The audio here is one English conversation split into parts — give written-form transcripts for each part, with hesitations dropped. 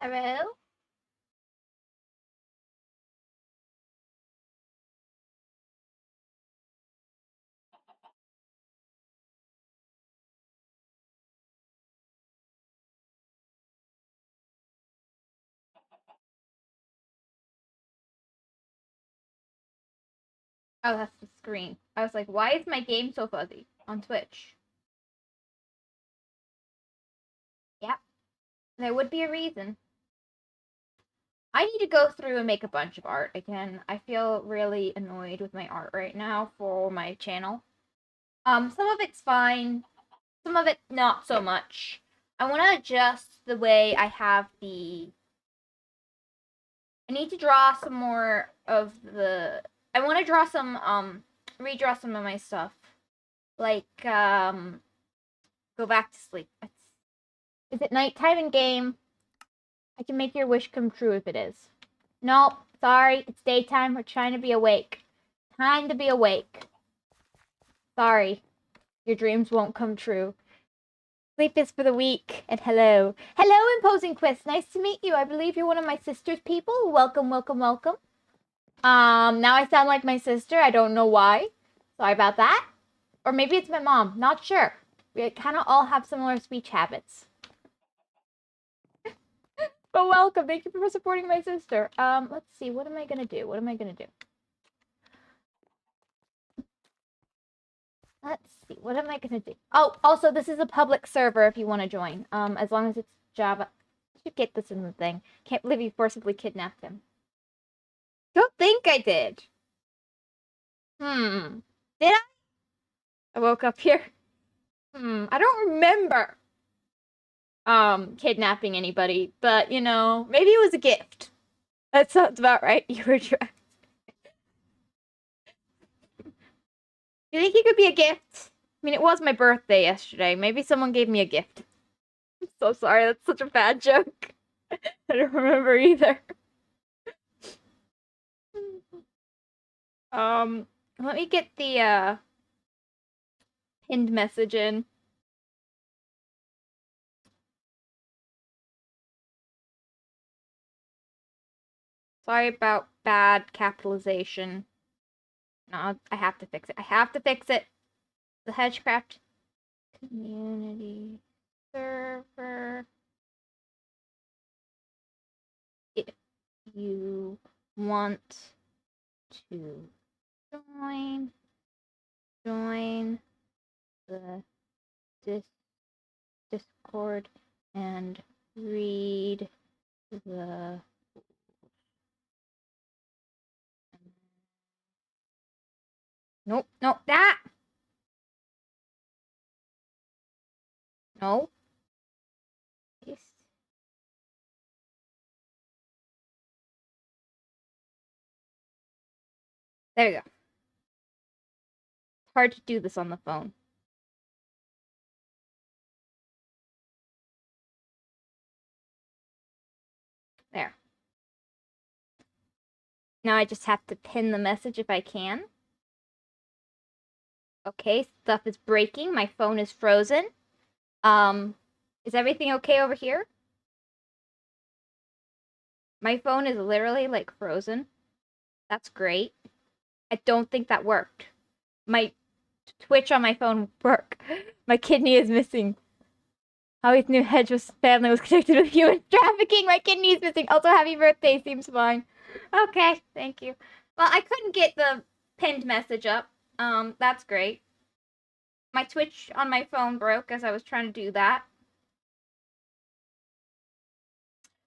Hello? Oh, that's the screen. I was like, why is my game so fuzzy on Twitch? Yep, there would be a reason. I need to go through and make a bunch of art again. I feel really annoyed with my art right now for my channel. Some of it's fine, some of it not so much. I want to adjust the way I have the... I need to draw some more of the... I want to draw some, redraw some of my stuff. Like, go back to sleep. Is it nighttime in game? I can make your wish come true if it is. Nope, sorry, it's daytime. We're trying to be awake. Time to be awake. Sorry, your dreams won't come true. Sleep is for the weak, and hello. Hello, Imposing Quest. Nice to meet you. I believe you're one of my sister's people. Welcome, welcome, welcome. Now I sound like my sister. I don't know why. Sorry about that. Or maybe it's my mom. Not sure. We kind of all have similar speech habits. But welcome. Thank you for supporting my sister. Let's see. What am I gonna do? What am I gonna do? Let's see. What am I gonna do? Oh, also, this is a public server if you want to join. As long as it's Java. I should get this in the thing. Can't believe you forcibly kidnapped him. Don't think I did. Did I? I woke up here. I don't remember kidnapping anybody, but you know, maybe it was a gift. That sounds about right. You were trapped. You think it could be a gift? I mean, it was my birthday yesterday. Maybe someone gave me a gift. I'm so sorry. That's such a bad joke. I don't remember either. Let me get the pinned message in. Sorry about bad capitalization. No, I have to fix it. I have to fix it. The Hedgecraft community server. If you want to join the Discord and read the nope, that no. There you go. It's hard to do this on the phone. There. Now I just have to pin the message if I can. Okay, stuff is breaking. My phone is frozen. Is everything okay over here? My phone is literally, like, frozen. That's great. I don't think that worked. My Twitch on my phone work. My kidney is missing. Howie's new Hedge's family was connected with human trafficking. My kidney is missing. Also, happy birthday. Seems fine. Okay, thank you. Well, I couldn't get the pinned message up. That's great. My Twitch on my phone broke as I was trying to do that.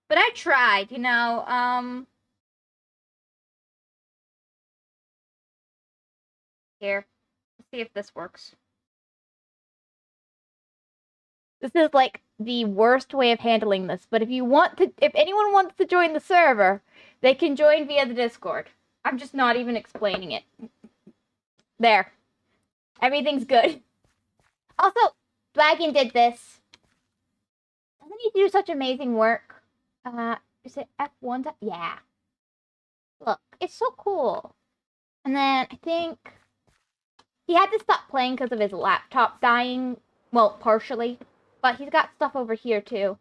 But I tried, you know, here. Let's see if this works. This is like the worst way of handling this, but if anyone wants to join the server, they can join via the Discord. I'm just not even explaining it. There. Everything's good. Also, Dragon did this. Doesn't he do such amazing work? Is it F1? Yeah. Look, it's so cool. And then I think he had to stop playing because of his laptop dying. Well, partially. But he's got stuff over here, too.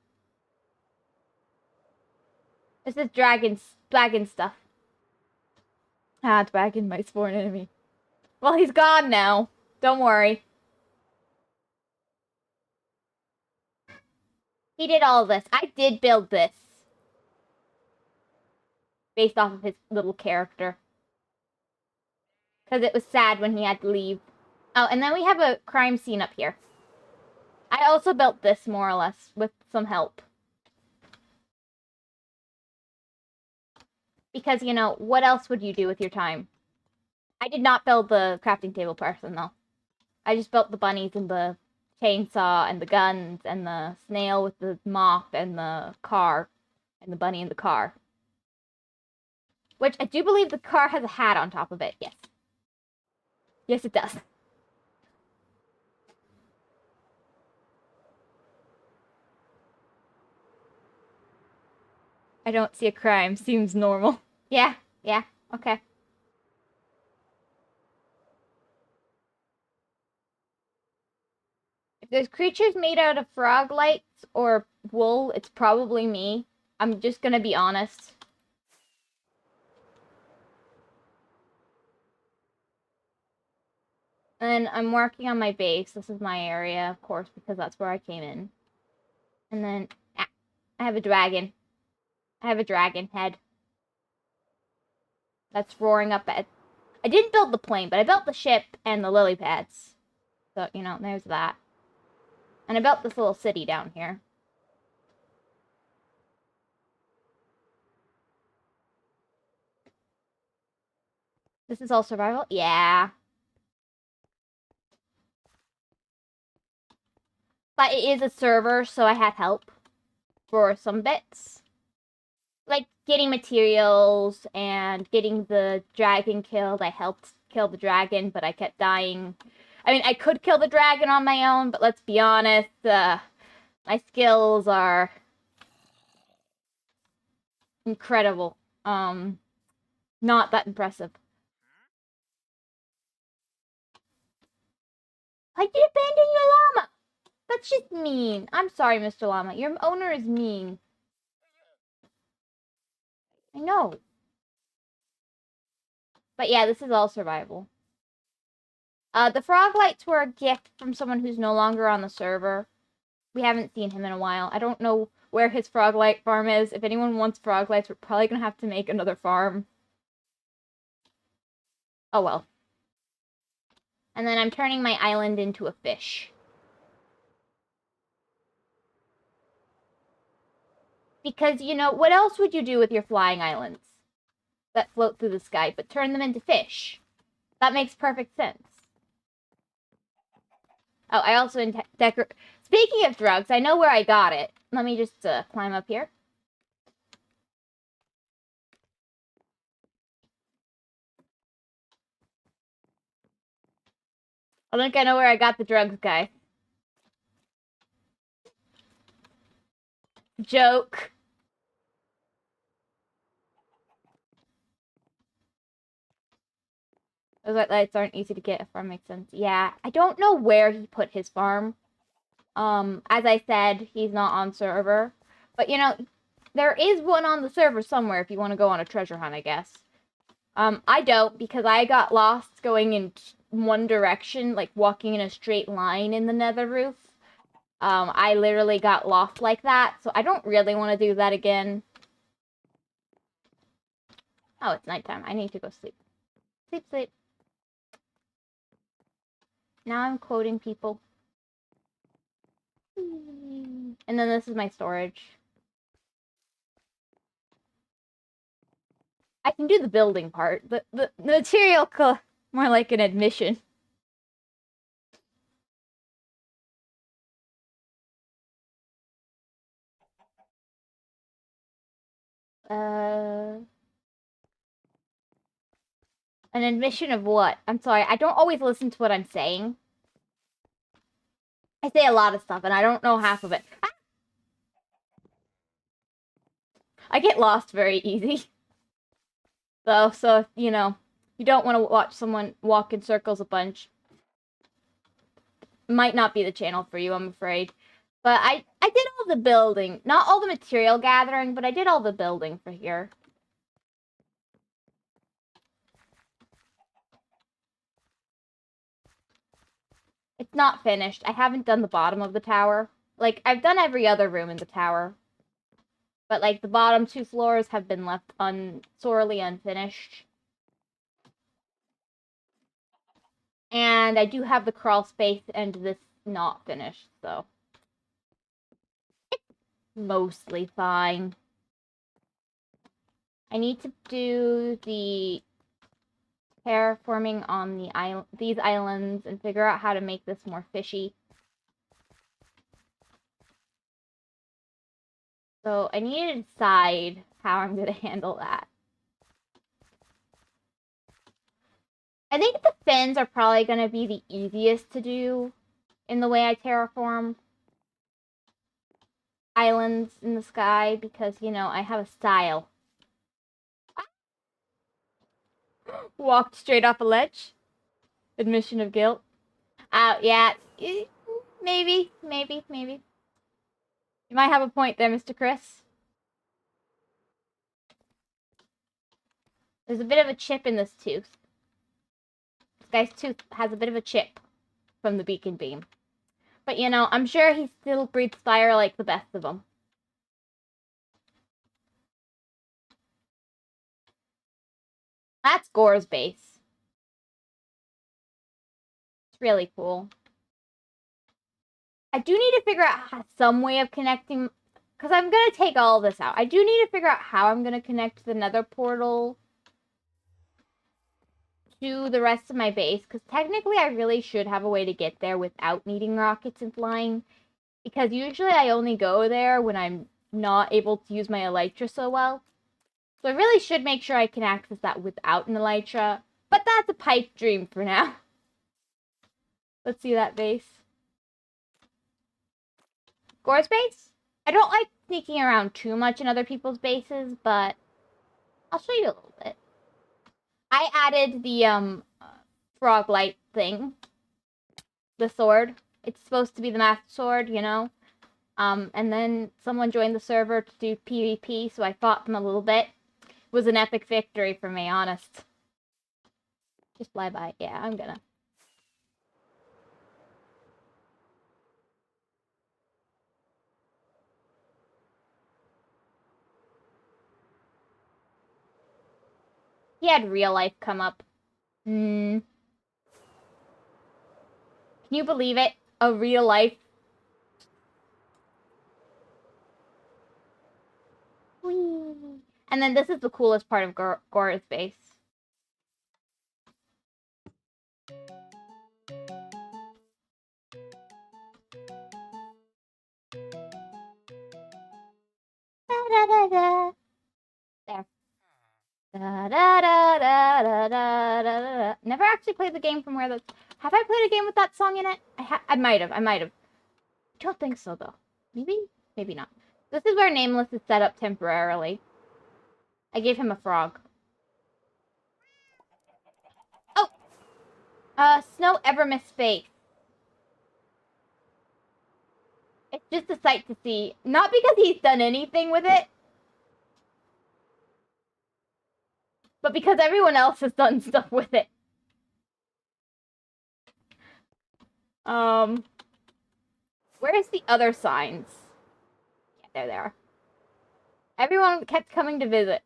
This is dragon stuff. Ah, dragon, my sworn enemy. Well, he's gone now. Don't worry. He did all this. I did build this. Based off of his little character. Because it was sad when he had to leave. Oh, and then we have a crime scene up here. I also built this, more or less, with some help. Because, you know, what else would you do with your time? I did not build the crafting table person, though. I just built the bunnies and the chainsaw and the guns and the snail with the mop and the car and the bunny in the car. Which I do believe the car has a hat on top of it, yes. Yes, it does. I don't see a crime. Seems normal. Yeah, okay. If there's creatures made out of frog lights or wool, it's probably me. I'm just gonna be honest. And I'm working on my base. This is my area, of course, because that's where I came in. And then I have a dragon. I have a dragon head. That's roaring up at... I didn't build the plane, but I built the ship and the lily pads. So, you know, there's that. And I built this little city down here. This is all survival? Yeah. But it is a server, so I had help for some bits. Like getting materials and getting the dragon killed. I helped kill the dragon, but I kept dying. I mean, I could kill the dragon on my own, but let's be honest, my skills are incredible. Not that impressive. I did abandon your llama! That's just mean. I'm sorry, Mr. Llama. Your owner is mean. I know. But yeah, this is all survival. The frog lights were a gift from someone who's no longer on the server. We haven't seen him in a while. I don't know where his frog light farm is. If anyone wants frog lights, we're probably gonna have to make another farm. Oh well. And then I'm turning my island into a fish. Because, you know, what else would you do with your flying islands that float through the sky but turn them into fish? That makes perfect sense. Oh, I also Speaking of drugs, I know where I got it. Let me just climb up here. I think I know where I got the drugs, guy. Joke. Those lights aren't easy to get, if that makes sense. Yeah, I don't know where he put his farm. As I said, he's not on server. But, you know, there is one on the server somewhere if you want to go on a treasure hunt, I guess. I don't, because I got lost going in one direction, like walking in a straight line in the nether roof. I literally got lost like that, so I don't really want to do that again. Oh, it's nighttime. I need to go sleep. Sleep, sleep. Now I'm quoting people. And then this is my storage. I can do the building part. The material more like an admission. An admission of what? I'm sorry, I don't always listen to what I'm saying. I say a lot of stuff and I don't know half of it. I get lost very easy. So, you know, you don't want to watch someone walk in circles a bunch. Might not be the channel for you, I'm afraid. But I did all the building. Not all the material gathering, but I did all the building for here. It's not finished. I haven't done the bottom of the tower. Like, I've done every other room in the tower. But, like, the bottom 2 floors have been left sorely unfinished. And I do have the crawl space and this not finished, so it's mostly fine. I need to do the terraforming on these islands and figure out how to make this more fishy. So I need to decide how I'm going to handle that. I think the fins are probably going to be the easiest to do in the way I terraform islands in the sky because, you know, I have a style. Walked straight off a ledge. Admission of guilt. Yeah. Maybe. You might have a point there, Mr. Chris. There's a bit of a chip in this tooth. This guy's tooth has a bit of a chip from the beacon beam. But, you know, I'm sure he still breathes fire like the best of them. That's Gore's base. It's really cool. I do need to figure out some way of connecting, because I'm going to take all this out. I do need to figure out how I'm going to connect the nether portal to the rest of my base, because technically I really should have a way to get there without needing rockets and flying, because usually I only go there when I'm not able to use my elytra so well. So I really should make sure I can access that without an elytra, but that's a pipe dream for now. Let's see that base. Gore's base? I don't like sneaking around too much in other people's bases, but I'll show you a little bit. I added the frog light thing. The sword. It's supposed to be the master sword, you know? And then someone joined the server to do PvP, so I fought them a little bit. It was an epic victory for me, honest. Just fly by. Yeah, I'm gonna. He had real life come up. Can you believe it? A real life. Whee! And then this is the coolest part of Gore's base. Da, da, da, there. Da, da, da, da, da, da, da. Never actually played the game from where the. Have I played a game with that song in it? I might have. I don't think so though. Maybe not. This is where Nameless is set up temporarily. I gave him a frog. Oh! Snow ever miss space. It's just a sight to see. Not because he's done anything with it, but because everyone else has done stuff with it. Where's the other signs? Yeah, there they are. Everyone kept coming to visit.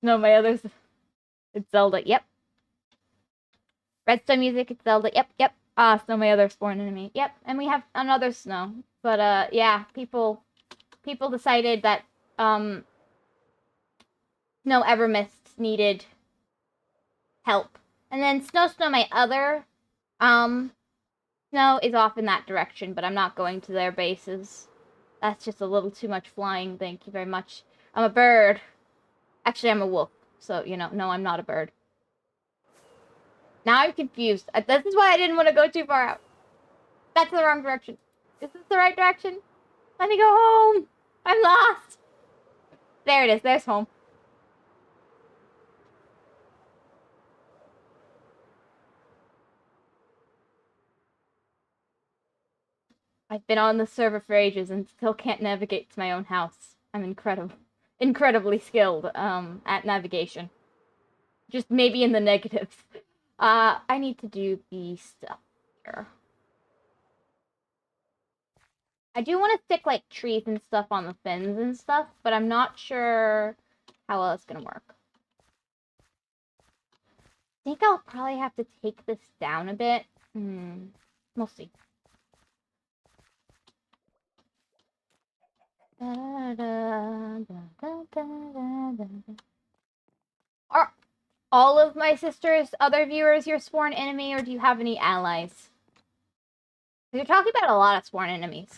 No, my others. It's Zelda. Yep. Redstone music. It's Zelda. Yep. Snow, my other spawn enemy. Yep. And we have another Snow. But yeah, people decided that Snow Evermist needed help, and then Snow, my other Snow is off in that direction. But I'm not going to their bases. That's just a little too much flying. Thank you very much. I'm a bird. Actually, I'm a wolf. So, you know, no, I'm not a bird. Now I'm confused. This is why I didn't want to go too far out. That's the wrong direction. Is this the right direction? Let me go home. I'm lost. There it is. There's home. I've been on the server for ages and still can't navigate to my own house. I'm incredibly skilled at navigation. Just maybe in the negatives. I need to do the stuff here. I do want to stick like trees and stuff on the fins and stuff, but I'm not sure how well it's gonna work. I think I'll probably have to take this down a bit. We'll see. Are all of my sister's other viewers your sworn enemy, or do you have any allies? You're talking about a lot of sworn enemies.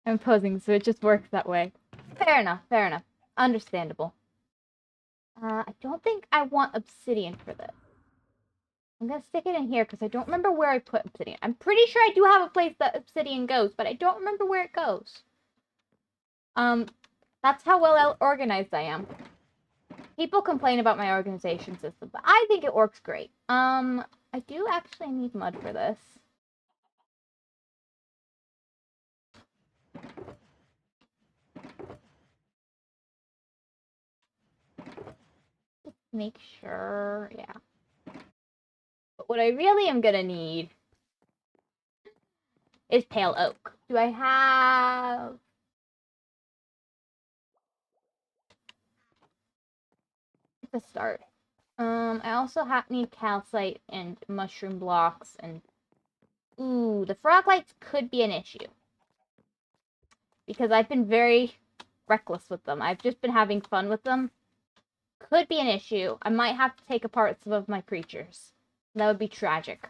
I'm posing, so it just works that way. Fair enough, fair enough. Understandable. I don't think I want obsidian for this. I'm gonna stick it in here because I don't remember where I put obsidian. I'm pretty sure I do have a place that obsidian goes, but I don't remember where it goes. That's how well organized I am. People complain about my organization system, but I think it works great. I do actually need mud for this. Just make sure, yeah. But what I really am gonna need is pale oak. Do I have... It's a start. I also need calcite and mushroom blocks and... Ooh, the frog lights could be an issue. Because I've been very reckless with them. I've just been having fun with them. Could be an issue. I might have to take apart some of my creatures. That would be tragic.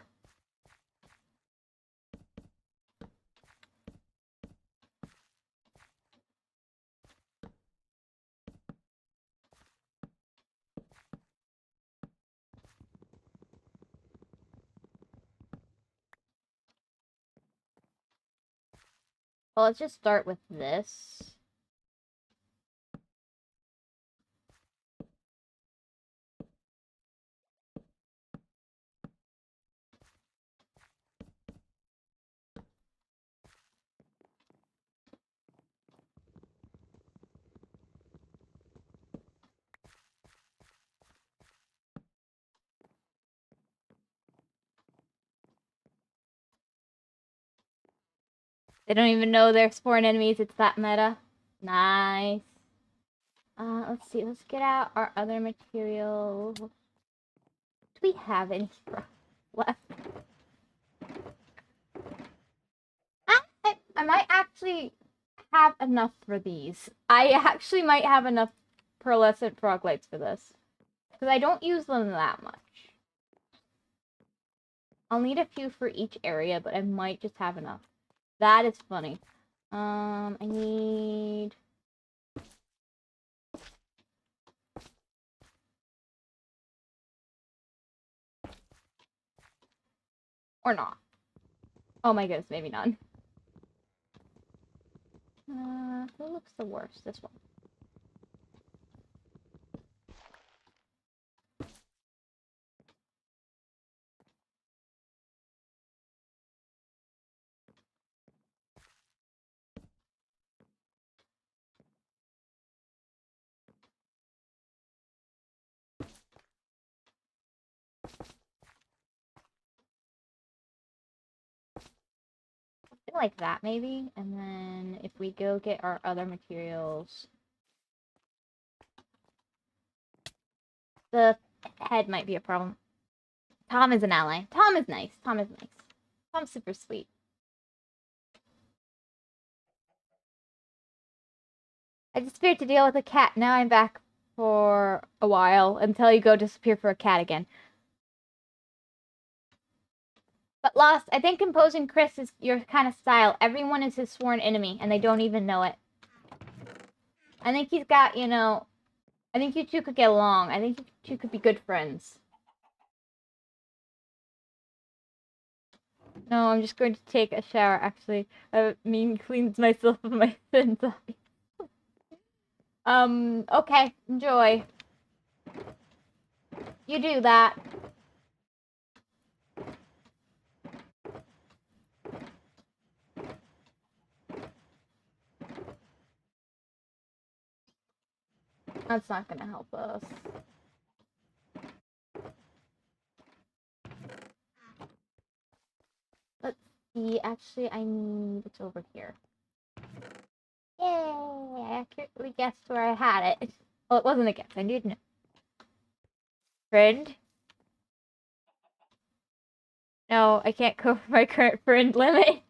Well, let's just start with this. They don't even know they're spawn enemies. It's that meta. Nice. Let's see. Let's get out our other material. Do we have any left? I might actually have enough for these. I actually might have enough pearlescent frog lights for this. Because I don't use them that much. I'll need a few for each area, but I might just have enough. That is funny. I need... Or not. Oh my goodness, maybe none. Who looks the worst? This one. Something like that, maybe. And then if we go get our other materials... The head might be a problem. Tom is an ally. Tom is nice. Tom is nice. Tom's super sweet. I disappeared to deal with a cat. Now I'm back for a while until you go disappear for a cat again. But Lost, I think composing Chris is your kind of style. Everyone is his sworn enemy, and they don't even know it. I think he's got, you know... I think you two could get along. I think you two could be good friends. No, I'm just going to take a shower, actually. I mean, cleans myself of my sins. Okay, enjoy. You do that. That's not gonna help us. Let's see, actually, I need it's over here. Yay! I accurately guessed where I had it. Well, it wasn't a guess, I didn't know. Friend? No, I can't go for my current friend limit.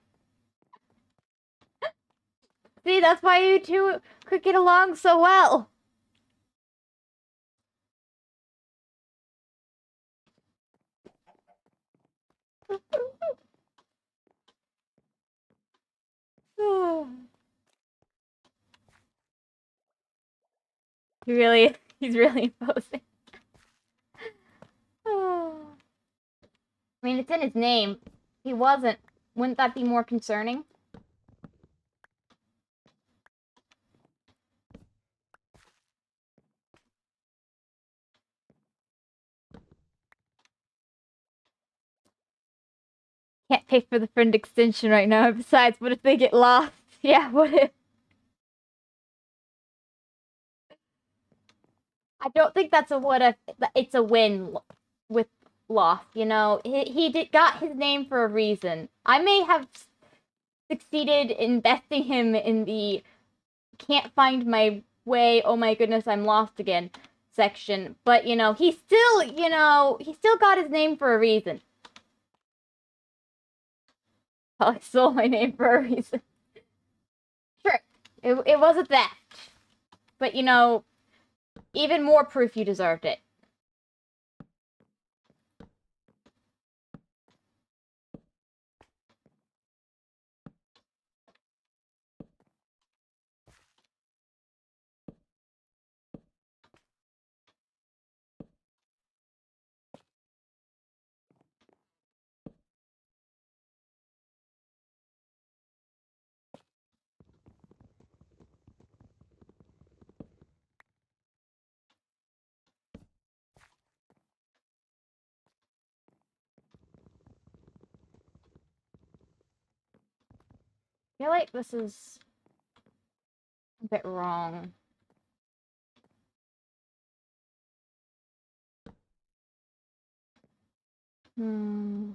See, that's why you two could get along so well. He's really imposing. I mean, it's in his name. He wasn't. Wouldn't that be more concerning? Can't pay for the friend extension right now. Besides, what if they get lost? Yeah, what if? I don't think that's a what if. It's a win with lost. You know, he got his name for a reason. I may have succeeded in besting him in the can't find my way. Oh my goodness, I'm lost again section. But he still got his name for a reason. Oh, I stole my name for a reason. Sure, it was a theft. But even more proof you deserved it. I feel like this is a bit wrong. Hmm.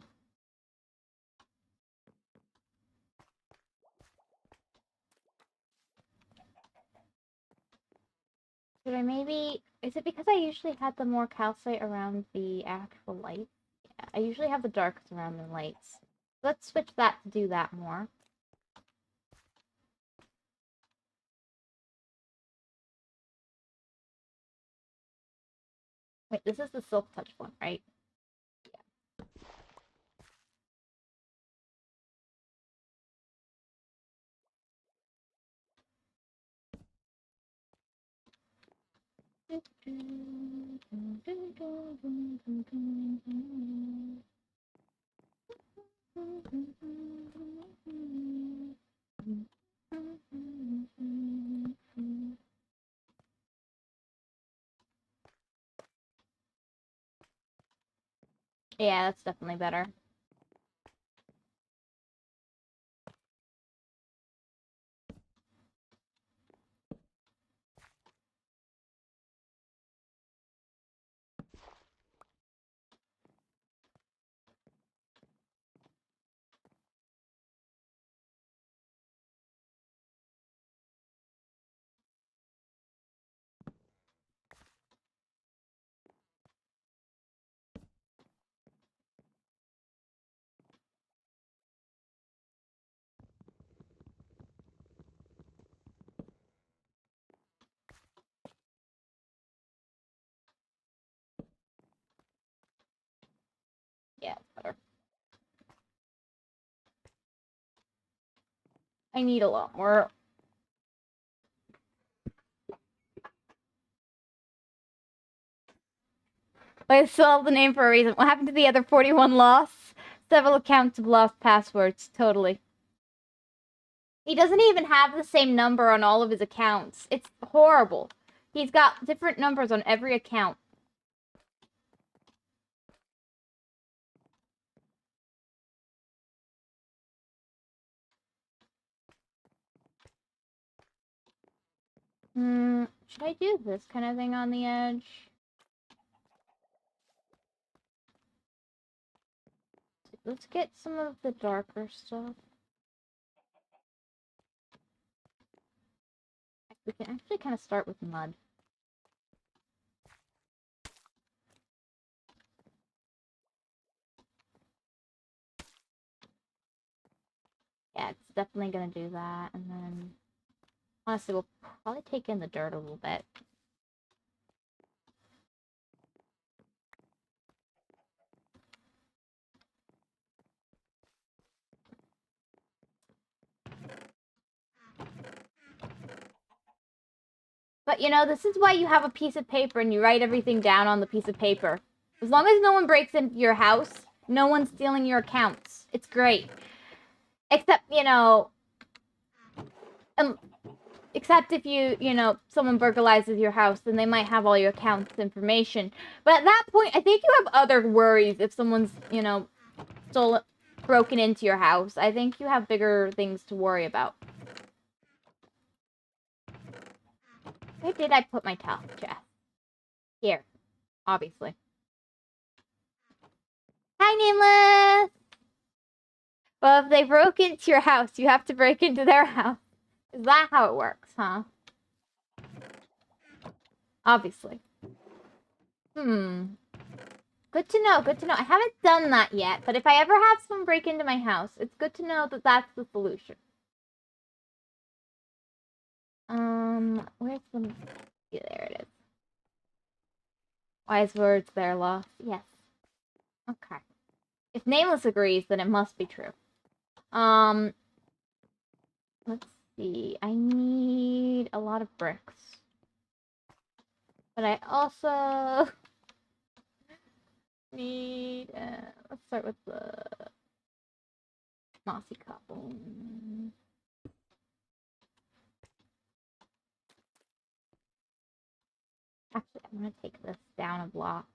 Should I maybe... Is it because I usually had the more calcite around the actual lights? Yeah, I usually have the darks around the lights. Let's switch that to do that more. Wait, this is the Silk Touch one, right? Yeah. Yeah, that's definitely better. Yeah, it's better. I need a lot more. I still have the name for a reason. What happened to the other 41 loss? Several accounts of lost passwords, totally. He doesn't even have the same number on all of his accounts. It's horrible. He's got different numbers on every account. Should I do this kind of thing on the edge? Let's get some of the darker stuff. We can actually kind of start with mud. Yeah, it's definitely gonna do that. And then, honestly, we'll probably take in the dirt a little bit. But you know, this is why you have a piece of paper and you write everything down on the piece of paper. As long as no one breaks into your house, no one's stealing your accounts. It's great. Except, you know, except if someone burglarizes your house, then they might have all your accounts information. But at that point, I think you have other worries if someone's, broken into your house. I think you have bigger things to worry about. Where did I put my towel chest? Here, obviously. Hi, Nameless! Well, if they broke into your house, you have to break into their house. Is that how it works, huh? Obviously. Good to know, good to know. I haven't done that yet, but if I ever have someone break into my house, it's good to know that that's the solution. Where's the... Yeah, there it is. Wise words there, lost. Yes. Okay. If Nameless agrees, then it must be true. Let's see. I need a lot of bricks. But I also need... let's start with the mossy cobble. Actually, I'm going to take this down a block.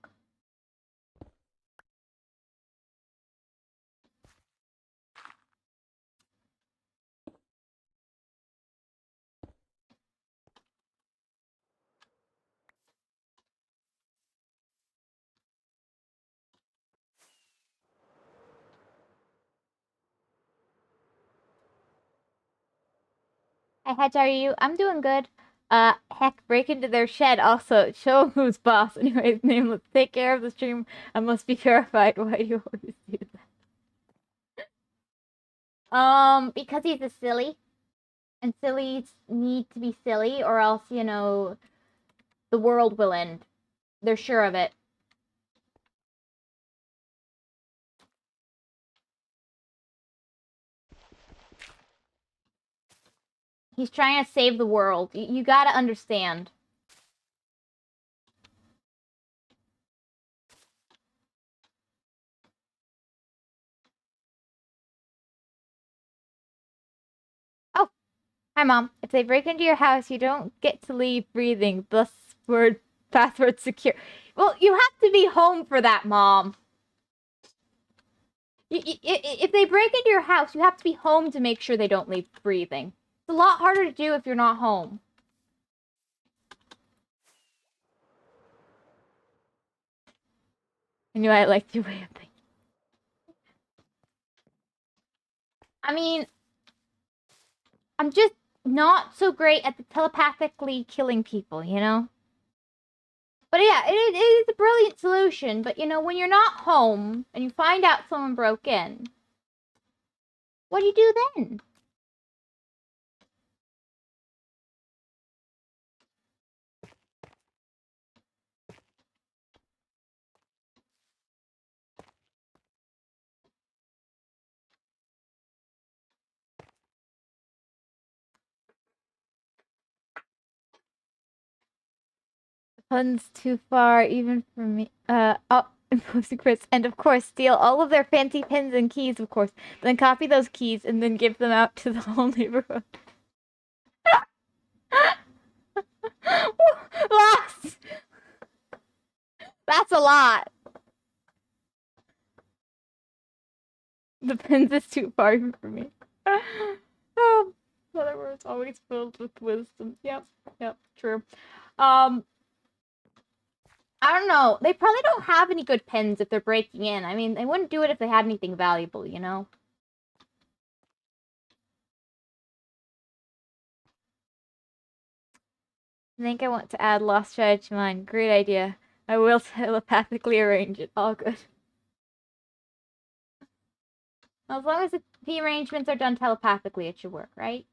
Hi, Hedge, are you? I'm doing good. Heck, break into their shed also. Show 'em who's boss. Anyways, Nameless, take care of the stream. I must be terrified. Why do you always do that? Because he's a silly. And sillies need to be silly, or else, the world will end. They're sure of it. He's trying to save the world. You gotta understand. Oh, hi, Mom. If they break into your house, you don't get to leave breathing. Thus, password secure. Well, you have to be home for that, Mom. If they break into your house, you have to be home to make sure they don't leave breathing. It's a lot harder to do if you're not home. I knew I liked your way of thinking. I mean, I'm just not so great at the telepathically killing people, you know? But yeah, it is a brilliant solution. But when you're not home and you find out someone broke in, what do you do then? The pun's too far, even for me. Oh, and posting Chris, and of course steal all of their fancy pins and keys, of course. Then copy those keys and then give them out to the whole neighborhood. Lost! That's a lot. The pins is too far for me. Other words always filled with wisdom. Yep, true. I don't know. They probably don't have any good pins if they're breaking in. I mean, they wouldn't do it if they had anything valuable, you know? I think I want to add Lost Shire to mine. Great idea. I will telepathically arrange it. All good. As long as the arrangements are done telepathically, it should work, right?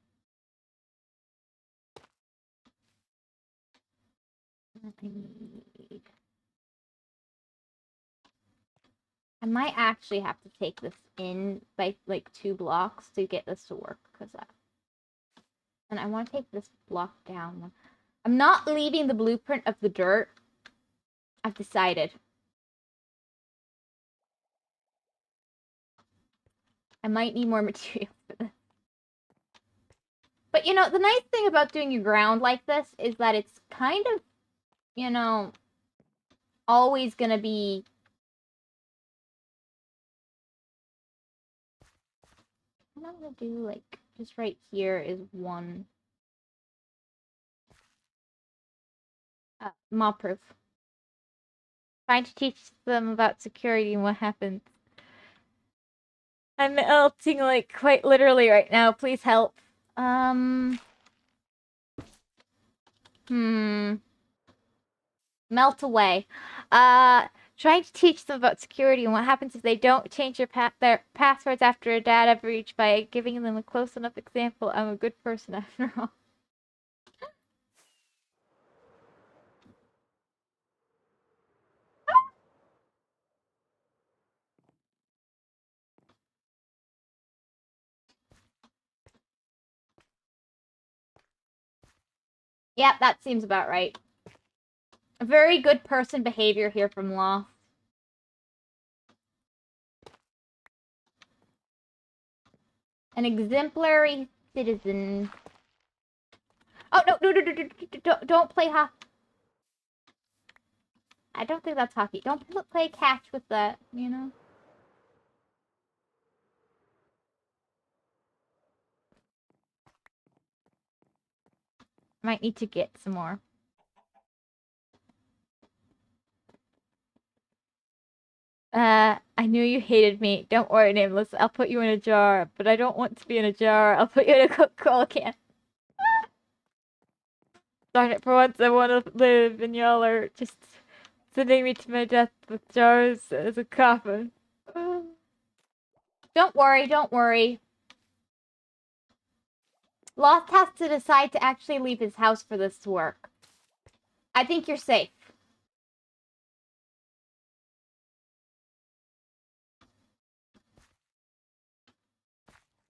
I might actually have to take this in by like 2 blocks to get this to work, and I want to take this block down. I'm not leaving the blueprint of the dirt. I've decided. I might need more material for this. But you know, the nice thing about doing your ground like this is that it's kind of, you know, always gonna be. What I'm gonna do, like, just right here is one mob proof. Trying to teach them about security and what happens. I'm melting, like, quite literally right now. Please help. Melt away. Trying to teach them about security and what happens if they don't change their passwords after a data breach by giving them a close enough example. I'm a good person after all. Yep, that seems about right. A very good person behavior here from Law. An exemplary citizen. Oh, no, don't play hockey. I don't think that's hockey. Don't play catch with that, you know? Might need to get some more. I knew you hated me. Don't worry, Nameless. I'll put you in a jar. But I don't want to be in a jar. I'll put you in a Coca-Cola can. Darn it, for once I want to live, and y'all are just sending me to my death with jars as a coffin. Don't worry. Lost has to decide to actually leave his house for this to work. I think you're safe.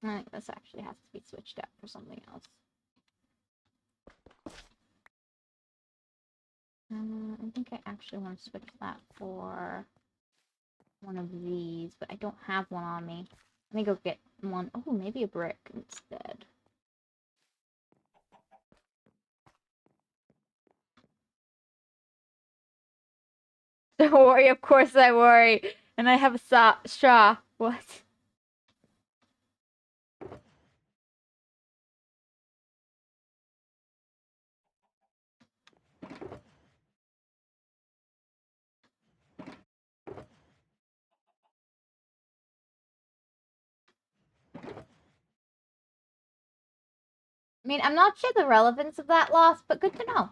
I think this actually has to be switched out for something else. I think I actually want to switch that for one of these, but I don't have one on me. Let me go get one. Oh, maybe a brick instead. Don't worry, of course I worry. And I have a straw. What? I mean, I'm not sure the relevance of that loss, but good to know.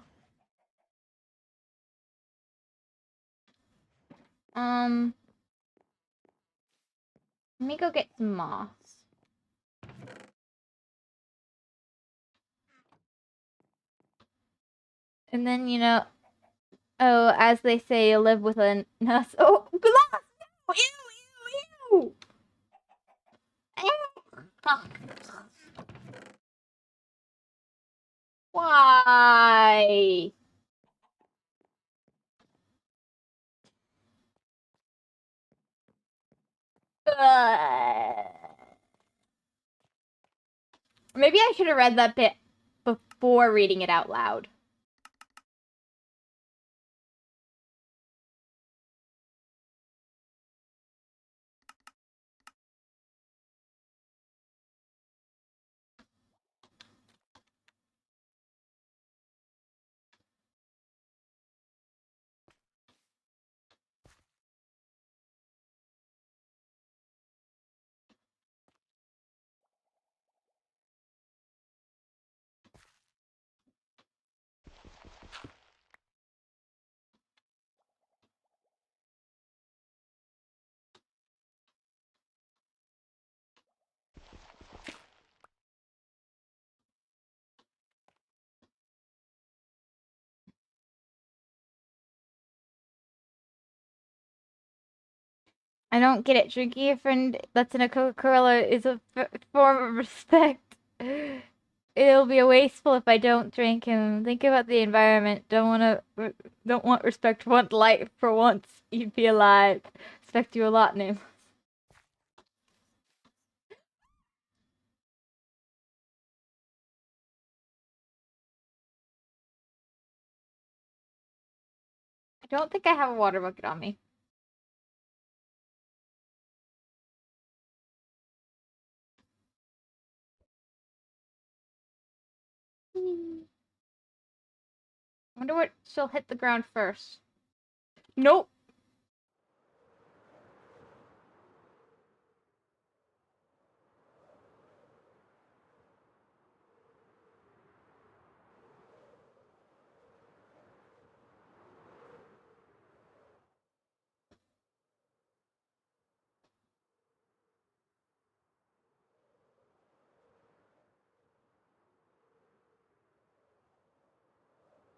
Let me go get some moss. And then, you know, oh, as they say, you live with a nurse. Oh, glass! Ew! Why? Maybe I should have read that bit before reading it out loud. I don't get it. Drinking a friend that's in a Coca-Cola is a form of respect. It'll be wasteful if I don't drink and think about the environment. Don't want respect. Want life for once. You'd be alive. Respect you a lot, name. I don't think I have a water bucket on me. I wonder what she'll hit the ground first. Nope.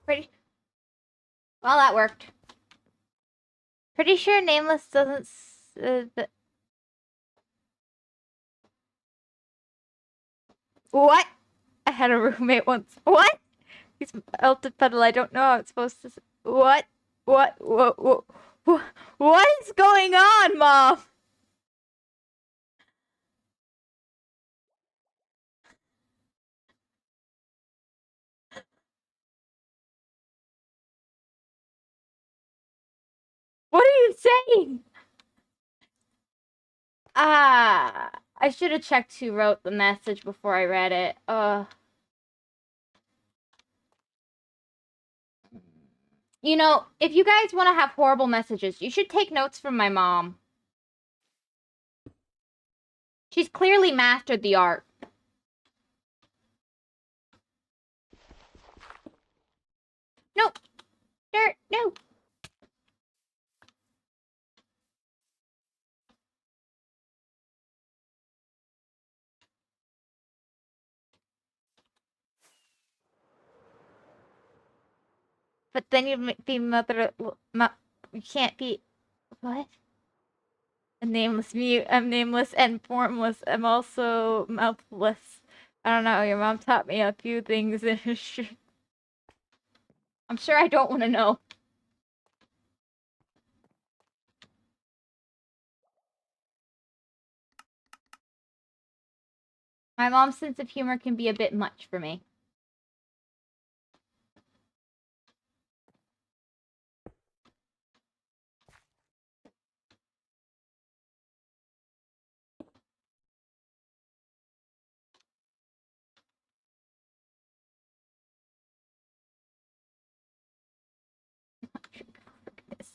Pretty. Well, that worked. Pretty sure Nameless doesn't. What? I had a roommate once. What? He's melted petal. I don't know how it's supposed to. What? What? What is going on, Mom? What are you saying? I should have checked who wrote the message before I read it. You know, if you guys want to have horrible messages, you should take notes from my mom. She's clearly mastered the art. Nope. Dirt. No. But then you'd be mother. You can't be. What? A nameless mute. I'm nameless and formless. I'm also mouthless. I don't know. Your mom taught me a few things. I'm sure I don't want to know. My mom's sense of humor can be a bit much for me.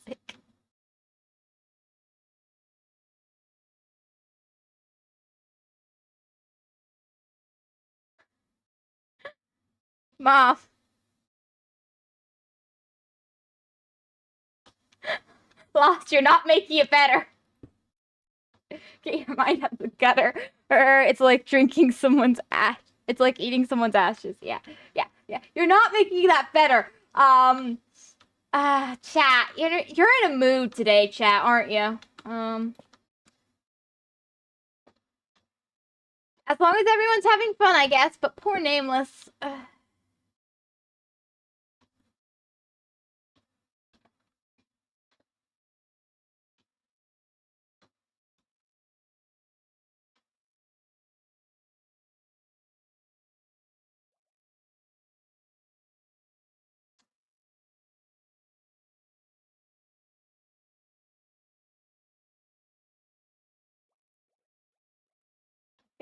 Sick. Mom. Lost, you're not making it better. Get your mind out of the gutter. Or it's like drinking someone's ash. It's like eating someone's ashes. Yeah. You're not making that better. Chat. You're in a mood today, chat, aren't you? As long as everyone's having fun, I guess. But poor Nameless.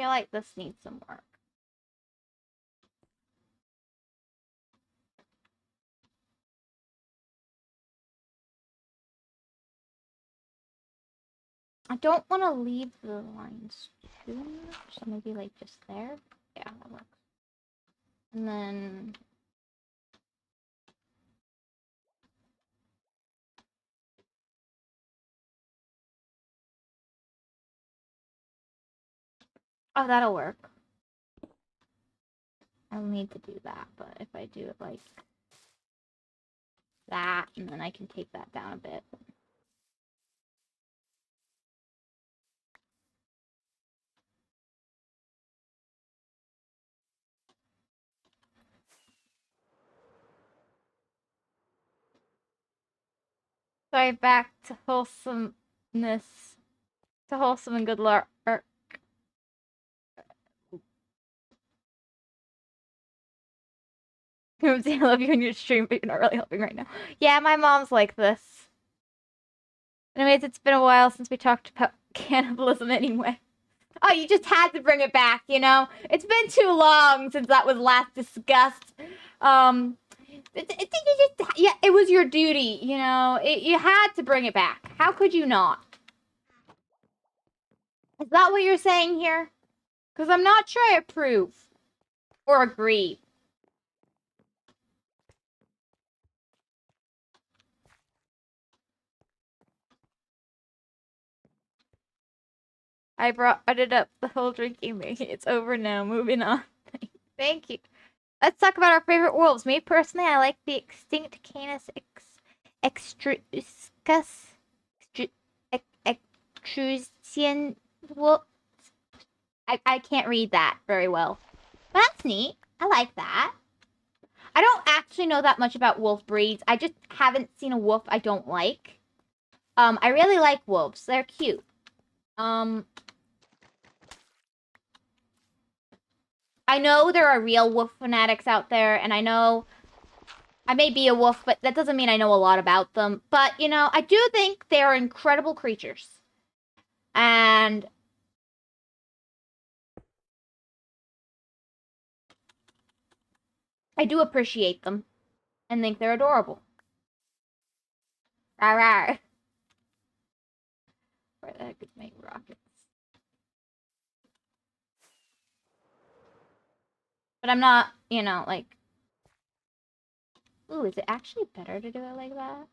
feel like this needs some work. I don't want to leave the lines too much, so maybe like just there. Yeah, that works. And then oh, that'll work. I'll need to do that, but if I do it like that, and then I can take that down a bit. Sorry, back to wholesomeness. To wholesome and good luck. I love you in your stream, but you're not really helping right now. Yeah, my mom's like this. Anyways, it's been a while since we talked about cannibalism anyway. Oh, you just had to bring it back, you know? It's been too long since that was last discussed. Yeah, it was your duty, you know? You had to bring it back. How could you not? Is that what you're saying here? Because I'm not sure I approve or agree. I brought it up the whole drinking thing. It's over now. Moving on. Thank you. Let's talk about our favorite wolves. Me personally, I like the extinct Canis extruscus extrusian wolf. I can't read that very well. But that's neat. I like that. I don't actually know that much about wolf breeds. I just haven't seen a wolf I don't like. I really like wolves. They're cute. I know there are real wolf fanatics out there, and I know I may be a wolf, but that doesn't mean I know a lot about them. But, you know, I do think they are incredible creatures. And I do appreciate them and think they're adorable. Rawr, rawr. Where the heck is my rockets? But I'm not, you know, like... Ooh, is it actually better to do it like that?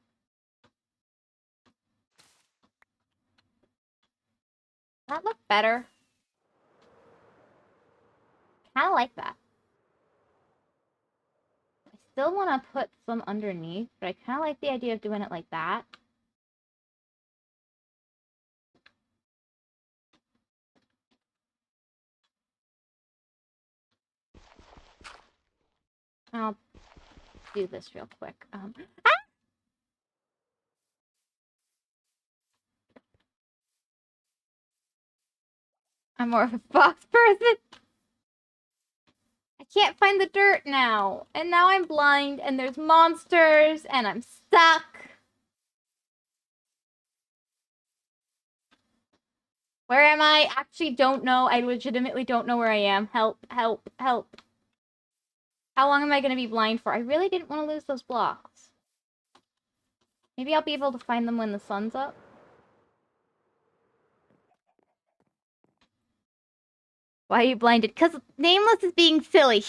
That look better. Kind of like that. I still want to put some underneath, but I kind of like the idea of doing it like that. I'll do this real quick. I'm more of a fox person. I can't find the dirt now. And now I'm blind and there's monsters and I'm stuck. Where am I? Actually don't know. I legitimately don't know where I am. Help, help, help. How long am I going to be blind for? I really didn't want to lose those blocks. Maybe I'll be able to find them when the sun's up. Why are you blinded? Because Nameless is being silly.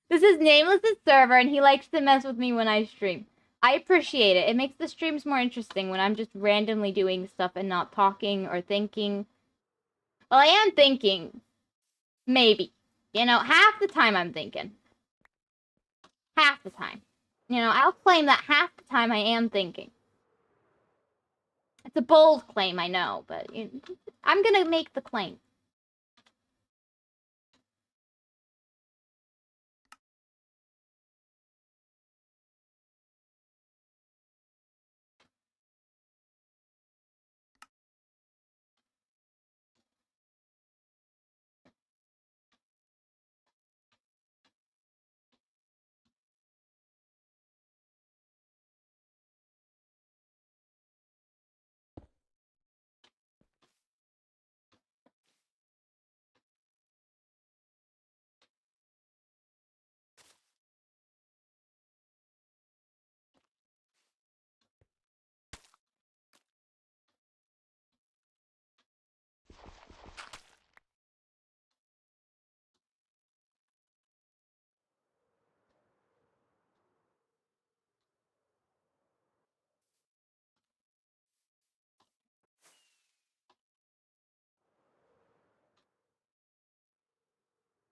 This is Nameless's server and he likes to mess with me when I stream. I appreciate it. It makes the streams more interesting when I'm just randomly doing stuff and not talking or thinking. Well, I am thinking. Maybe. You know, half the time I'm thinking. Half the time. You know, I'll claim that half the time I am thinking. It's a bold claim, I know, but I'm gonna make the claim.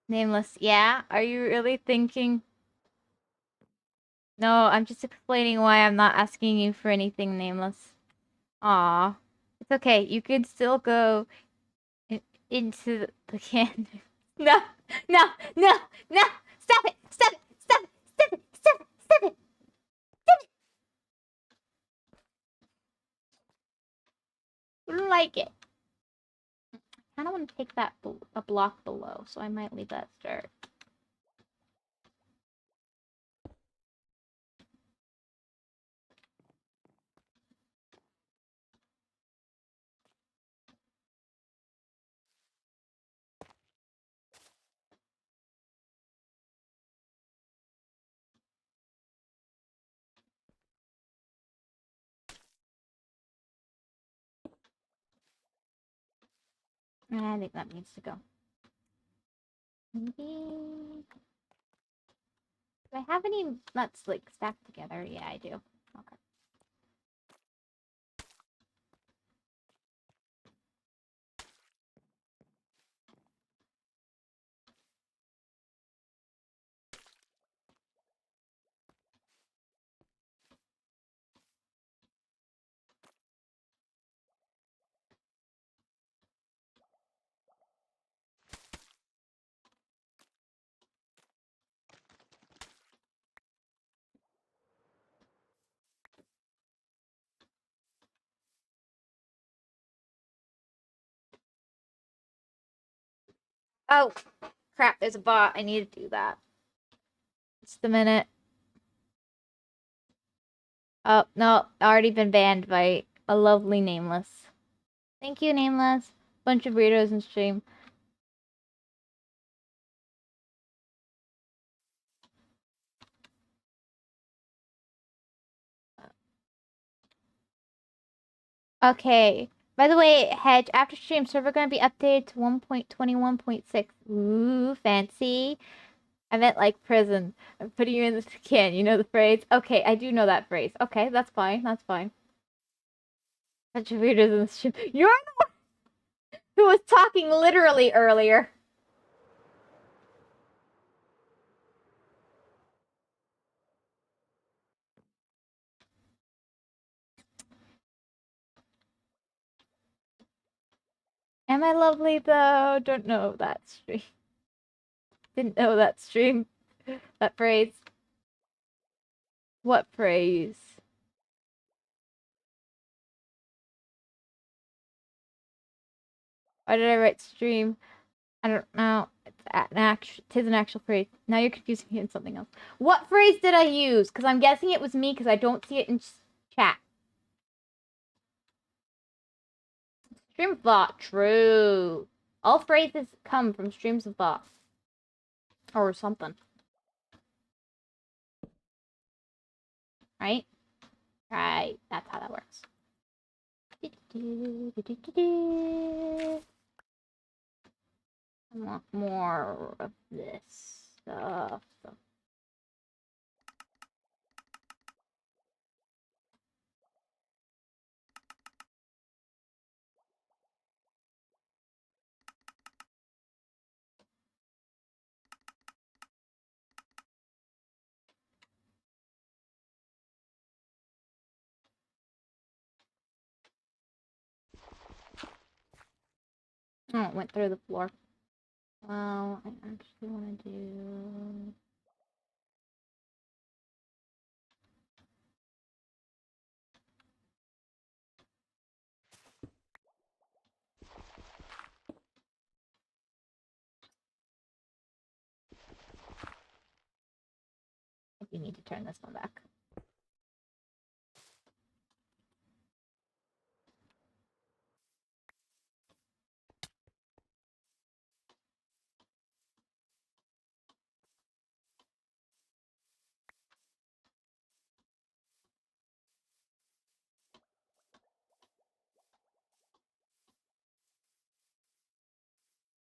Nameless. Yeah? Are you really thinking? No, I'm just explaining why I'm not asking you for anything, Nameless. Aw. It's okay. You can still go into the can. No, no, no, no! Stop it! Stop it! Stop it! Stop it! Stop it! Stop it! I don't like it. I kind of want to take that a block below, so I might leave that start. I think that needs to go. Maybe. Do I have any nuts like stacked together? Yeah, I do. Okay. Oh, crap, there's a bot. I need to do that. Just a minute. Oh, no, already been banned by a lovely Nameless. Thank you, Nameless. Bunch of weirdos in stream. Okay. By the way, Hedge, after stream, server gonna be updated to 1.21.6. Ooh, fancy. I meant like prison. I'm putting you in the can. You know the phrase? Okay, I do know that phrase. Okay, that's fine. That's fine. Bunch of weirdos in the stream. You're the one who was talking literally earlier. Am I lovely though? Don't know that stream. Didn't know that stream. That phrase. What phrase? Why did I write stream? I don't know. Tis an actual phrase. Now you're confusing me with something else. What phrase did I use? Because I'm guessing it was me because I don't see it in chat. Stream of thought. True. All phrases come from streams of thought. Or something. Right? Right. That's how that works. I want more of this stuff. Oh, it went through the floor. Well, I actually want to do... You need to turn this one back.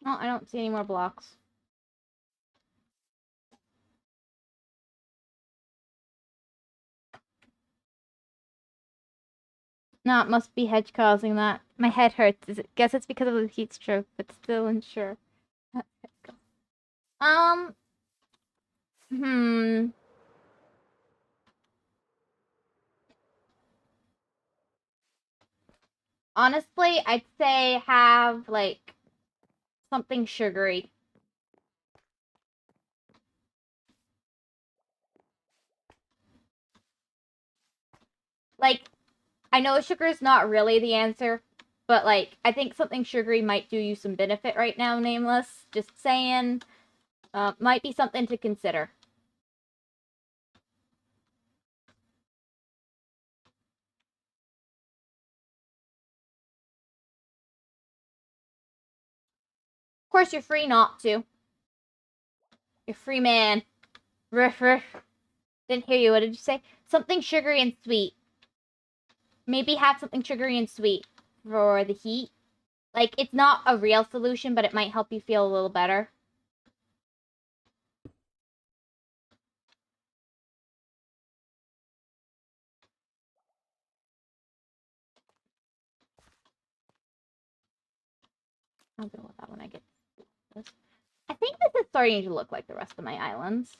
Oh, I don't see any more blocks. No, it must be Hedge causing that. My head hurts. Guess it's because of the heat stroke, but still unsure. Um, hmm. Honestly, I'd say have, like, something sugary. Like, I know sugar is not really the answer, but, like, I think something sugary might do you some benefit right now, Nameless. Just saying. Might be something to consider. Of course, you're free not to. You're free man. Riff, riff. Didn't hear you. What did you say? Something sugary and sweet. Maybe have something sugary and sweet for the heat. Like, it's not a real solution, but it might help you feel a little better. I'll go with that when I get this. I think this is starting to look like the rest of my islands.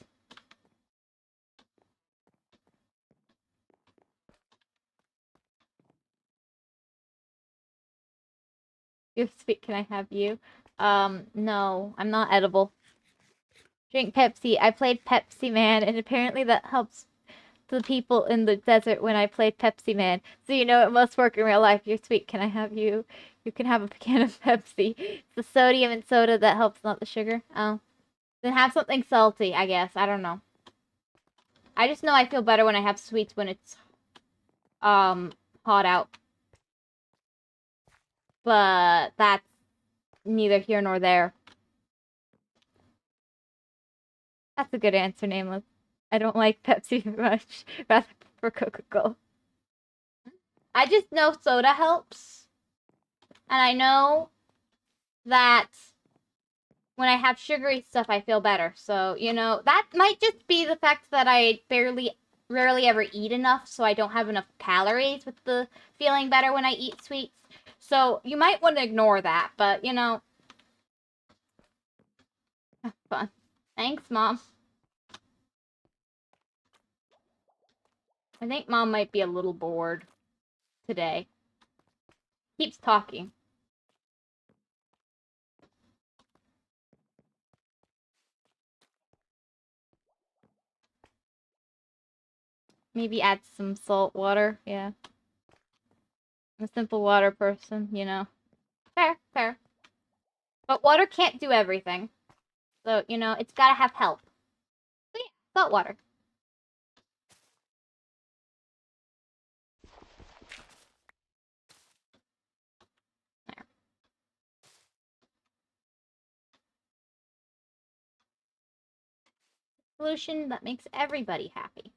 You sweet, can I have you? No, I'm not edible. Drink Pepsi. I played Pepsi Man, and apparently that helps the people in the desert when I played Pepsi Man. So you know it must work in real life. You're sweet. Can I have you? You can have a can of Pepsi. It's the sodium in soda that helps, not the sugar. Oh. Then have something salty, I guess. I don't know. I just know I feel better when I have sweets when it's hot out. But that's neither here nor there. That's a good answer, Nameless. I don't like Pepsi much. Rather prefer Coca-Cola. I just know soda helps. And I know that when I have sugary stuff, I feel better. So, you know, that might just be the fact that I rarely ever eat enough, so I don't have enough calories with the feeling better when I eat sweets. So, you might want to ignore that, but, you know, have fun. Thanks, Mom. I think Mom might be a little bored today. Keeps talking. Maybe add some salt water. Yeah. I'm a simple water person, you know. Fair, fair. But water can't do everything. So, you know, it's gotta have help. So yeah, salt water. There. Solution that makes everybody happy.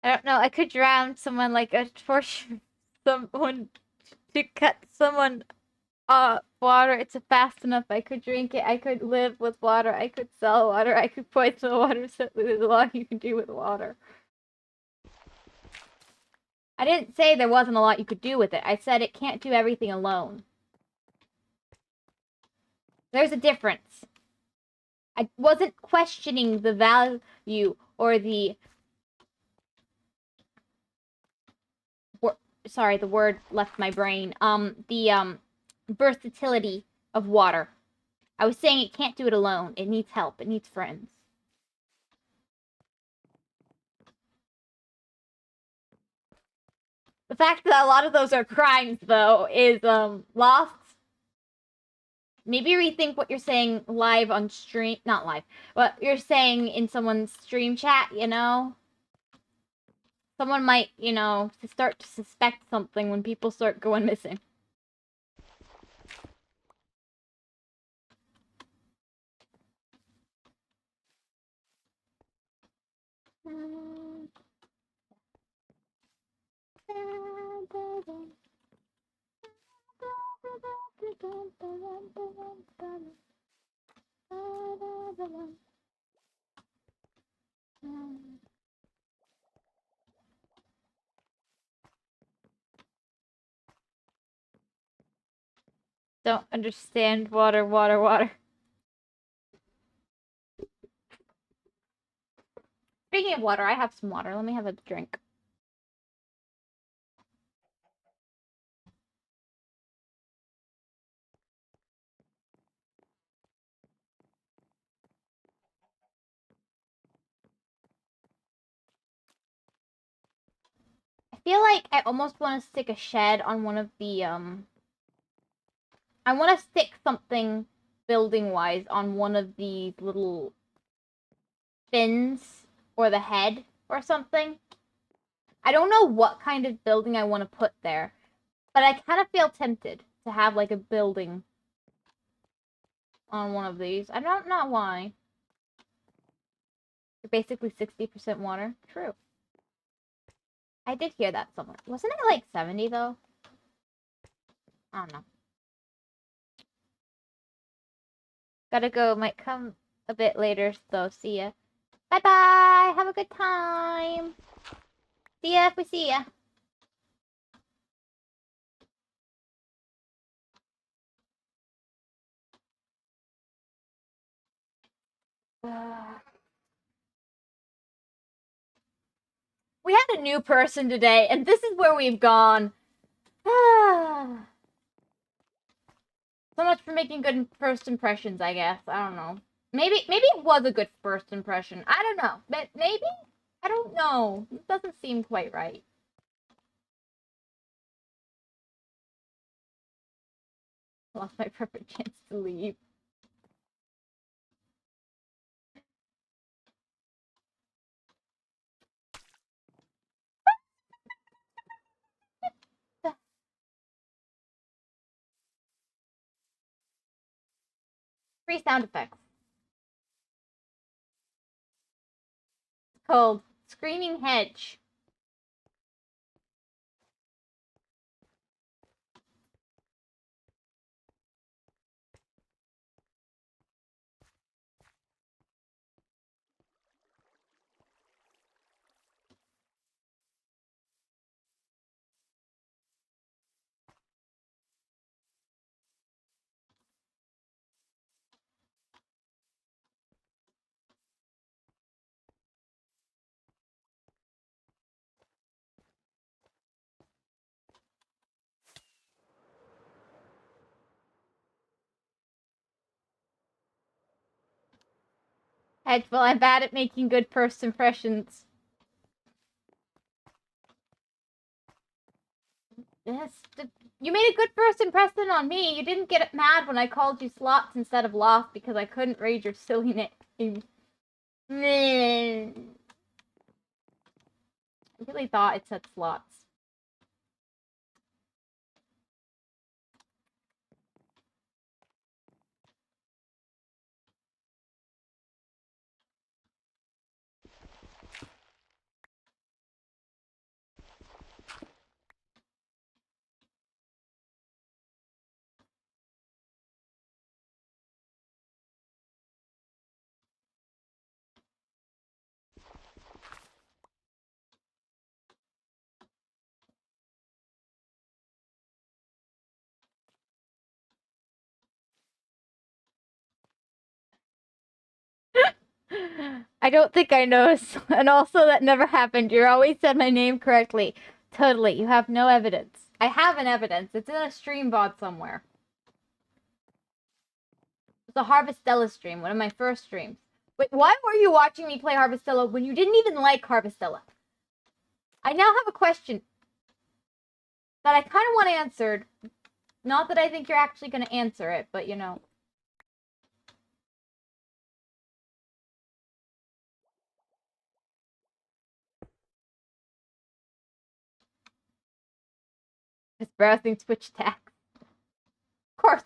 I don't know, I could drown someone like a torture someone to cut someone water. It's fast enough. I could drink it. I could live with water. I could sell water. I could poison the water. So there's a lot you can do with water. I didn't say there wasn't a lot you could do with it. I said it can't do everything alone. There's a difference. I wasn't questioning the value or the sorry, the word left my brain. The versatility of water. I was saying it can't do it alone. It needs help. It needs friends. The fact that a lot of those are crimes, though, is lost. Maybe rethink what you're saying live on stream. Not live. What you're saying in someone's stream chat, you know? Someone might, you know, start to suspect something when people start going missing. don't understand water, water, water. Speaking of water, I have some water. Let me have a drink. I feel like I almost want to stick a shed on one of the, I want to stick something building-wise on one of these little fins or the head or something. I don't know what kind of building I want to put there, but I kind of feel tempted to have like a building on one of these. I don't know why. You're basically 60% water. True. I did hear that somewhere. Wasn't it like 70 though? I don't know. Gotta go. Might come a bit later, so see ya. Bye bye. Have a good time. See ya if we see ya. We had a new person today, and this is where we've gone. So much for making good first impressions, I guess. I don't know. Maybe it was a good first impression. I don't know. But maybe? I don't know. It doesn't seem quite right. Lost my perfect chance to leave. Free sound effects. Called Screaming Hedge. Hedge, well, I'm bad at making good first impressions. Yes, you made a good first impression on me. You didn't get mad when I called you slots instead of lost because I couldn't read your silly name. I really thought it said slots. I don't think I know. And also, that never happened. You always said my name correctly. Totally. You have no evidence. I have an evidence. It's in a stream VOD somewhere. It's a Harvestella stream, one of my first streams. Wait, why were you watching me play Harvestella when you didn't even like Harvestella? I now have a question that I kind of want answered. Not that I think you're actually going to answer it, but you know. Just browsing Twitch tags. Of course.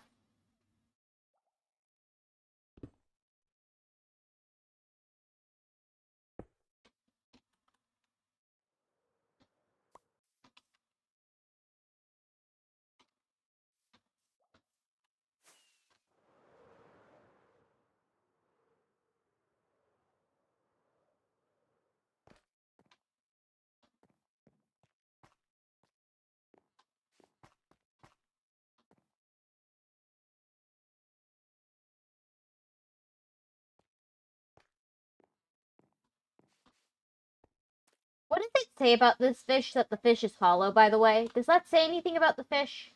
say about this fish that the fish is hollow, by the way? Does that say anything about the fish?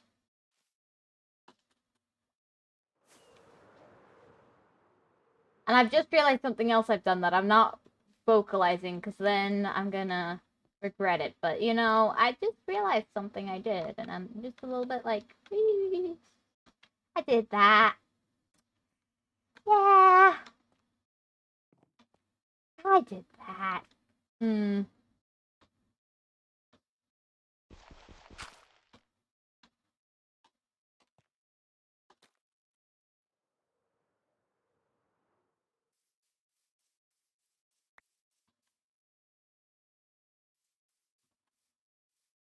And I've just realized something else I've done that I'm not vocalizing, because then I'm gonna regret it. But, you know, I just realized something I did, and I'm just a little bit like, I did that. Yeah, I did that. Hmm.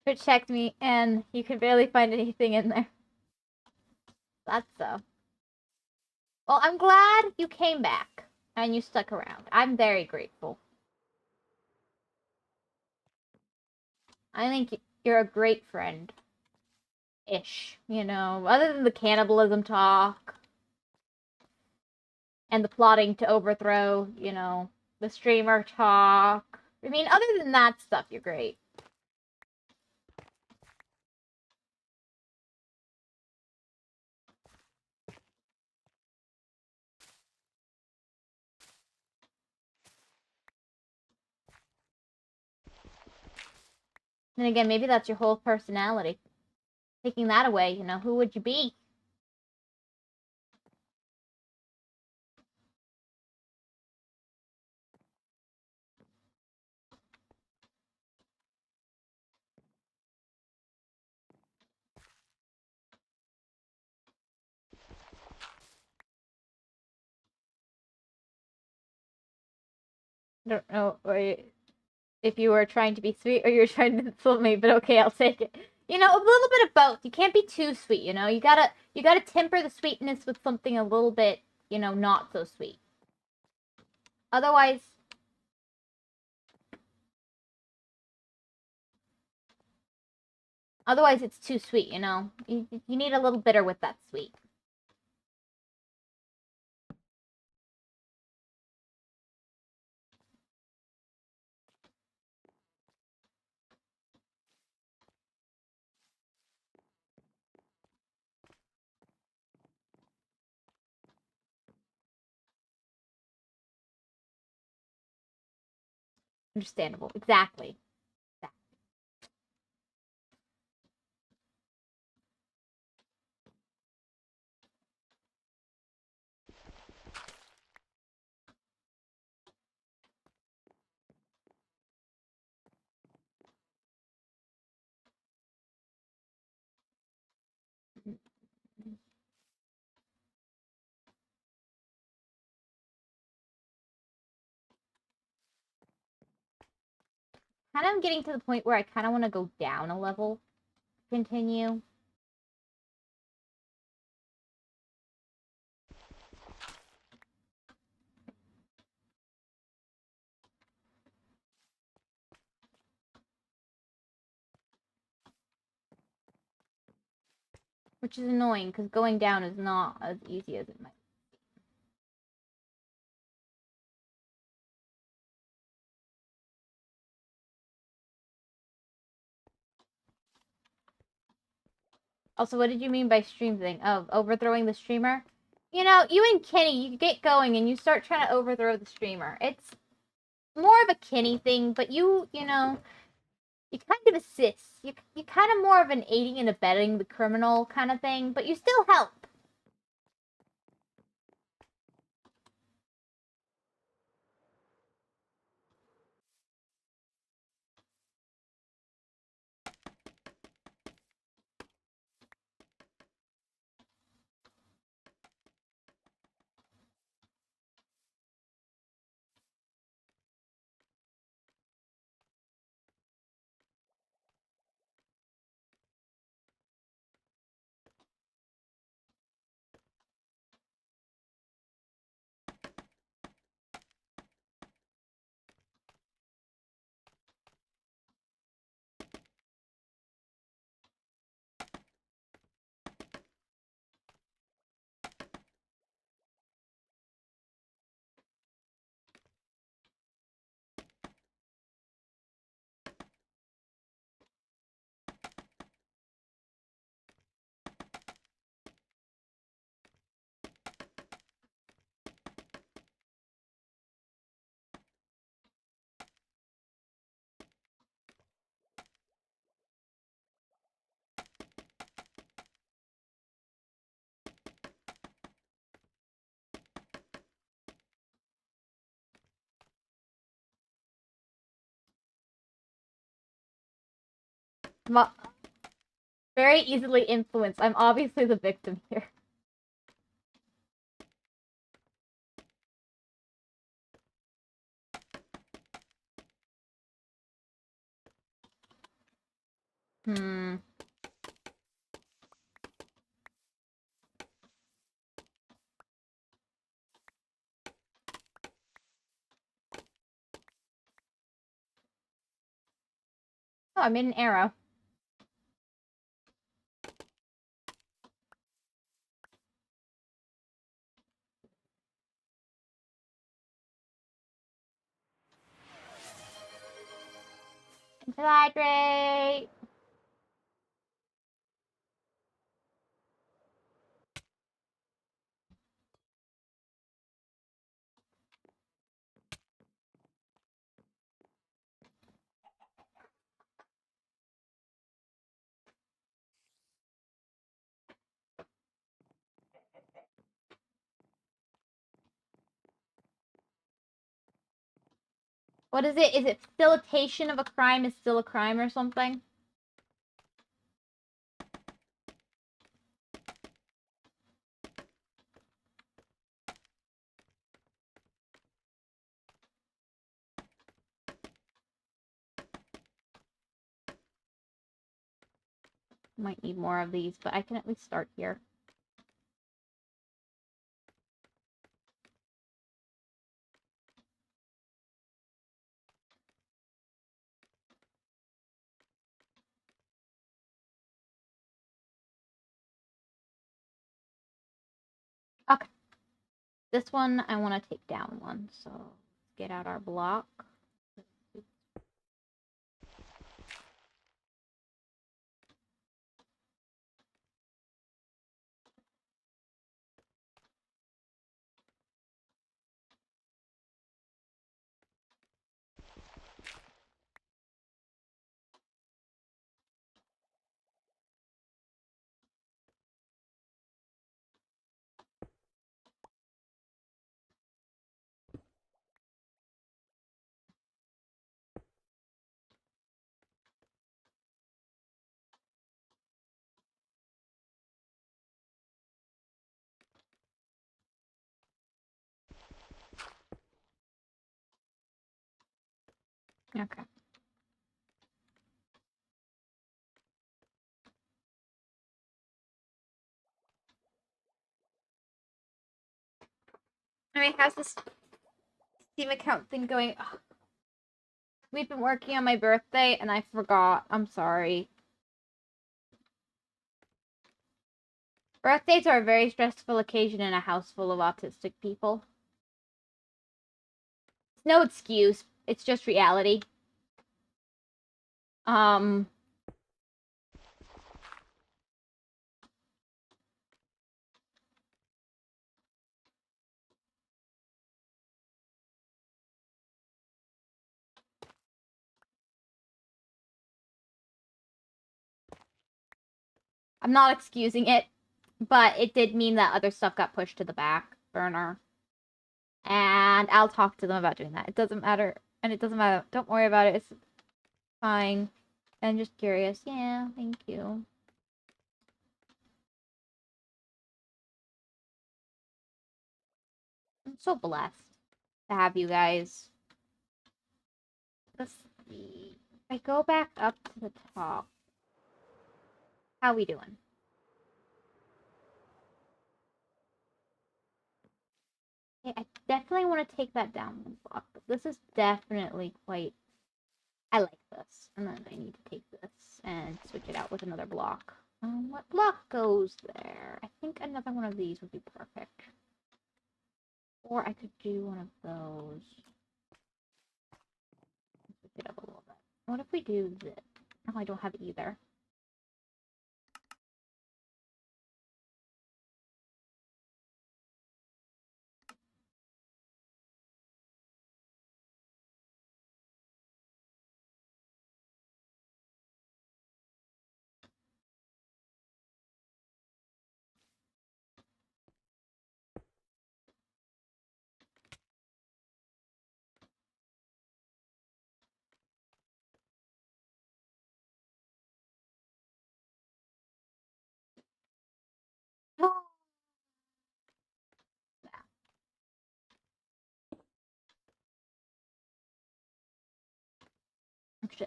Twitch checked me, and you could barely find anything in there. That's so. Well, I'm glad you came back, and you stuck around. I'm very grateful. I think you're a great friend. Ish, you know, other than the cannibalism talk and the plotting to overthrow, you know, the streamer talk. I mean, other than that stuff, you're great. And again, maybe that's your whole personality. Taking that away, you know, who would you be? I don't know if you were trying to be sweet or you were trying to insult me, but okay, I'll take it. You know, a little bit of both. You can't be too sweet, you know. You gotta temper the sweetness with something a little bit, you know, not so sweet. Otherwise, it's too sweet, you know. You need a little bitter with that sweet. Understandable. Exactly. Kind of getting to the point where I kind of want to go down a level. Continue. Which is annoying, because going down is not as easy as it might. Also, what did you mean by stream thing? Oh, overthrowing the streamer? You know, you and Kenny, you get going and you start trying to overthrow the streamer. It's more of a Kenny thing, but you know, you kind of assist. You kind of more of an aiding and abetting the criminal kind of thing, but you still help. Very easily influenced. I'm obviously the victim here. Hmm. Oh, I made an arrow. Hydrate. What is it? Is it facilitation of a crime is still a crime or something? Might need more of these, but I can at least start here. Okay. This one, I want to take down one, so let's get out our block. Okay. I mean, how's this Steam account thing going? Ugh. We've been working on my birthday, and I forgot. I'm sorry. Birthdays are a very stressful occasion in a house full of autistic people. It's no excuse. It's just reality. Um, I'm not excusing it, but it did mean that other stuff got pushed to the back burner. And I'll talk to them about doing that. It doesn't matter. And it doesn't matter. Don't worry about it. It's fine. I'm just curious. Yeah, thank you. I'm so blessed to have you guys. Let's see. I go back up to the top. How we doing? Okay, I definitely want to take that down one block, but this is definitely quite... I like this. And then I need to take this and switch it out with another block. What block goes there? I think another one of these would be perfect. Or I could do one of those. Switch it up a little bit. What if we do this? Oh, I don't have either.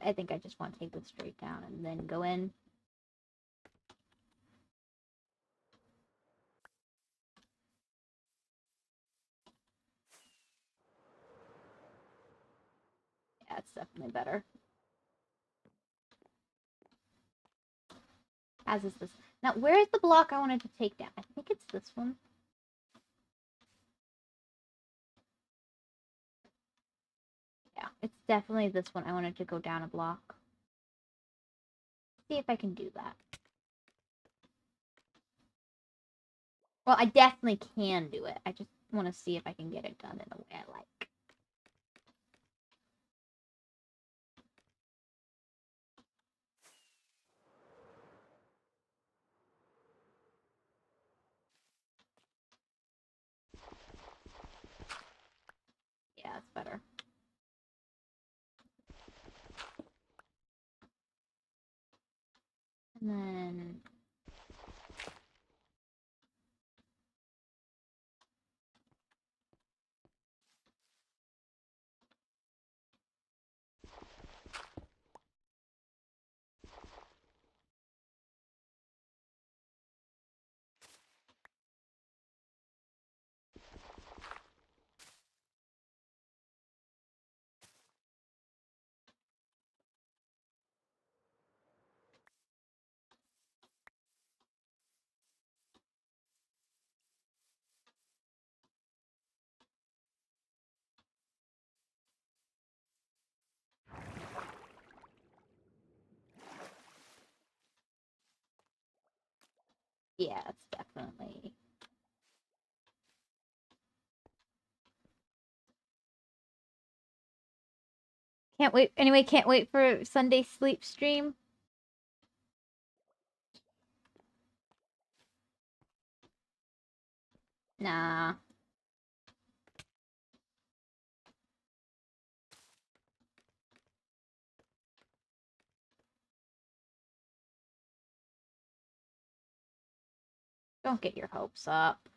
I think I just want to take this straight down and then go in. Yeah, it's definitely better. As is this. Now, where is the block I wanted to take down? I think it's this one. Yeah, it's definitely this one. I wanted to go down a block. See if I can do that. Well, I definitely can do it. I just want to see if I can get it done in the way I like. Yeah, it's better. And then... Yeah, it's definitely... Can't wait. Anyway, can't wait for Sunday sleep stream. Nah. Don't get your hopes up.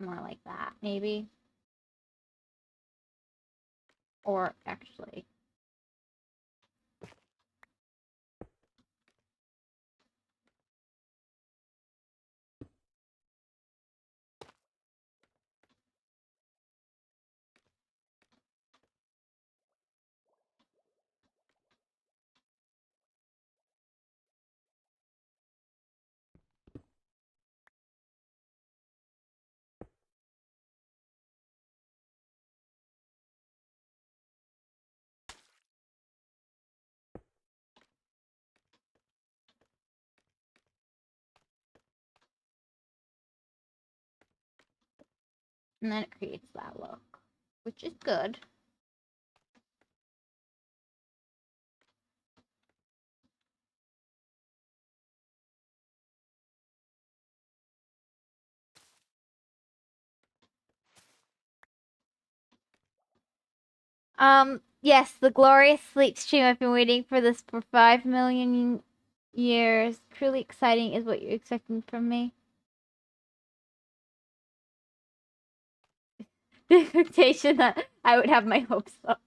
More like that, maybe. Or actually... And then it creates that look, which is good. Yes, the glorious sleep stream. I've been waiting for this for 5 million years. Truly exciting is what you're expecting from me. The expectation that I would have my hopes up.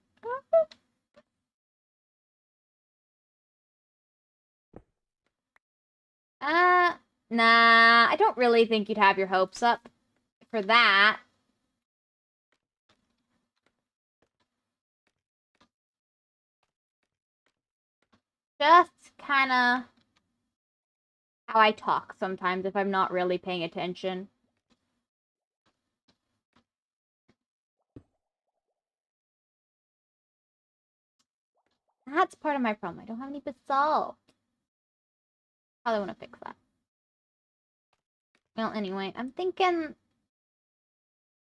Nah, I don't really think you'd have your hopes up. for that. Just kind of how I talk sometimes if I'm not really paying attention. That's part of my problem. I don't have any basalt. Probably want to fix that. Well, anyway, I'm thinking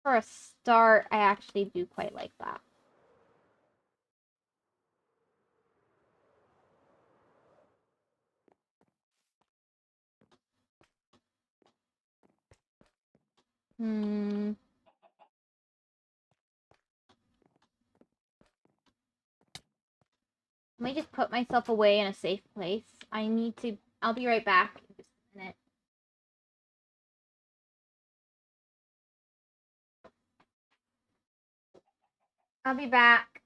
for a start, I actually do quite like that. Hmm. Let me just put myself away in a safe place. I need to. I'll be right back in just a minute. I'll be back.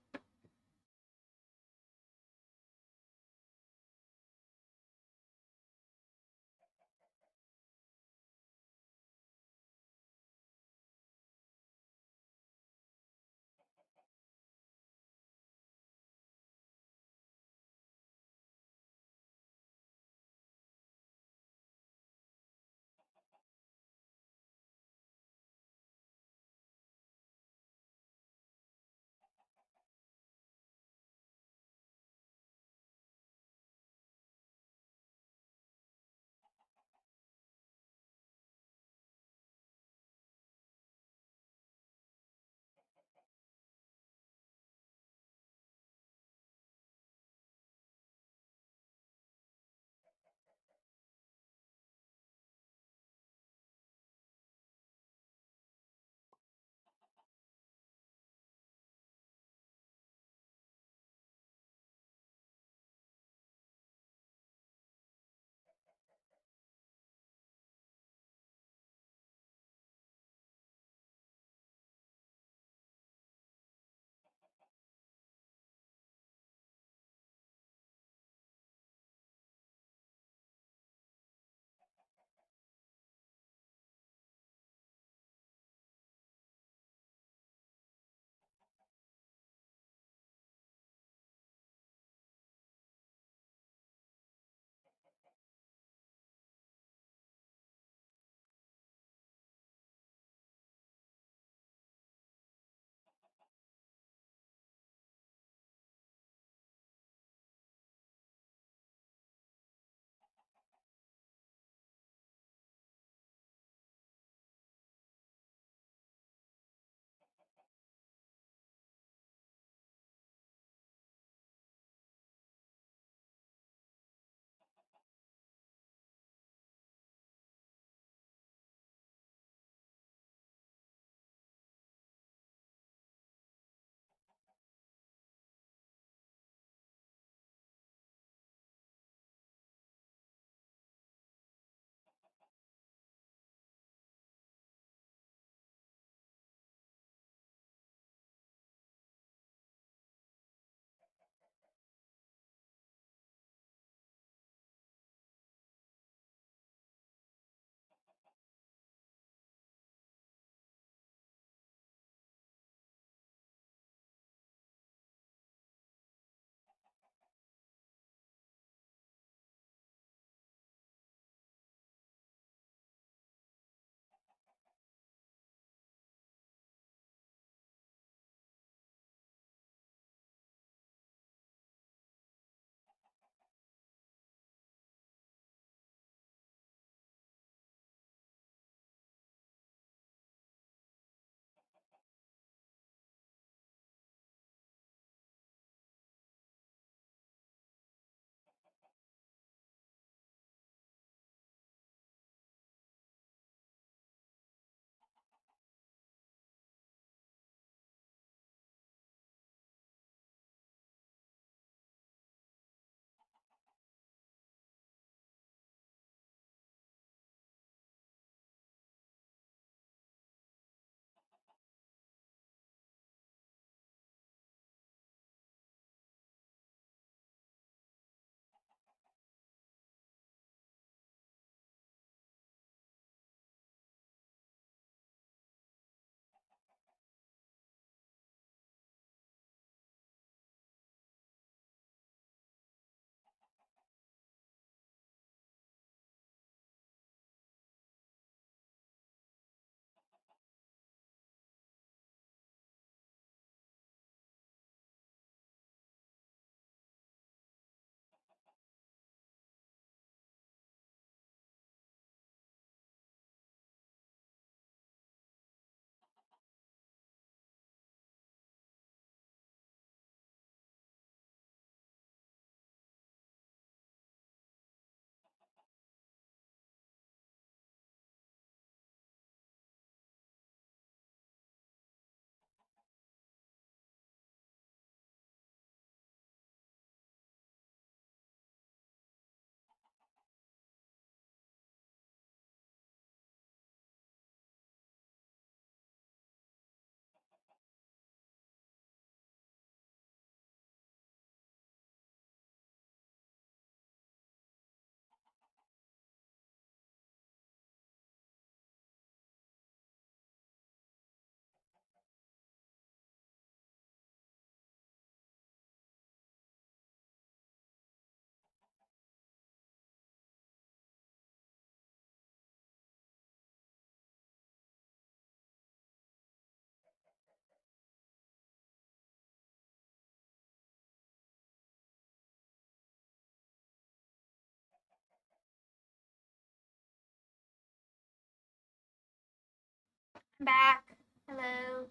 I'm back. Hello.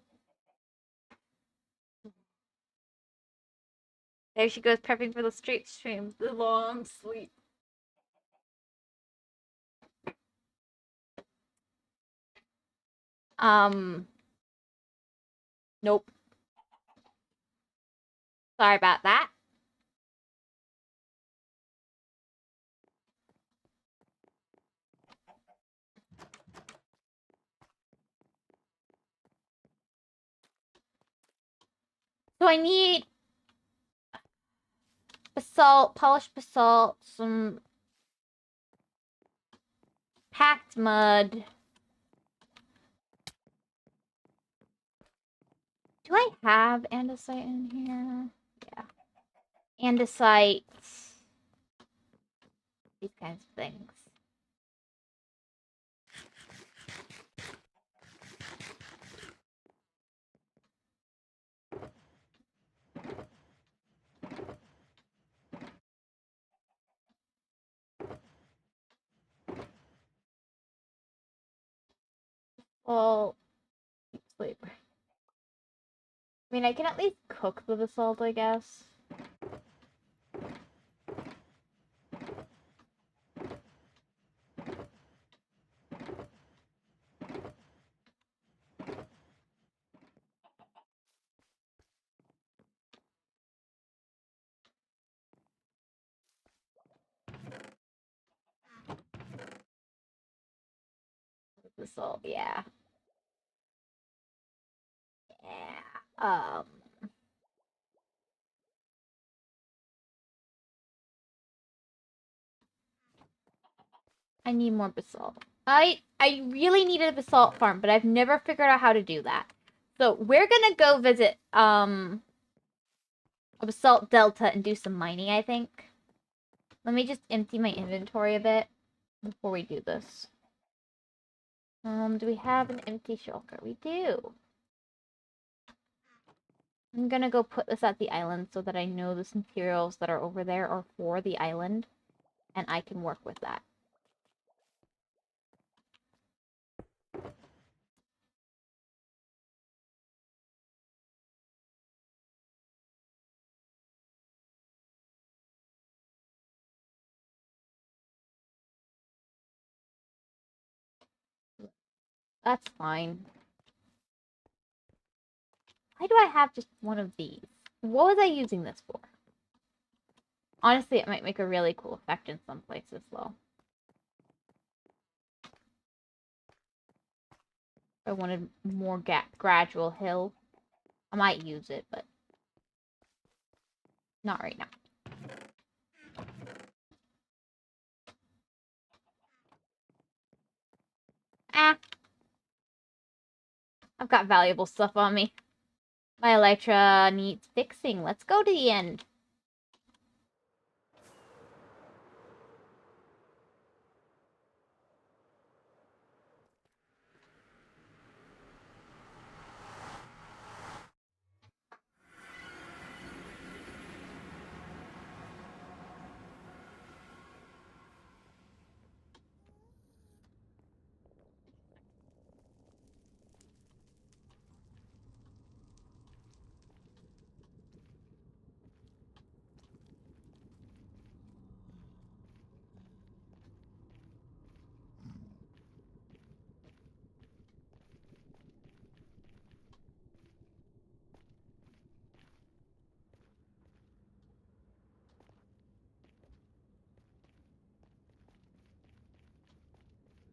There she goes, prepping for the straight stream. The long sleep. Nope. Sorry about that. So I need basalt, polished basalt, some packed mud. Do I have andesite in here? Yeah. Andesite. These kinds of things. Well, sleep. I mean, I can at least cook the basalt, I guess. Basalt, yeah. Yeah. I need more basalt. I really needed a basalt farm, but I've never figured out how to do that. So we're gonna go visit a basalt delta and do some mining, I think. Let me just empty my inventory a bit before we do this. Do we have an empty shulker? We do. I'm gonna go put this at the island so that I know the materials that are over there are for the island, and I can work with that. That's fine. Why do I have just one of these? What was I using this for? Honestly, it might make a really cool effect in some places, though. I wanted more gradual hill. I might use it, but not right now. Ah, I've got valuable stuff on me. My Electra needs fixing. Let's go to the end.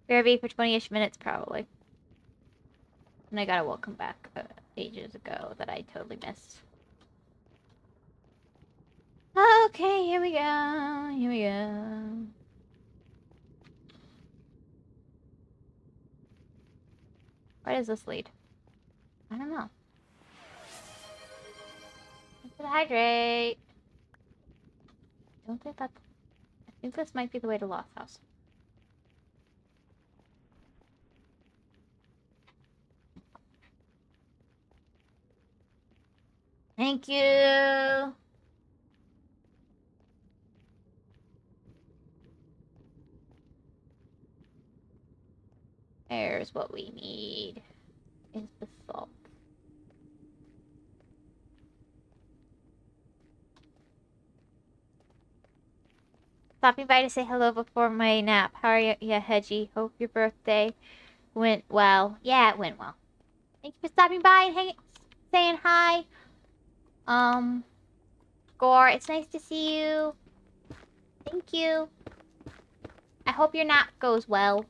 BRB for 20-ish minutes, probably. And I got a welcome back ages ago that I totally missed. Okay, here we go. Here we go. Where does this lead? I don't know. Let's hydrate. Don't think that's... I think this might be the way to Lost House. Thank you. There's what we need. is the salt? Stopping by to say hello before my nap. How are you? Yeah, Hedgie. Hope your birthday went well. Yeah, it went well. Thank you for stopping by and saying hi. Gore, it's nice to see you. Thank you. I hope your nap goes well.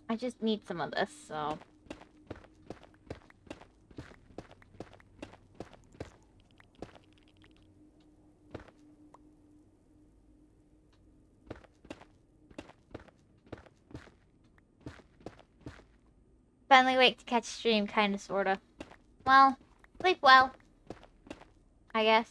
I just need some of this, so. Finally awake to catch a stream, kinda, sorta. Well, sleep well. I guess.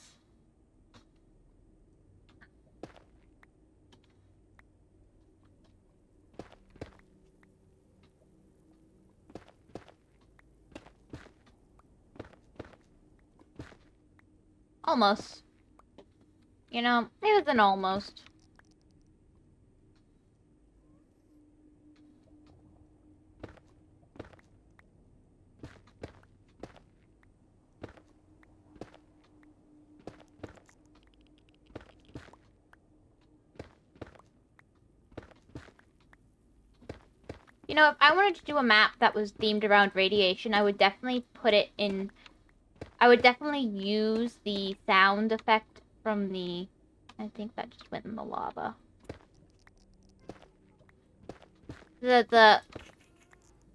Almost. You know, it was an almost. You know, if I wanted to do a map that was themed around radiation, I would definitely put it in... I would definitely use the sound effect from the... I think that just went in the lava. The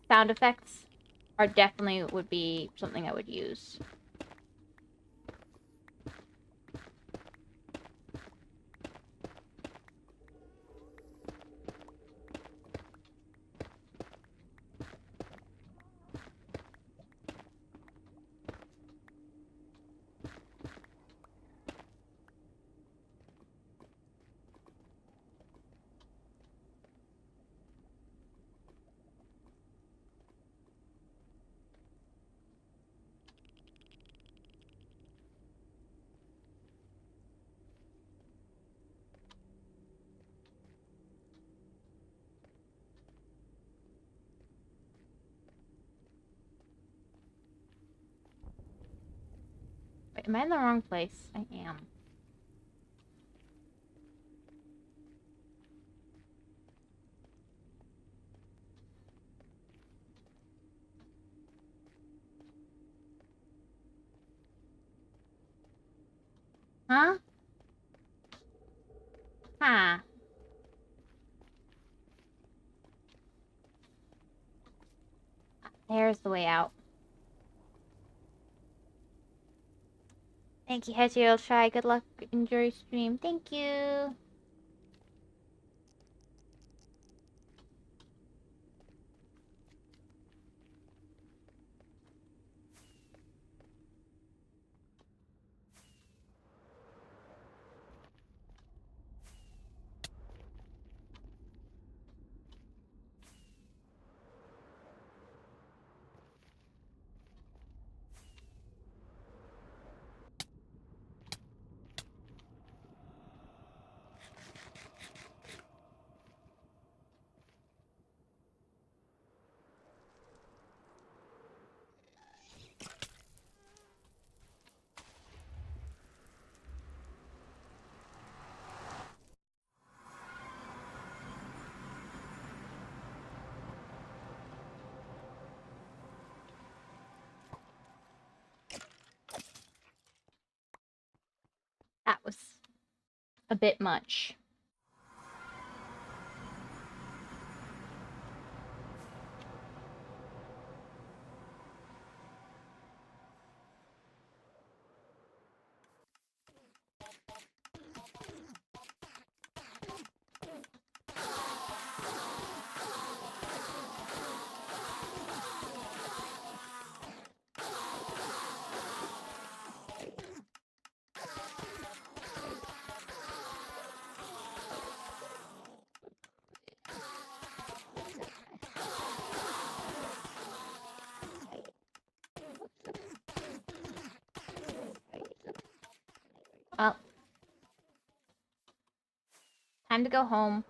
sound effects are definitely would be something I would use. Wait, am I in the wrong place? I am. Huh? Huh. There's the way out. Thank you, Hedgie. I'll try. Good luck. Enjoy your stream. Thank you. That was a bit much. Well, time to go home.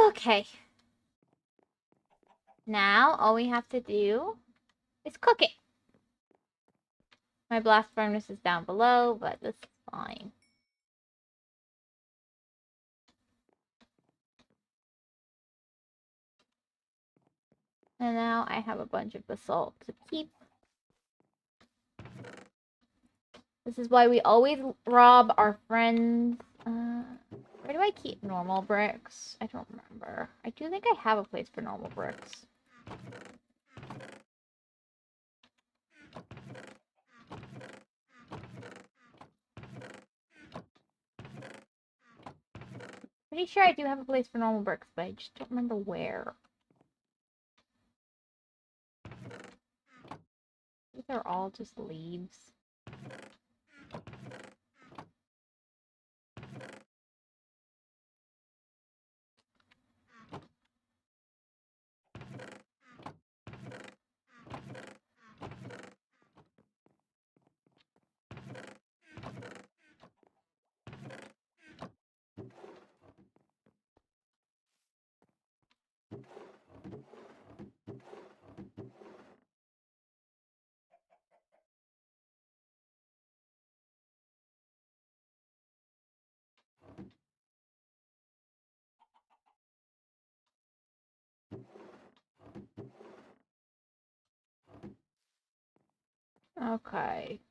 Okay. Now, all we have to do is cook it. My blast furnace is down below, but this is fine. And now I have a bunch of basalt to keep. This is why we always rob our friends. Where do I keep normal bricks? I don't remember. I do think I have a place for normal bricks. Pretty sure I do have a place for normal bricks, but I just don't remember where. These are all just leaves. Okay.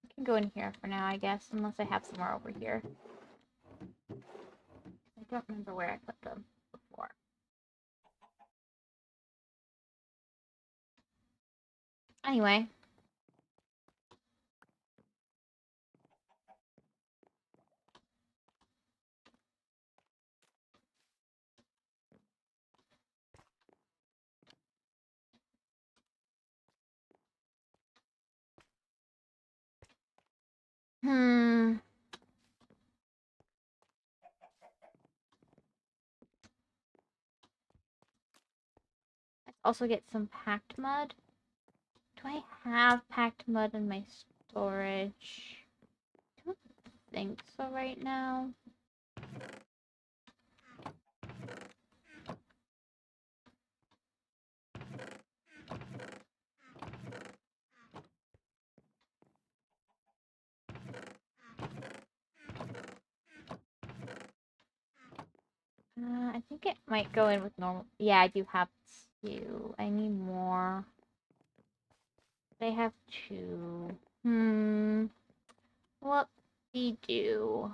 I can go in here for now, I guess, unless I have somewhere over here. I don't remember where I put them before. Anyway. Let's also get some packed mud. Do I have packed mud in my storage? I don't think so right now. I think it might go in with normal. Yeah, I do have two. I need more. They have two. What do you do?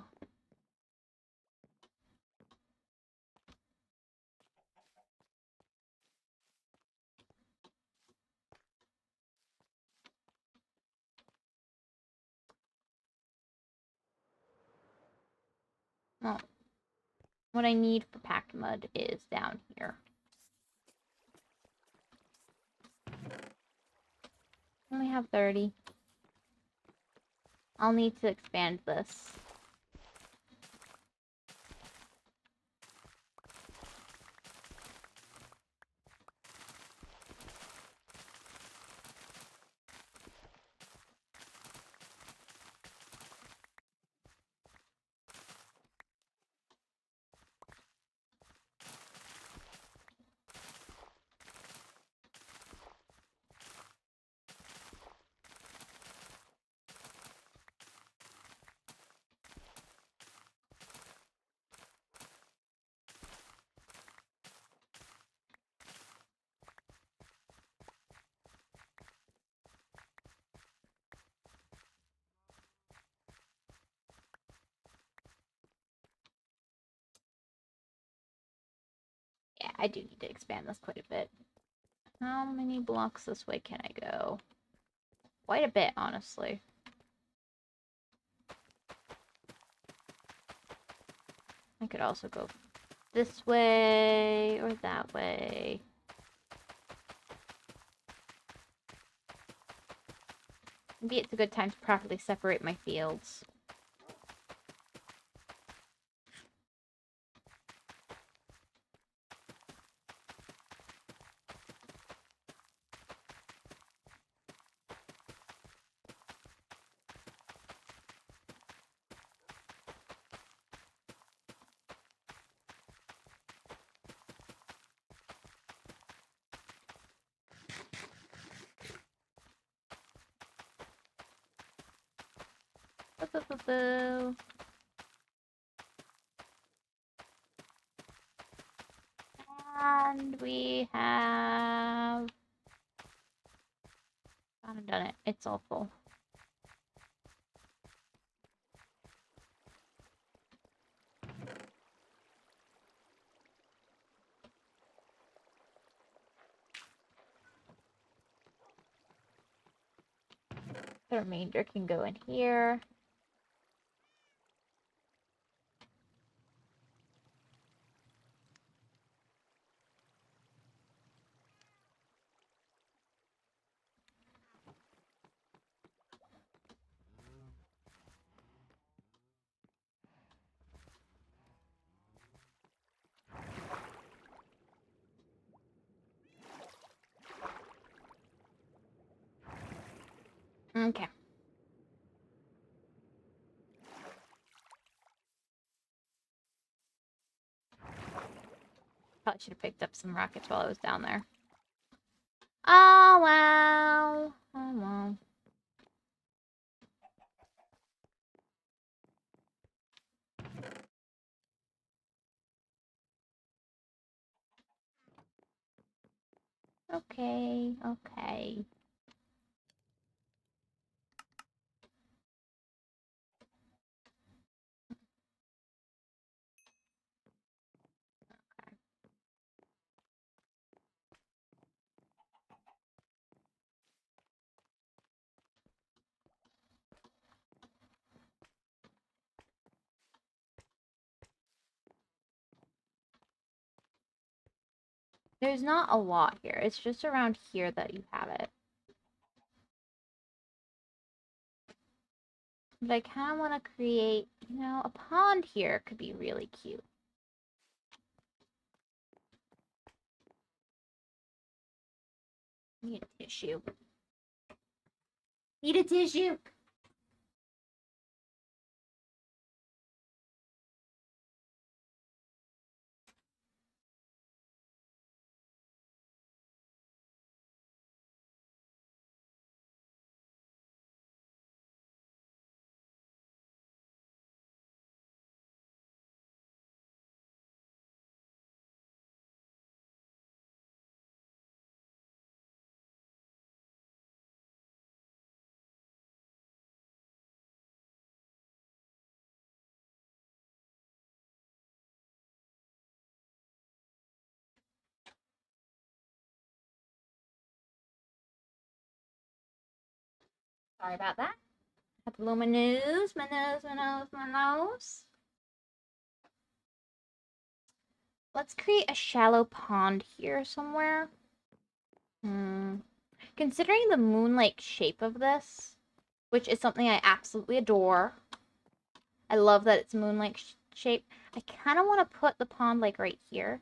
Well, what I need for packed mud is down here. Only have 30. I'll need to expand this. Yeah, I do need to expand this quite a bit. How many blocks this way can I go? Quite a bit, honestly. I could also go this way or that way. Maybe it's a good time to properly separate my fields. Boo, boo, boo, boo. And we have... I haven't done it. It's all full. The remainder can go in here. Okay. Probably should have picked up some rockets while I was down there. Oh, wow. Oh, wow. Okay, okay. There's not a lot here. It's just around here that you have it. But I kind of want to create, you know, a pond here could be really cute. Need a tissue. Need a tissue. Sorry about that. Have to blow my nose, my nose, my nose, my nose. Let's create a shallow pond here somewhere. Considering the moon-like shape of this, which is something I absolutely adore. I love that it's moon-like shape. I kind of want to put the pond like right here.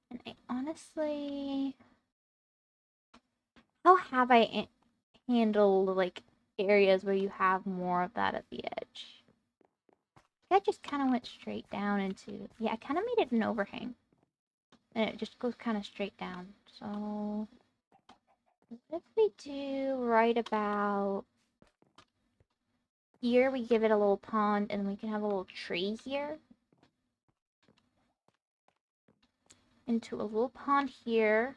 And I honestly... How have I handled like areas where you have more of that at the edge? I just kind of went straight down into... Yeah, I kind of made it an overhang. And it just goes kind of straight down. So... What if we do right about... Here we give it a little pond and we can have a little tree here. Into a little pond here.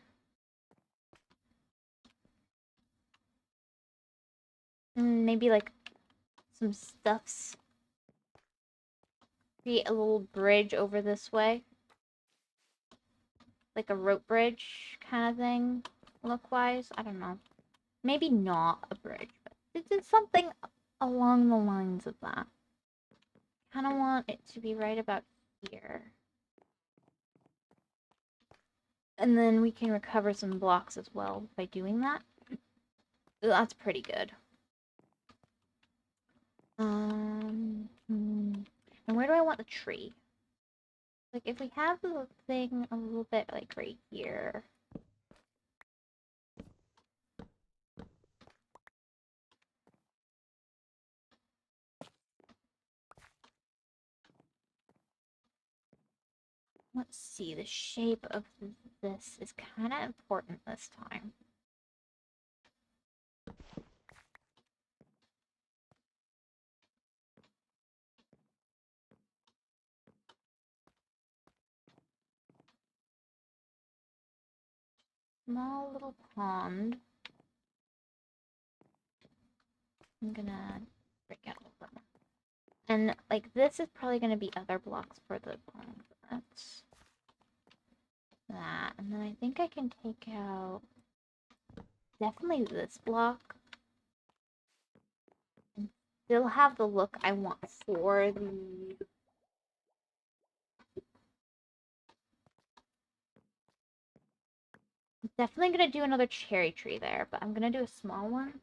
And maybe like some stuffs. Create a little bridge over this way. Like a rope bridge kind of thing, look-wise. I don't know. Maybe not a bridge, but it's something along the lines of that. Kind of want it to be right about here. And then we can recover some blocks as well by doing that. That's pretty good. And where do I want the tree? Like, if we have the thing a little bit, like, right here. Let's see, the shape of this is kind of important this time. Small little pond. I'm gonna break out a little bit more. And, like, this is probably gonna be other blocks for the pond. That's that. And then I think I can take out definitely this block. And still have the look I want for the... I'm definitely gonna do another cherry tree there, but I'm gonna do a small one.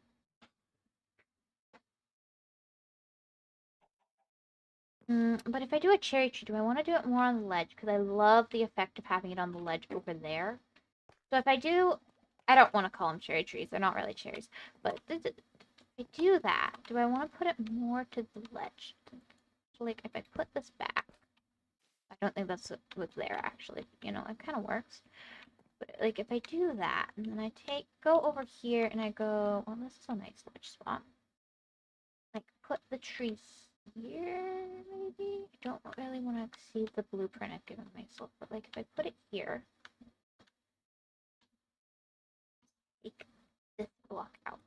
But if I do a cherry tree, do I want to do it more on the ledge? Because I love the effect of having it on the ledge over there. So if I do... I don't want to call them cherry trees. They're not really cherries. But if I do that, do I want to put it more to the ledge? So, like, if I put this back... I don't think that's what's there, actually. You know, it kind of works. But, like, if I do that, and then I go over here, and I go... Well, this is a nice ledge spot. Like, put the trees here, maybe? I don't really want to exceed the blueprint I've given myself, but, like, if I put it here, take this block out.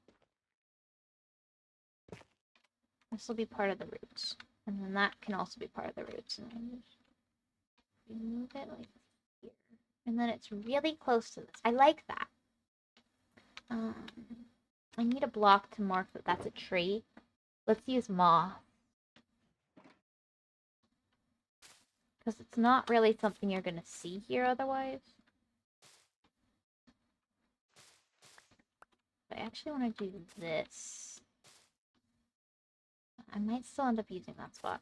This will be part of the roots. And then that can also be part of the roots. And then just remove it like here. And then it's really close to this. I like that. I need a block to mark that that's a tree. Let's use moss. Because it's not really something you're going to see here otherwise. I actually want to do this. I might still end up using that spot.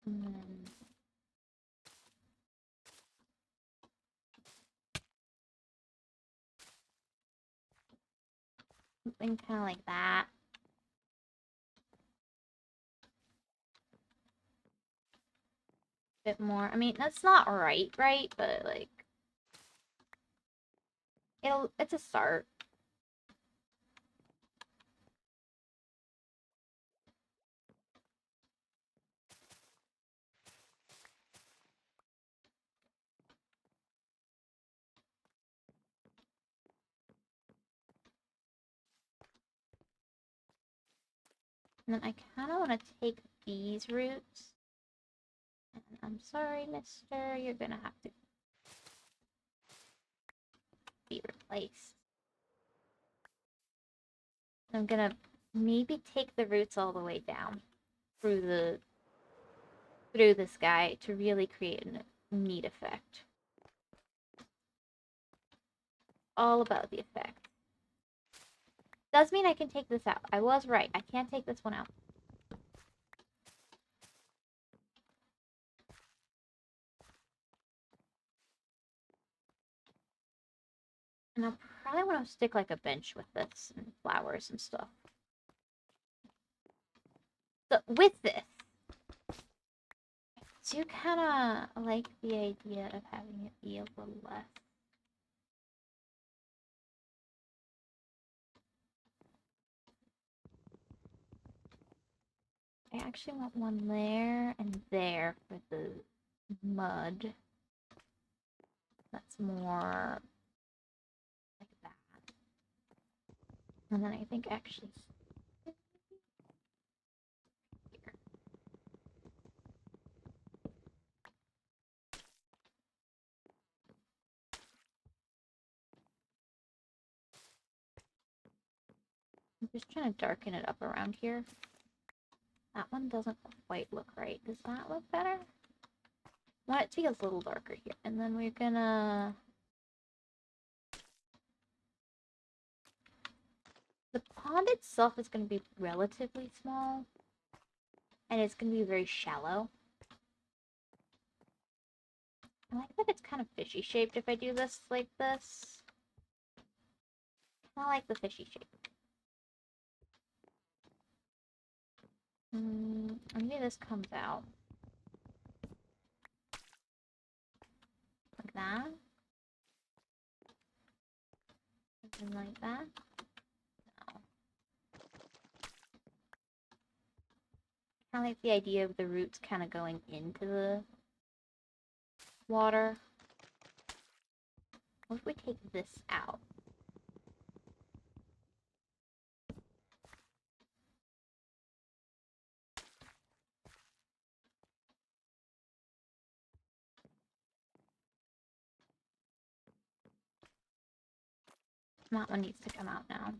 And then something kind of like that. Bit more. I mean, that's not right, but like, it's a start. And then I kind of want to take these roots. And I'm sorry, mister, you're gonna have to be replaced. I'm gonna maybe take the roots all the way down through this guy to really create a neat effect. All about the effect. Does mean I can take this out. I was right. I can't take this one out. And I'll probably want to stick like a bench with this and flowers and stuff. So with this, I do kind of like the idea of having it be a little less. I actually want one there and there for the mud. That's more like that. And then I think actually here. Just trying to darken it up around here. That one doesn't quite look right. Does that look better? I want it to be a little darker here. And then we're gonna... The pond itself is going to be relatively small. And it's going to be very shallow. I like that it's kind of fishy shaped if I do this like this. I like the fishy shape. Maybe this comes out. Like that. Something like that. No. I like the idea of the roots kind of going into the water. What if we take this out? That one needs to come out now.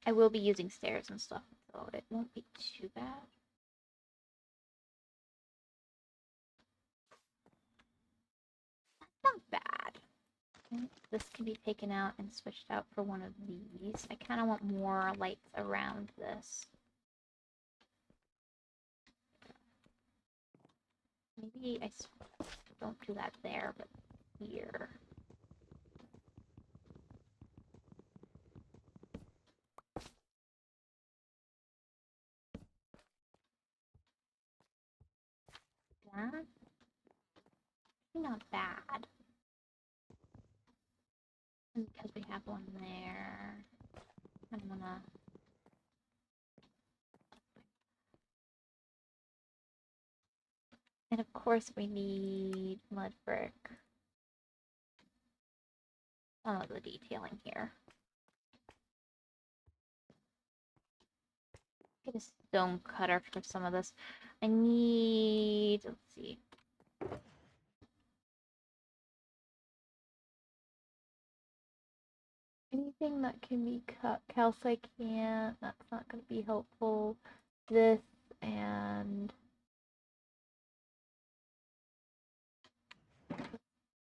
I will be using stairs and stuff, so it won't be too bad. Not bad. This can be taken out and switched out for one of these. I kind of want more lights around this. Maybe I don't do that there, but here. That? Not bad. And because we have one there, I'm gonna... And of course we need mud brick. Some of the detailing here. Get a stone cutter for some of this. I need, let's see. Anything that can be cut. Calcite can't. That's not going to be helpful. This and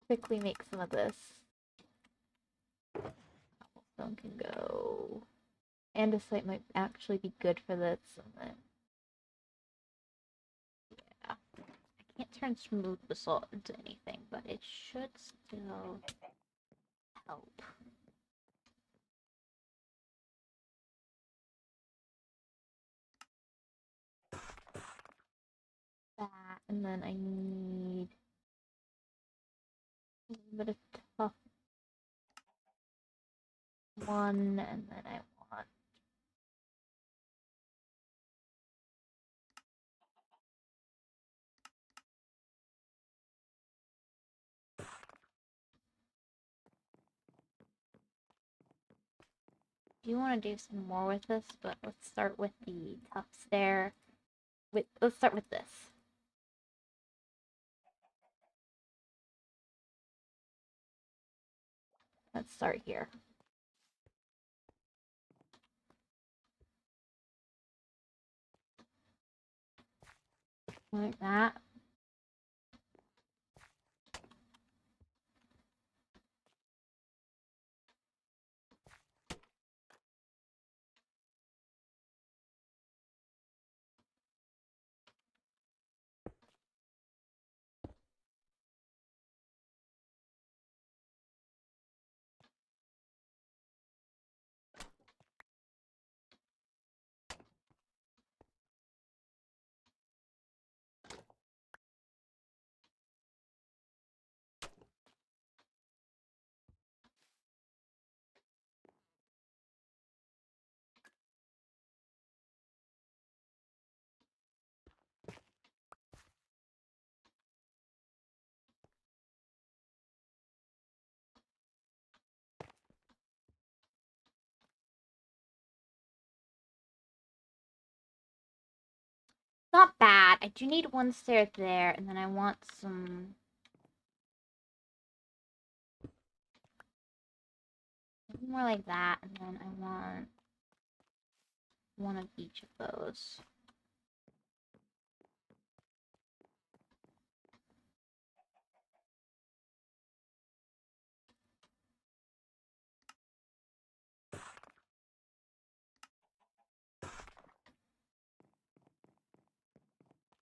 quickly make some of this. Cobblestone can go. Andesite might actually be good for this. And then, yeah. I can't turn smooth basalt into anything, but it should still help. That, and then I need a little bit of tough one, and then I want do want to do some more with this, but let's start with the tufts there. Let's start with this. Let's start here. Like that. Not bad. I do need one stair there, and then I want some... I More like that, and then I want one of each of those.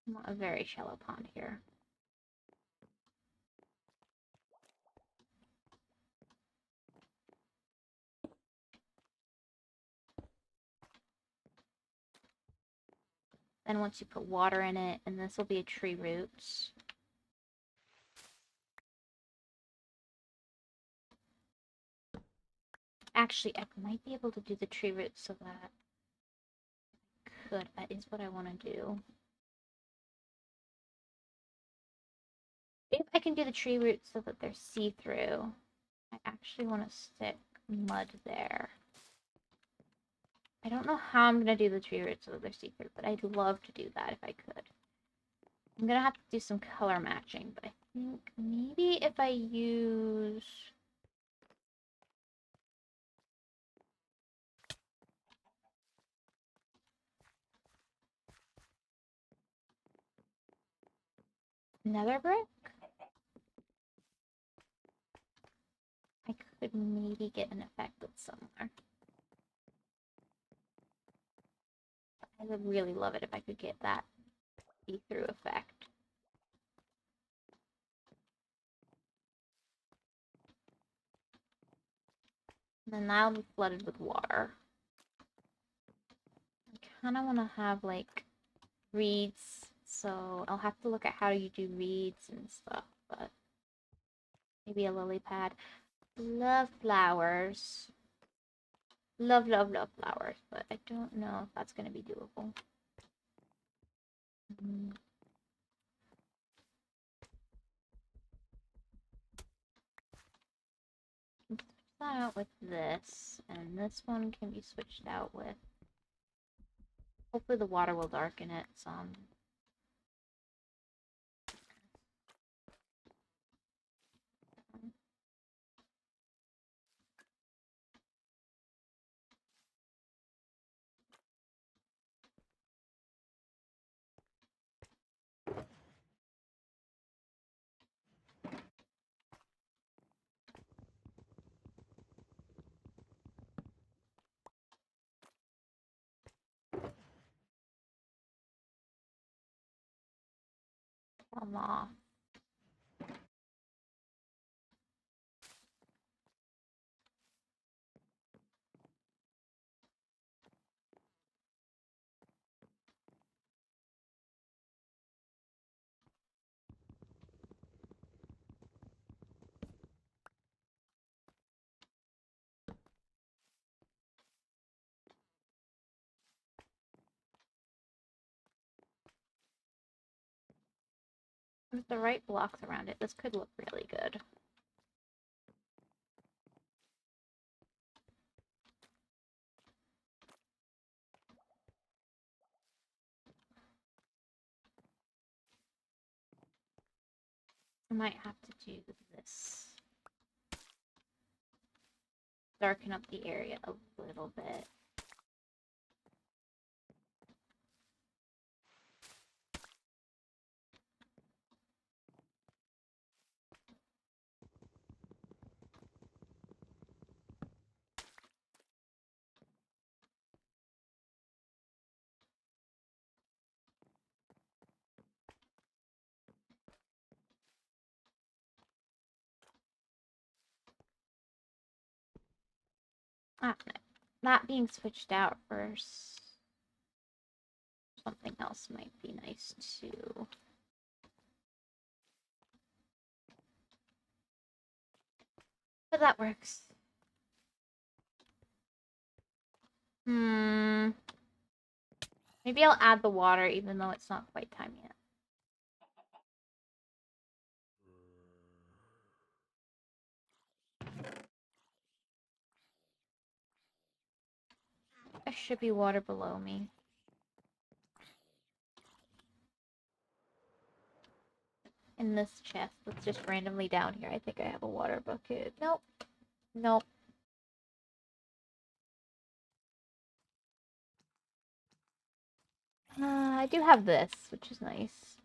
I want a very shallow pond here. Then once you put water in it, and this will be a tree roots. Actually, I might be able to do the tree roots so that that is what I want to do. If I can do the tree roots so that they're see-through, I actually want to stick mud there. I don't know how I'm going to do the tree roots so that they're see-through, but I'd love to do that if I could. I'm going to have to do some color matching, but I think maybe if I use... nether brick? I could maybe get an effect with somewhere. I would really love it if I could get that see-through effect. And then that'll be flooded with water. I kind of want to have, like, reeds, so I'll have to look at how you do reeds and stuff, but maybe a lily pad. Love flowers. Love, love, love flowers, but I don't know if that's going to be doable. Switch that out with this, and this one can be switched out with... hopefully the water will darken it some. Come off. With the right blocks around it, this could look really good. I might have to do this. Darken up the area a little bit. That being switched out for something else might be nice too. But that works. Maybe I'll add the water even though it's not quite time yet. There should be water below me. In this chest that's just randomly down here. I think I have a water bucket. Nope. Nope. I do have this, which is nice.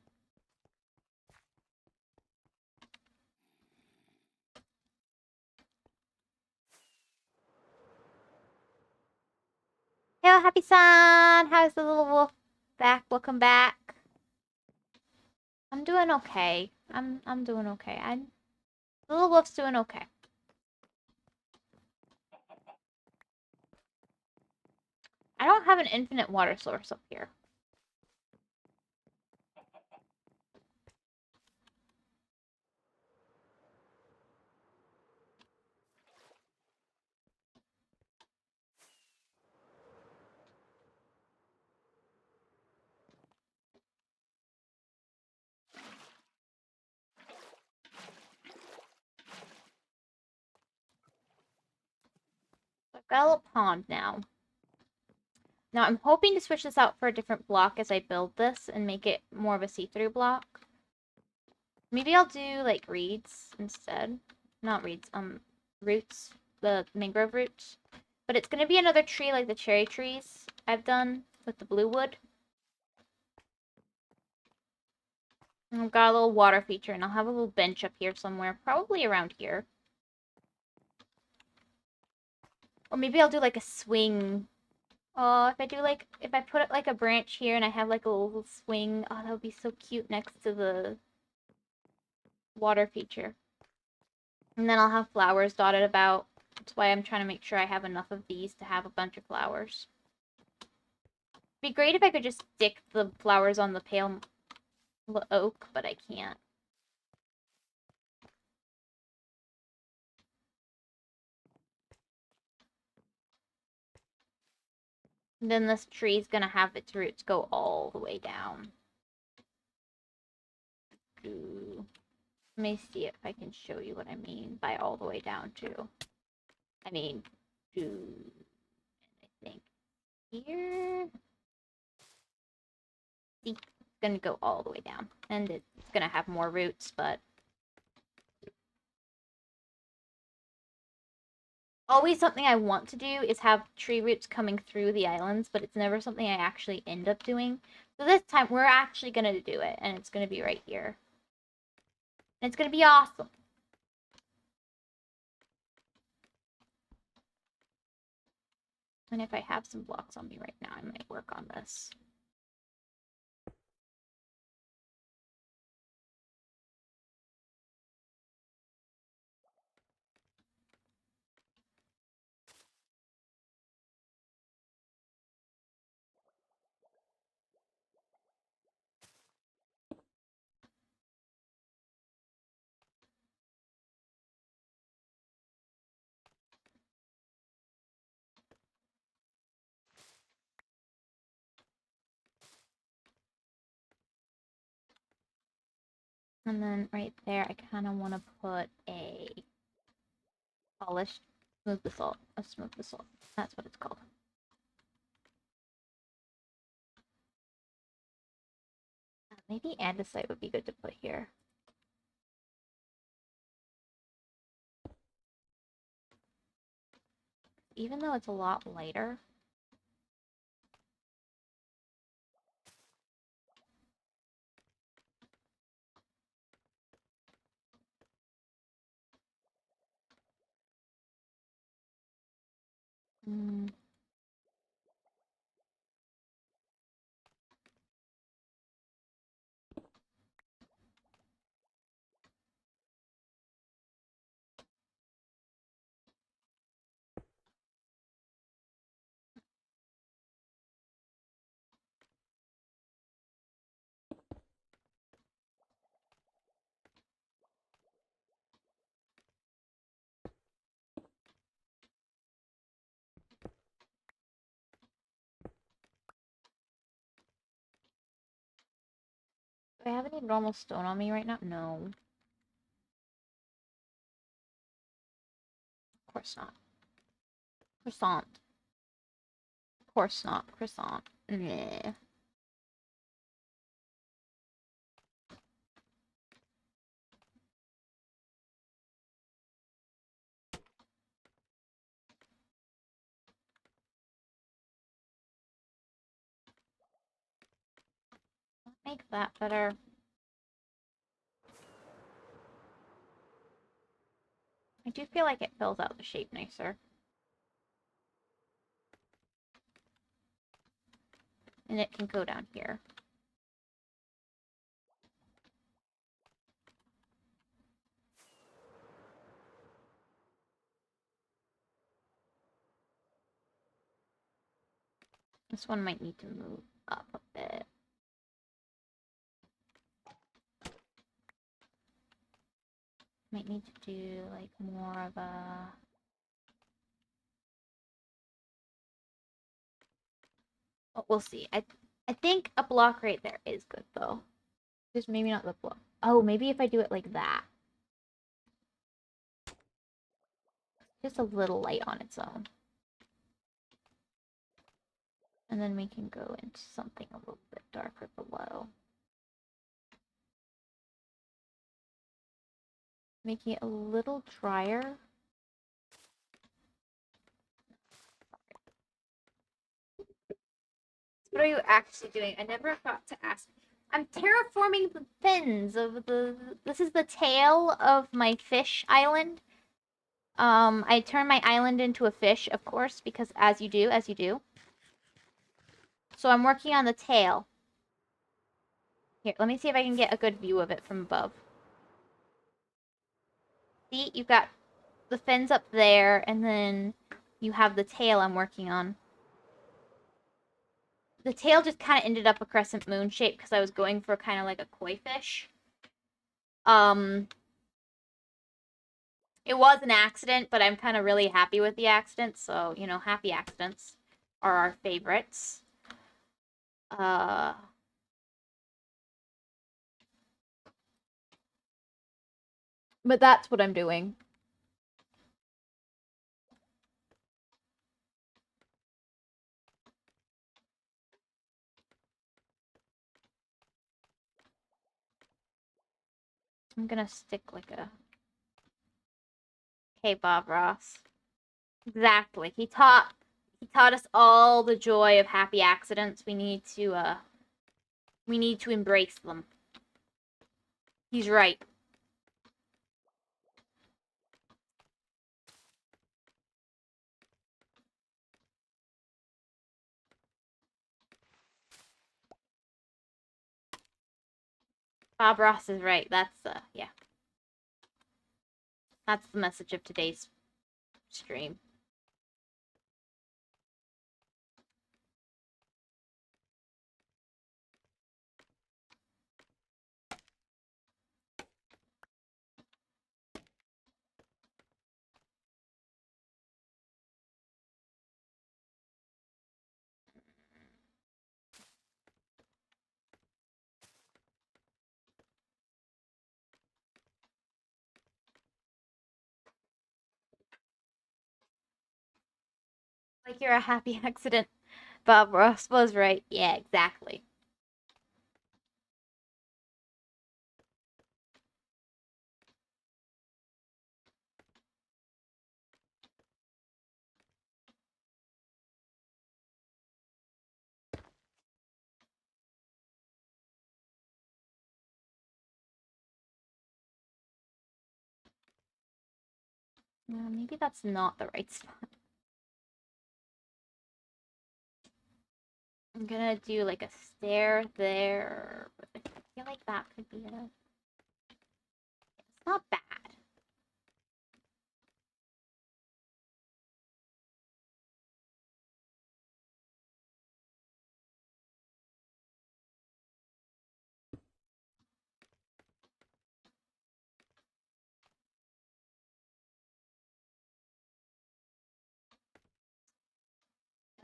Hello, Happy Son! How's the little wolf back? Welcome back. I'm doing okay. I'm doing okay. The little wolf's doing okay. I don't have an infinite water source up here. I've got a little pond now. Now I'm hoping to switch this out for a different block as I build this and make it more of a see-through block. Maybe I'll do like reeds instead. Not reeds, roots, the mangrove roots. But it's gonna be another tree like the cherry trees I've done with the blue wood. And I've got a little water feature and I'll have a little bench up here somewhere, probably around here. Or maybe I'll do like a swing. Oh, if I put like a branch here and I have like a little swing, oh, that would be so cute next to the water feature. And then I'll have flowers dotted about. That's why I'm trying to make sure I have enough of these to have a bunch of flowers. It'd be great if I could just stick the flowers on the pale oak, but I can't. And then this tree's gonna have its roots go all the way down. Ooh. Let me see if I can show you what I mean by all the way down too. I mean, I think here. See, it's gonna go all the way down, and it's gonna have more roots, but always something I want to do is have tree roots coming through the islands, but it's never something I actually end up doing. So this time we're actually gonna do it, and it's gonna be right here. And it's gonna be awesome. And if I have some blocks on me right now, I might work on this. And then right there, I kind of want to put a polished smooth basalt. A smooth basalt. That's what it's called. Maybe andesite would be good to put here. Even though it's a lot lighter. Mm. Do I have any normal stone on me right now? No. Of course not. Croissant. Of course not. Croissant. Nah. make that better. I do feel like it fills out the shape nicer. And it can go down here. This one might need to move up a bit. Might need to do like more of a... Oh, we'll see. I think a block right there is good though. Just maybe not the block. Oh, maybe if I do it like that. Just a little light on its own. And then we can go into something a little bit darker below. Making it a little drier. What are you actually doing? I never thought to ask. I'm terraforming the fins of the... This is the tail of my fish island. I turned my island into a fish, of course, because as you do. So I'm working on the tail. Here, let me see if I can get a good view of it from above. See, you've got the fins up there, and then you have the tail I'm working on. The tail just kind of ended up a crescent moon shape because I was going for kind of like a koi fish. It was an accident, but I'm kind of really happy with the accident, so, you know, happy accidents are our favorites. But that's what I'm doing. I'm gonna stick like a... Okay, Bob Ross. Exactly. He taught us all the joy of happy accidents. We need to embrace them. He's right. Bob Ross is right. That's yeah. That's the message of today's stream. Like you're a happy accident. Bob Ross was right. Yeah, exactly. Maybe that's not the right spot. I'm gonna do like a stair there. I feel like that could be it. It's not bad.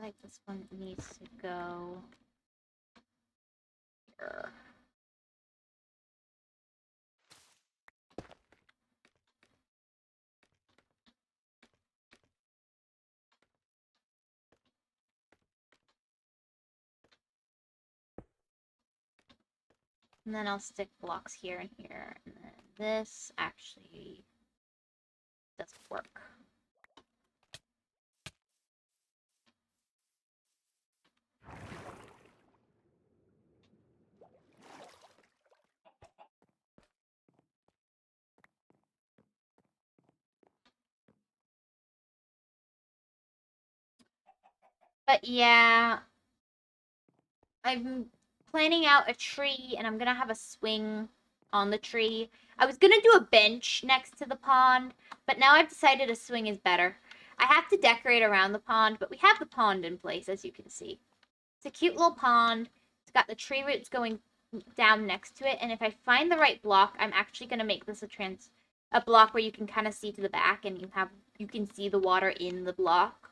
I feel like this one needs to go here. And then I'll stick blocks here and here. And then this actually doesn't work. But yeah, I'm planning out a tree and I'm gonna have a swing on the tree. I was gonna do a bench next to the pond, but now I've decided a swing is better. I have to decorate around the pond, but we have the pond in place, as you can see. It's a cute little pond. It's got the tree roots going down next to it, and if I find the right block, I'm actually gonna make this a block where you can kind of see to the back and you can see the water in the block.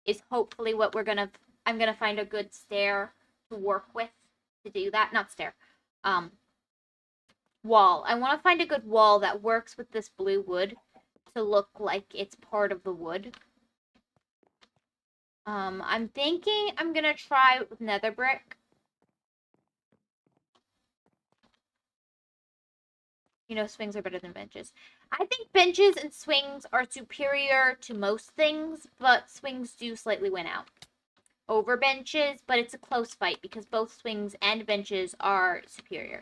Is hopefully what I'm gonna find a good stair to work with to do that. Not stair. Um Wall. I want to find a good wall that works with this blue wood to look like it's part of the wood. I'm thinking I'm gonna try with nether brick. You know, swings are better than benches. I think benches and swings are superior to most things, but swings do slightly win out over benches, but it's a close fight because both swings and benches are superior.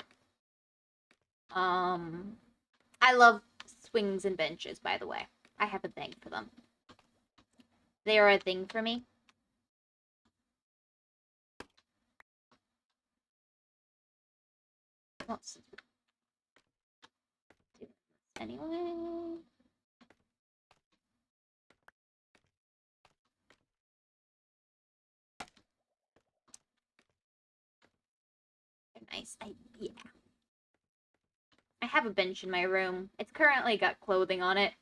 I love swings and benches, by the way. I have a thing for them. They are a thing for me. Well, anyway. Nice idea. I have a bench in my room. It's currently got clothing on it.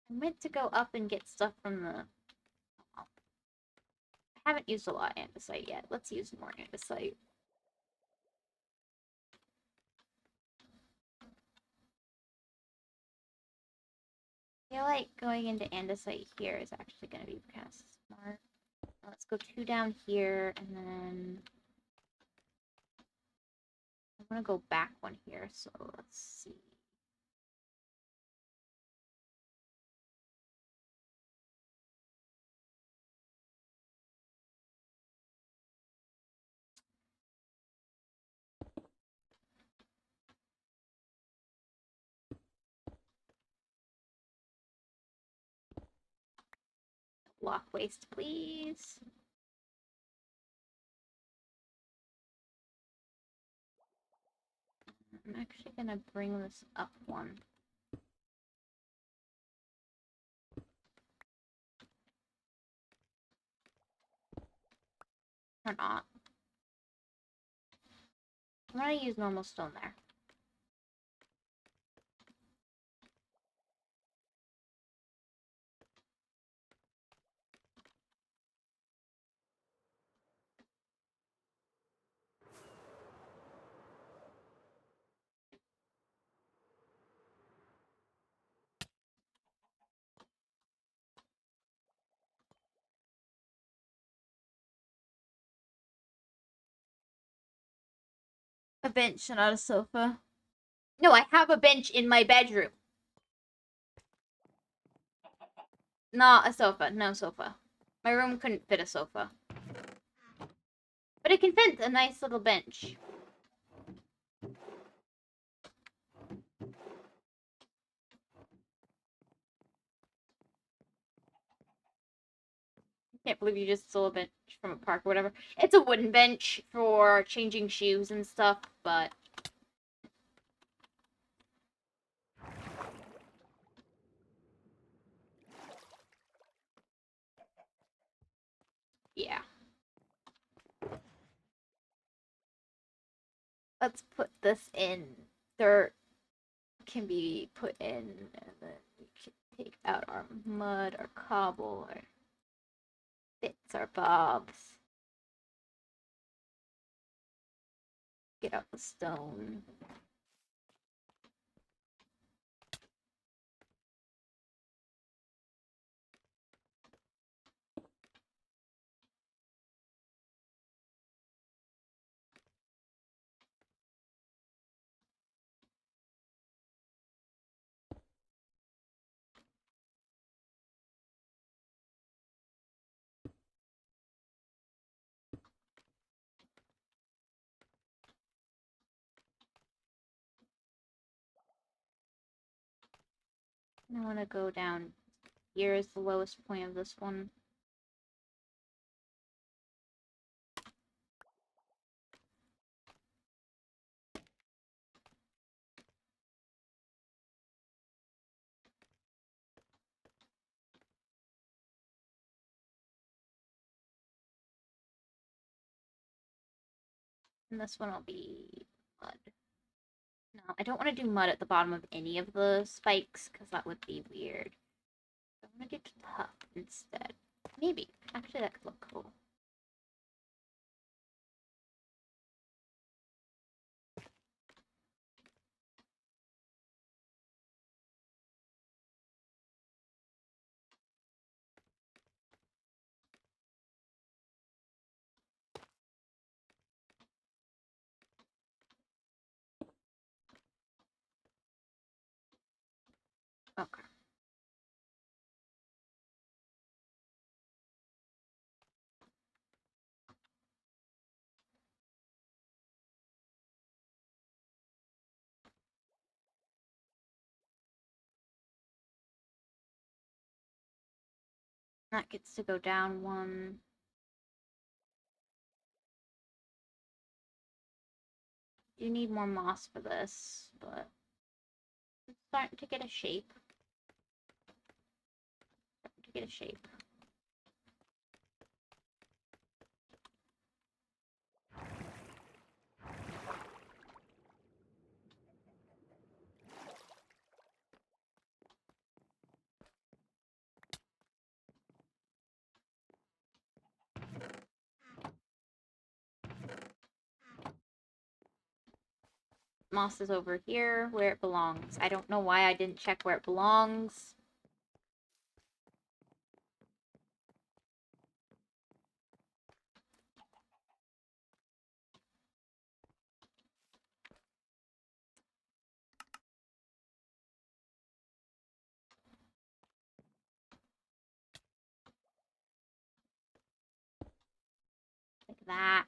I meant to go up and get stuff from the... Oh, I haven't used a lot of andesite yet. Let's use more andesite. I feel like going into andesite here is actually going to be kind of smart. Let's go 2 down here, and then I'm going to go back 1 here, so let's see. Block waste, please. I'm actually going to bring this up 1. Or not. I'm going to use normal stone there. A bench, not a sofa. No, I have a bench in my bedroom. Not a sofa. No sofa. My room couldn't fit a sofa. But it can fit a nice little bench. Can't believe you just stole a bench from a park or whatever. It's a wooden bench for changing shoes and stuff, but... yeah. Let's put this in. Dirt can be put in, and then we can take out our mud, our cobble, our bits, our bobs. Get out the stone. I want to go down here is the lowest point of this one. And this one will be mud. No, I don't want to do mud at the bottom of any of the spikes, because that would be weird. I want to do tough instead. Maybe. Actually, that could look cool. Okay. That gets to go down one. You need more moss for this, but it's starting to get a shape. Starting to get a shape. Moss is over here where it belongs. I don't know why I didn't check where it belongs. Like that.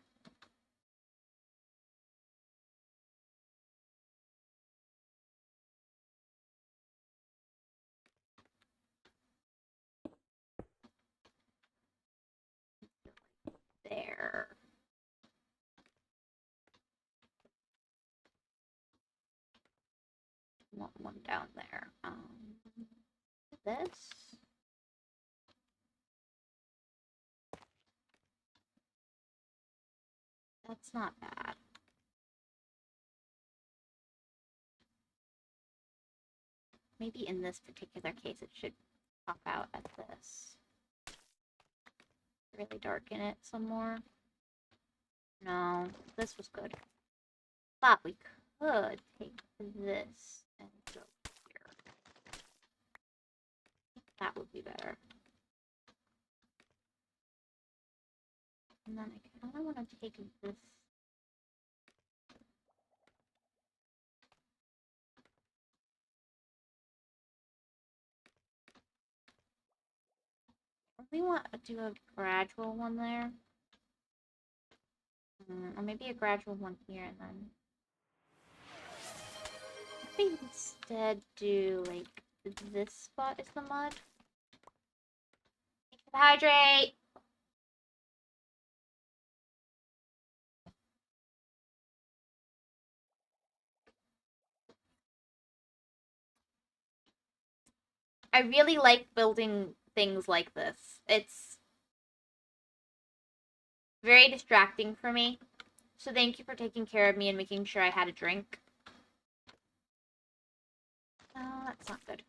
There. Want one down there. This. That's not bad. Maybe in this particular case it should pop out at this. Really darken it some more. No, this was good. But we could take this and go here. That would be better. And then I kind of want to take this. We want to do a gradual one there. Or maybe a gradual one here and then. Maybe instead do like this spot is the mud. Hydrate! I really like building things like this. It's very distracting for me. So thank you for taking care of me and making sure I had a drink. Oh, that's not good.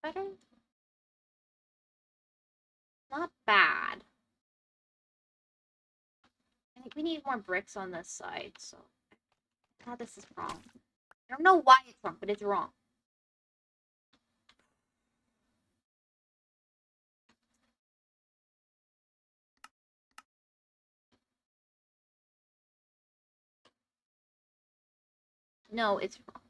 That better? Not bad. I think we need more bricks on this side, so... Ah, this is wrong. I don't know why it's wrong, but it's wrong. No, it's wrong.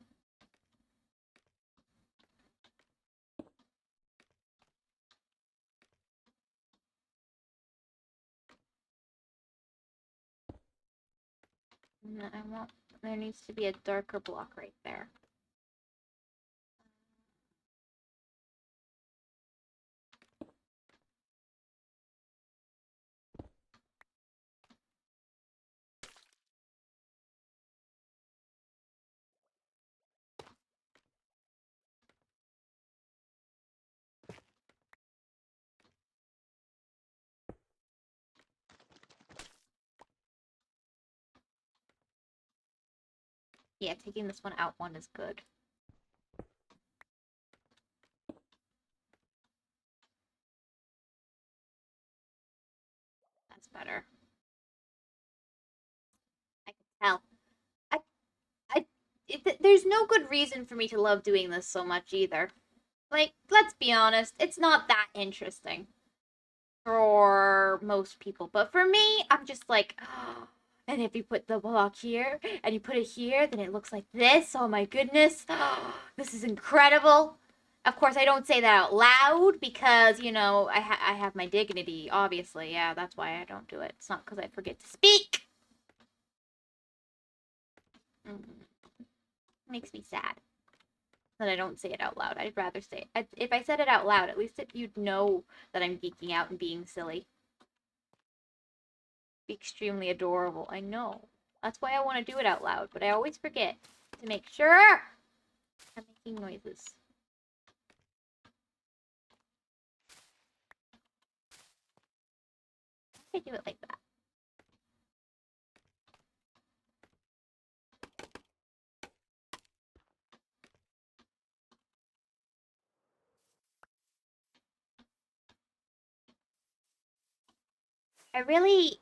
No, I want. There needs to be a darker block right there. Yeah, taking this one out one is good. That's better. I can tell. I, there's no good reason for me to love doing this so much either. Like, let's be honest, it's not that interesting for most people. But for me, I'm just like, oh, and if you put the block here and you put it here, then it looks like this. Oh my goodness. Oh, this is incredible. Of course, I don't say that out loud because, you know, I have my dignity, obviously. Yeah, that's why I don't do it. It's not because I forget to speak. Makes me sad that I don't say it out loud. I'd rather say it. If I said it out loud, at least you'd know that I'm geeking out and being silly. Be extremely adorable. I know. That's why I want to do it out loud, but I always forget to make sure I'm making noises. I do it like that. I really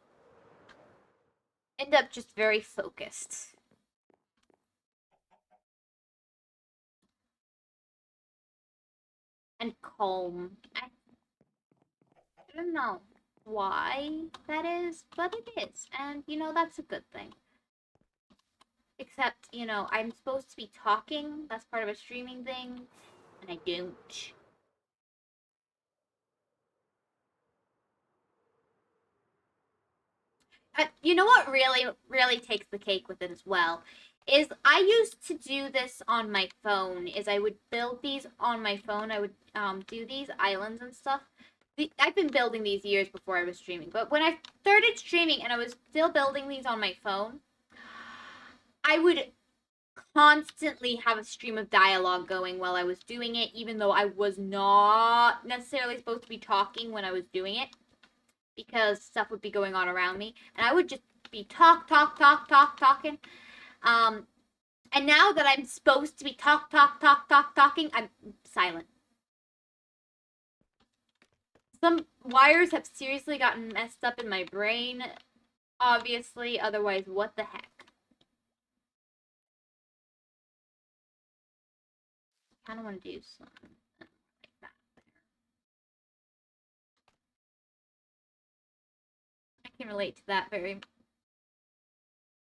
end up just very focused. And calm. I don't know why that is, but it is. And, you know, that's a good thing. Except, you know, I'm supposed to be talking. That's part of a streaming thing. And I don't. You know what really takes the cake with it as well is I used to do this on my phone. Is I would build these on my phone. I would do these islands and stuff. I've been building these years before I was streaming, but when I started streaming and I was still building these on my phone, I would constantly have a stream of dialogue going while I was doing it, even though I was not necessarily supposed to be talking when I was doing it, because stuff would be going on around me, and I would just be talking. And now that I'm supposed to be talking, I'm silent. Some wires have seriously gotten messed up in my brain, obviously, otherwise, what the heck? I kind of want to do something like that there. I can relate to that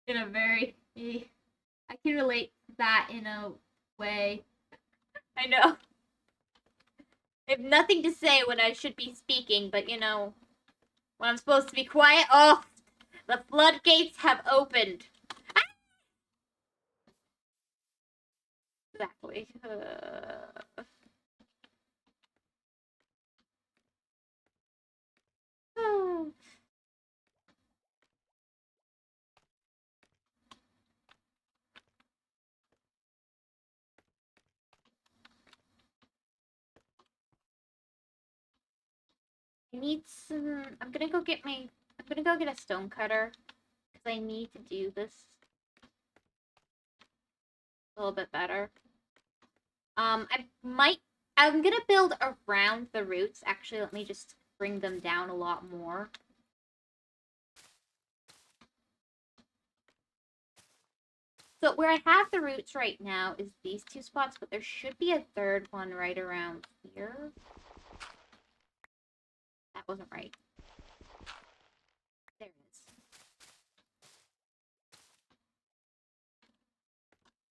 in a very, I can relate to that in a way. I know. I have nothing to say when I should be speaking, but you know, when I'm supposed to be quiet, oh, the floodgates have opened. Exactly. I need some. I'm gonna go get my. I'm gonna go get a stone cutter because I need to do this a little bit better. I might. I'm gonna build around the roots. Actually, let me just bring them down a lot more. So where I have the roots right now is these two spots, but there should be a third one right around here. That wasn't right. There it is.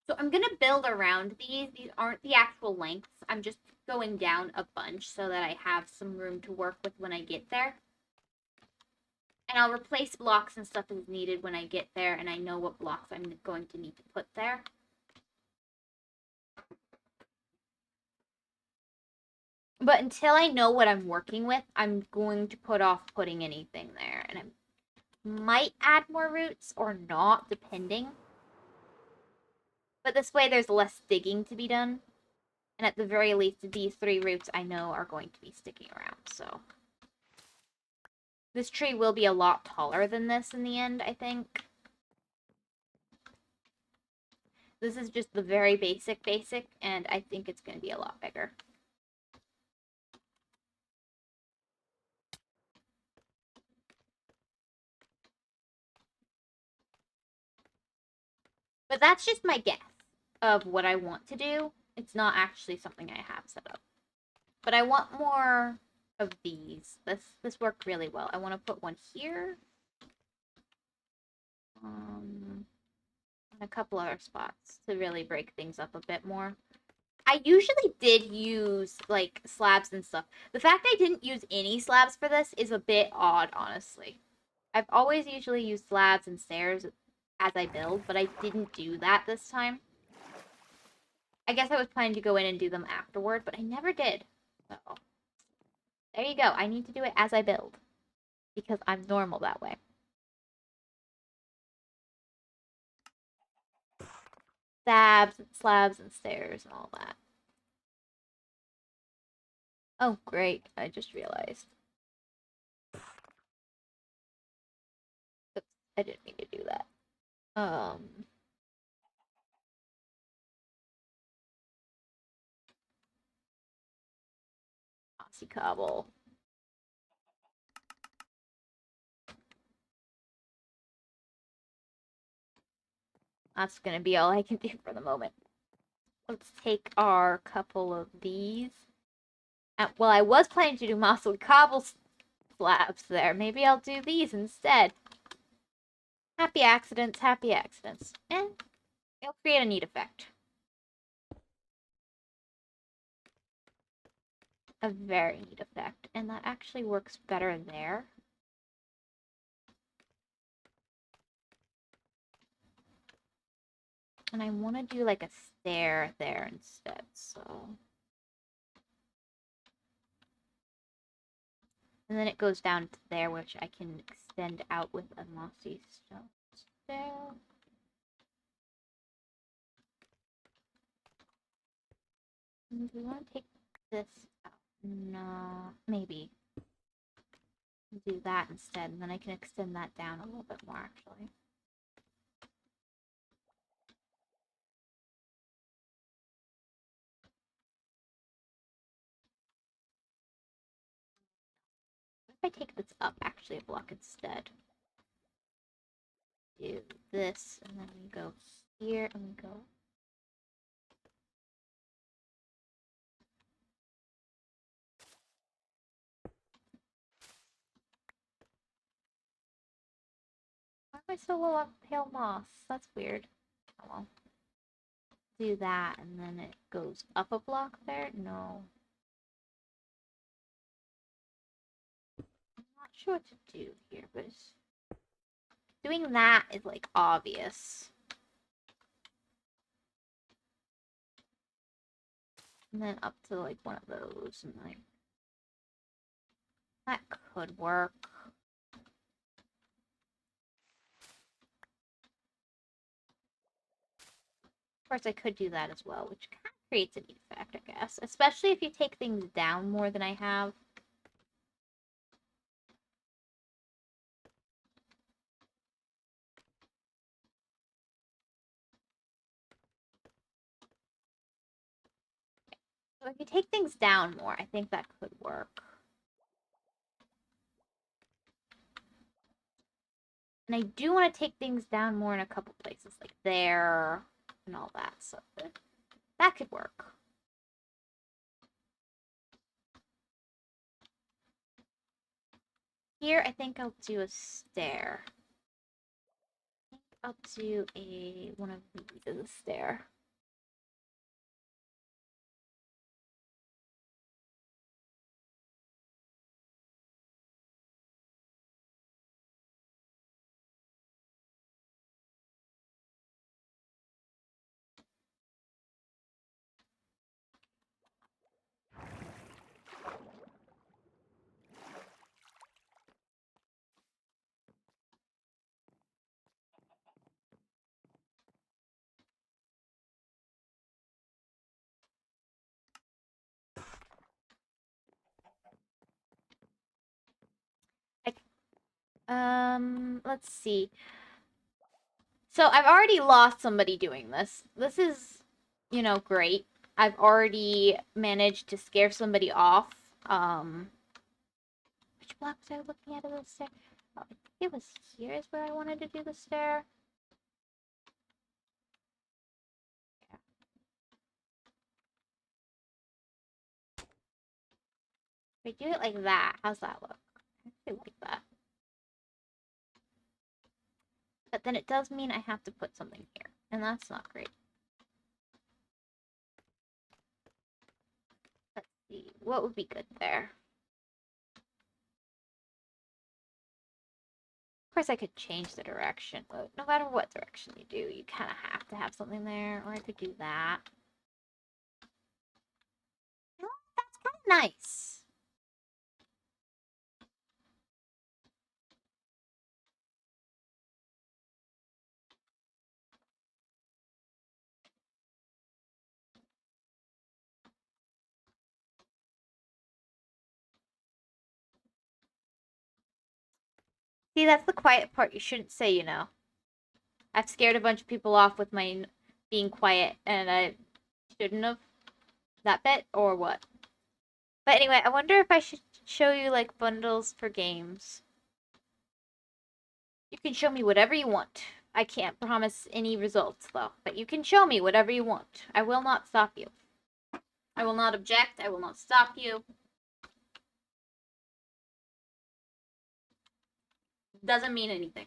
So I'm gonna build around these. These aren't the actual lengths. I'm just going down a bunch so that I have some room to work with when I get there. And I'll replace blocks and stuff as needed when I get there and I know what blocks I'm going to need to put there. But until I know what I'm working with, I'm going to put off putting anything there. And I might add more roots or not, depending. But this way there's less digging to be done. And at the very least, these 3 roots I know are going to be sticking around, so. This tree will be a lot taller than this in the end, I think. This is just the very basic, and I think it's going to be a lot bigger. But that's just my guess of what I want to do. It's not actually something I have set up. But I want more of these. This worked really well. I want to put one here. And a couple other spots to really break things up a bit more. I usually did use, like, slabs and stuff. The fact I didn't use any slabs for this is a bit odd, honestly. I've always usually used slabs and stairs as I build, but I didn't do that this time. I guess I was planning to go in and do them afterward, but I never did. So, there you go. I need to do it as I build. Because I'm normal that way. Slabs, and stairs, and all that. Oh, great. I just realized. Oops, I didn't mean to do that. Mossy cobble. That's gonna be all I can do for the moment. Let's take our couple of these. Well, I was planning to do mossy cobble slabs there. Maybe I'll do these instead. Happy accidents, happy accidents. And it'll create a neat effect. A very neat effect. And that actually works better there. And I want to do like a stair there instead, so. And then it goes down to there, which I can extend out with a mossy stone stair. Do we want to take this out? No, maybe. Do that instead, and then I can extend that down a little bit more, actually. What if I take this up, actually, a block instead? Do this, and then we go here, and we go. Why am I so low on pale moss? That's weird. Oh well. Do that, and then it goes up a block there? No. I'm not sure what to do here, but doing that is, like, obvious. And then up to, like, one of those, and, like, that could work. Of course, I could do that as well, which kind of creates a neat effect, I guess. Especially if you take things down more than I have. So if you take things down more, I think that could work. And I do want to take things down more in a couple places, like there and all that, so that could work. Here, I think I'll do a stair. I think I'll do one of these as a stair. Let's see. So I've already lost somebody doing this. This is, great. I've already managed to scare somebody off. Which block was I looking at of the stair? Oh, I think it was here is where I wanted to do the stair. Yeah. If I do it like that, how's that look? I actually like that. But then it does mean I have to put something here, and that's not great. Let's see, what would be good there? Of course, I could change the direction, but no matter what direction you do, you kind of have to have something there, or I could do that. You know, that's kind of nice. See, that's the quiet part you shouldn't say, I've scared a bunch of people off with my being quiet, and I shouldn't have. That bit, or what? But anyway, I wonder if I should show you, like, bundles for games. You can show me whatever you want. I can't promise any results, though. But you can show me whatever you want. I will not stop you. I will not object. I will not stop you. Doesn't mean anything.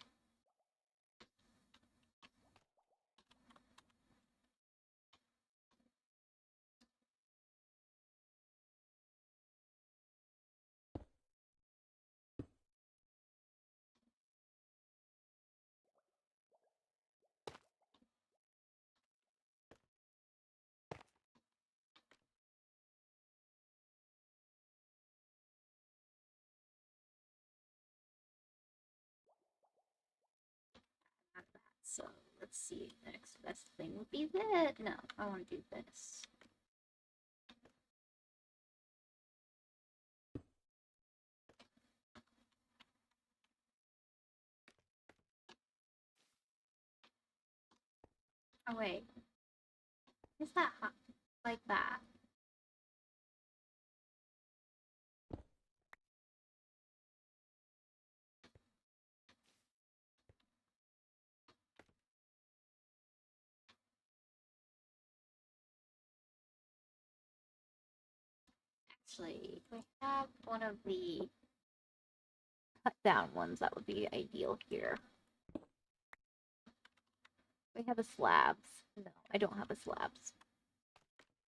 So let's see. The next best thing would be this. No, I want to do this. Oh wait, is that hot? Like that? Actually, if we have one of the cut down ones, that would be ideal here. We have a slabs. No, I don't have a slabs.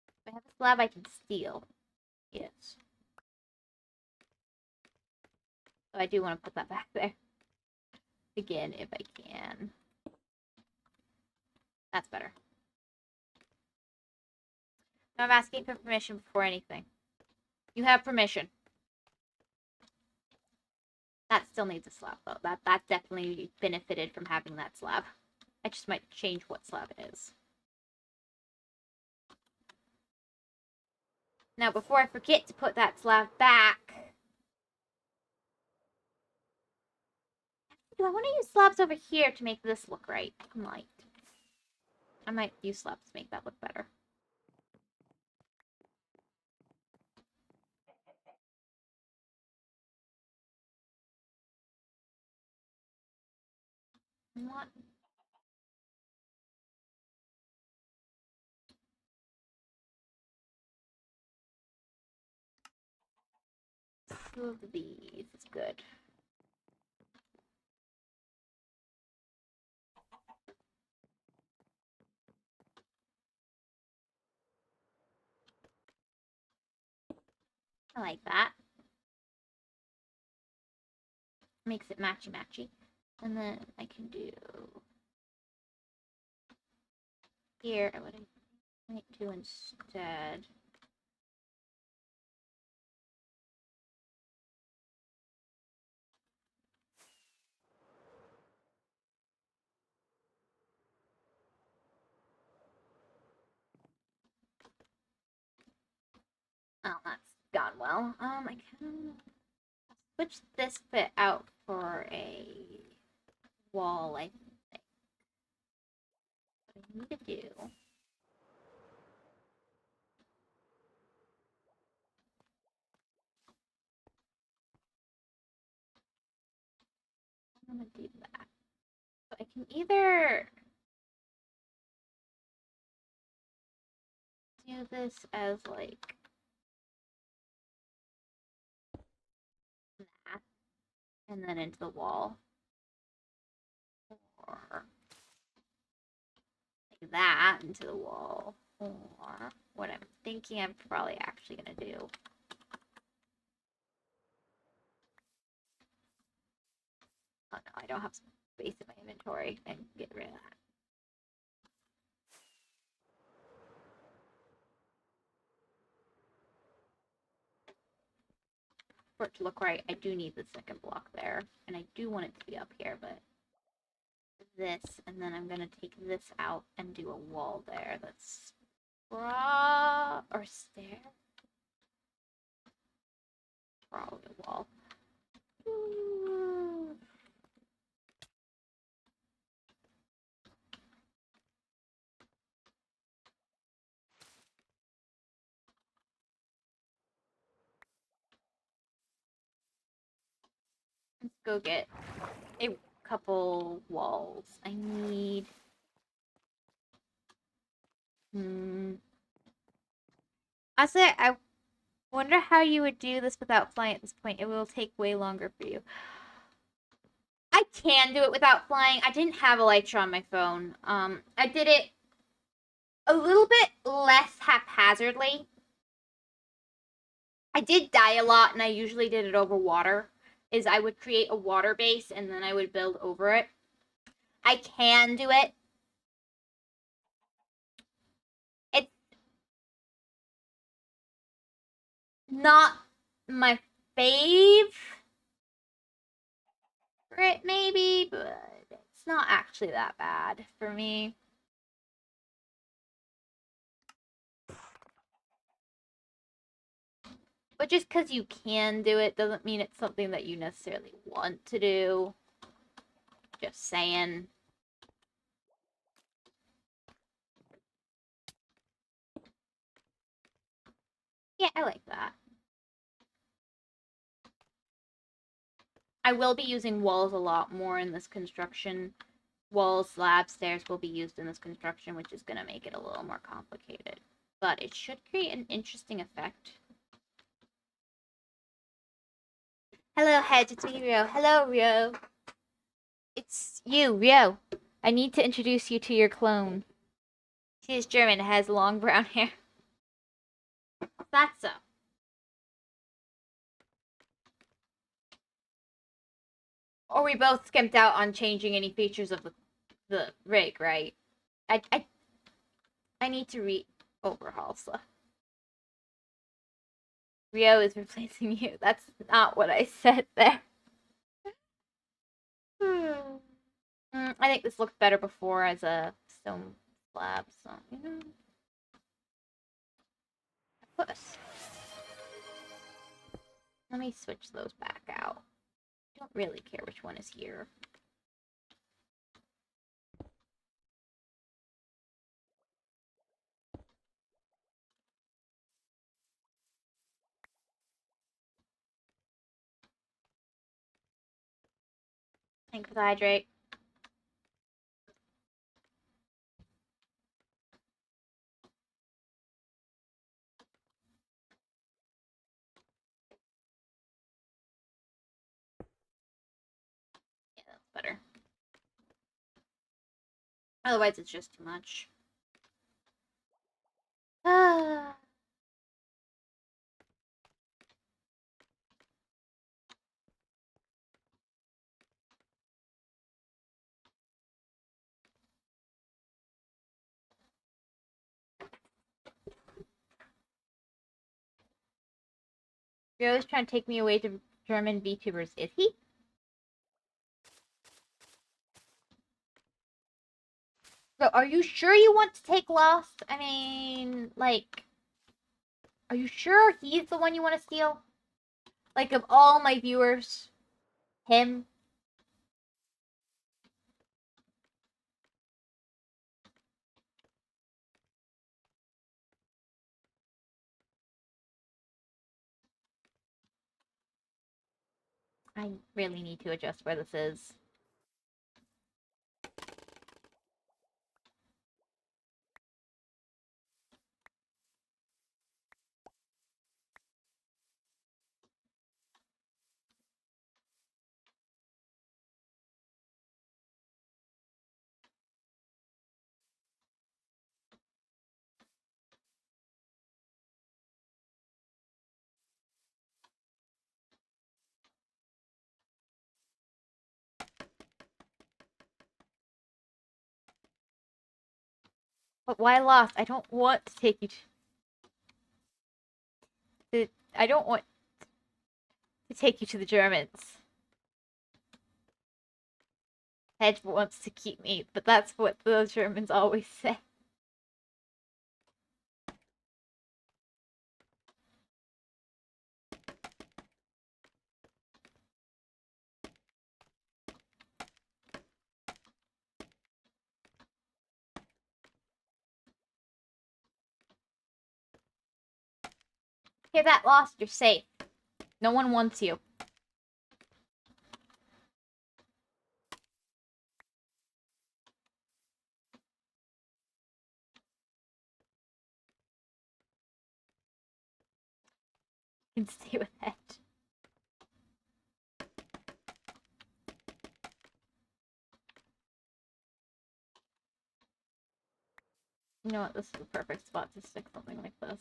If I have a slab, I can steal. Yes. So I do want to put that back there. Again, if I can. That's better. I'm asking for permission before anything. You have permission. That still needs a slab, though. That definitely benefited from having that slab. I just might change what slab it is. Now, before I forget to put that slab back... Do I want to use slabs over here to make this look right? I might use slabs to make that look better. What? Two of these is good. I like that. Makes it matchy-matchy. And then I can do... Here, what I might do instead... Oh, that's gone well. I can... switch this bit out for a wall, I think. What I need to do. I'm gonna do that. So I can either do this as like that, and then into the wall, or like that into the wall, or what I'm thinking I'm probably actually gonna do. Oh no, I don't have space in my inventory. I can get rid of that. For it to look right, I do need the second block there, and I do want it to be up here, but this, and then I'm gonna take this out and do a wall there that's or stair. Probably a wall. Let's go get a couple walls. I need. Honestly, I wonder how you would do this without flying at this point. It will take way longer for you. I can do it without flying. I didn't have Elytra on my phone. I did it a little bit less haphazardly. I did die a lot, and I usually did it over water. Is I would create a water base, and then I would build over it. I can do it. It's not my fave, maybe, but it's not actually that bad for me. But just because you can do it doesn't mean it's something that you necessarily want to do. Just saying. Yeah, I like that. I will be using walls a lot more in this construction. Walls, slabs, stairs will be used in this construction, which is going to make it a little more complicated. But it should create an interesting effect. Hello, Hedge. It's me, Rio. Hello, Rio. It's you, Rio. I need to introduce you to your clone. She is German, has long brown hair. That's so. Or we both skimped out on changing any features of the rig, right? I need to overhaul stuff. Rio is replacing you. That's not what I said there. I think this looked better before as a stone slab, so, you know. Puss. Let me switch those back out. I don't really care which one is here. Thanks for the hydrate. Yeah, that's better. Otherwise, it's just too much. Ah. Joe's trying to take me away to German VTubers. Is he? So, are you sure you want to take Lost? I mean, like, are you sure he's the one you want to steal? Like, of all my viewers, him. I really need to adjust where this is. But why lost? I don't want to take you to... I don't want to take you to the Germans. Hedge wants to keep me, but that's what the Germans always say. Hear that, Lost? You're safe. No one wants you. You can stay with Hedge. You know what? This is the perfect spot to stick something like this.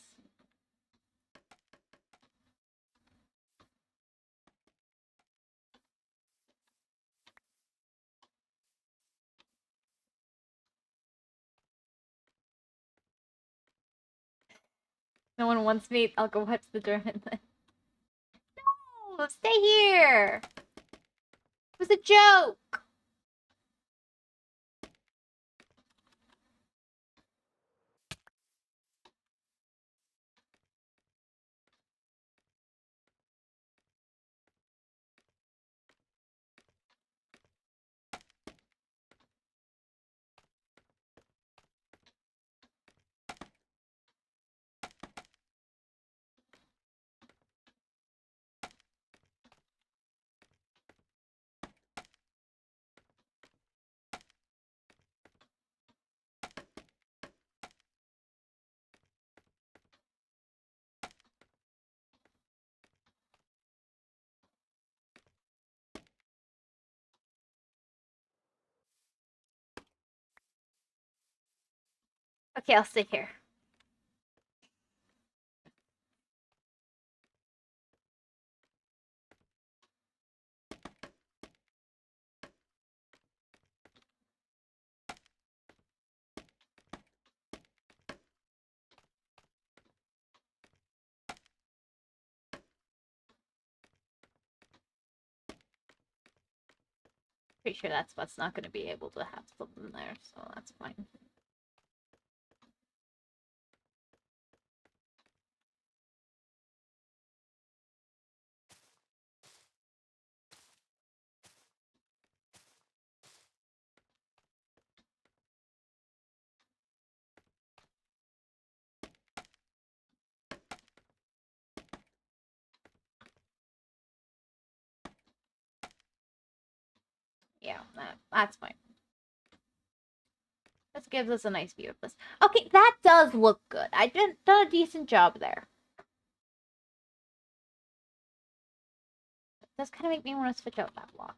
No one wants me. I'll go watch the German then. No! Stay here! It was a joke! Okay, I'll stay here. Pretty sure that spot's not going to be able to have something there, so that's fine. Yeah, that's fine. This gives us a nice view of this. Okay, that does look good. I done a decent job there. It does kind of make me want to switch out that block.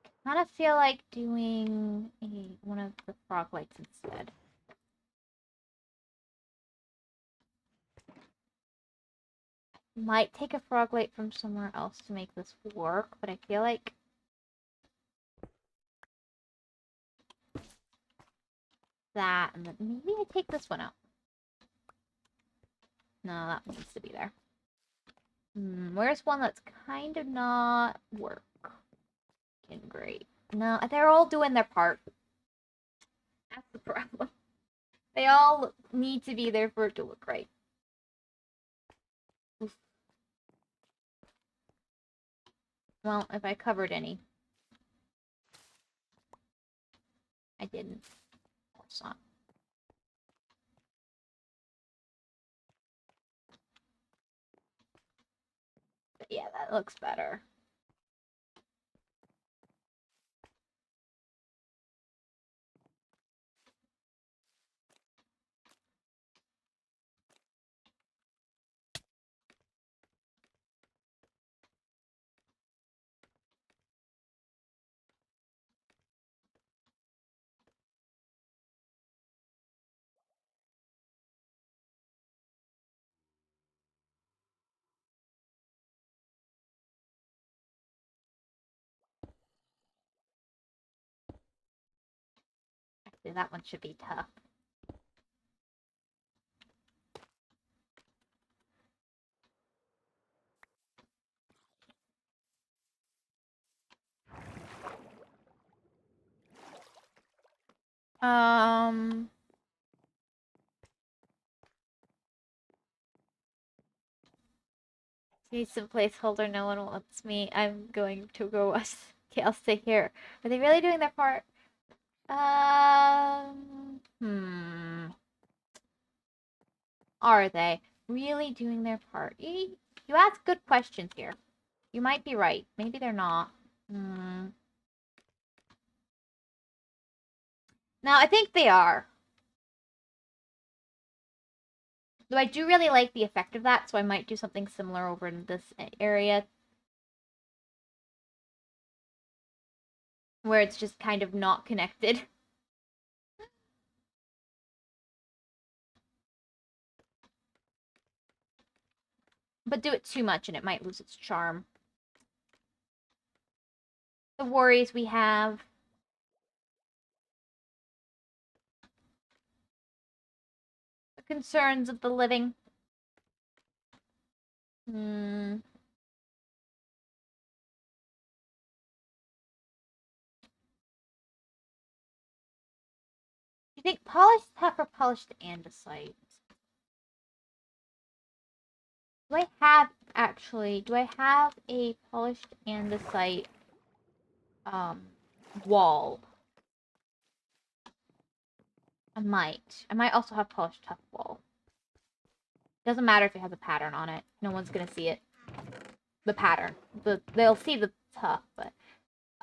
I kind of feel like doing one of the frog lights instead. Might take a frog light from somewhere else to make this work, but I feel like that, and then maybe I take this one out. No, that one needs to be there. Where's one that's kind of not working great? No, they're all doing their part. That's the problem. They all need to be there for it to look right. Oof. Well, if I covered any. I didn't. Of course not. But yeah, that looks better. Actually, that one should be tough. Need some placeholder. No one wants me. I'm going to go watch. Okay, I'll stay here. Are they really doing their part? Are they really doing their part? You ask good questions here. You might be right. Maybe they're not. Hmm. Now, I think they are. Though I do really like the effect of that, so I might do something similar over in this area. Where it's just kind of not connected. But do it too much and it might lose its charm. The worries we have. The concerns of the living. Hmm. Do you think polished tuff or polished andesite? Do I have, actually, do I have a polished andesite wall? I might. I might also have polished tuff wall. Doesn't matter if it has a pattern on it. No one's gonna see it. The pattern. They'll see the tuff, but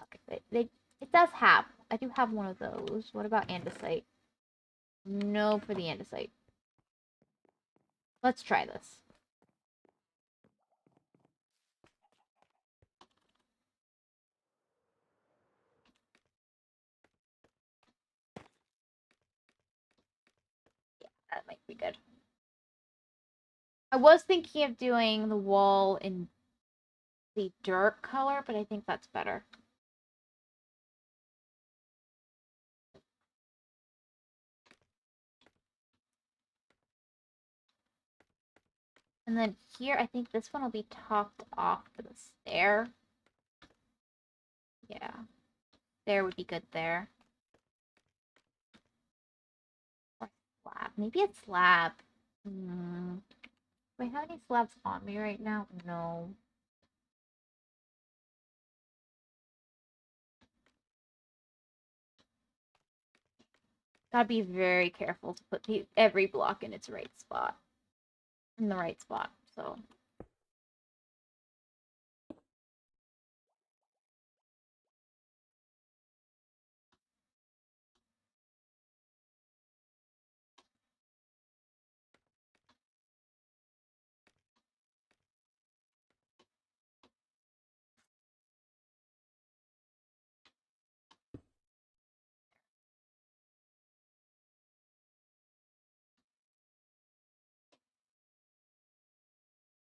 okay, it does have. I do have one of those. What about andesite? No for the andesite. Let's try this. Yeah, that might be good. I was thinking of doing the wall in the dirt color, but I think that's better. And then here, I think this one will be topped off for the stair. Yeah. There would be good there. Or slab. Maybe a slab. Do I have any slabs on me right now? No. Gotta be very careful to put every block in its right spot. In the right spot, so.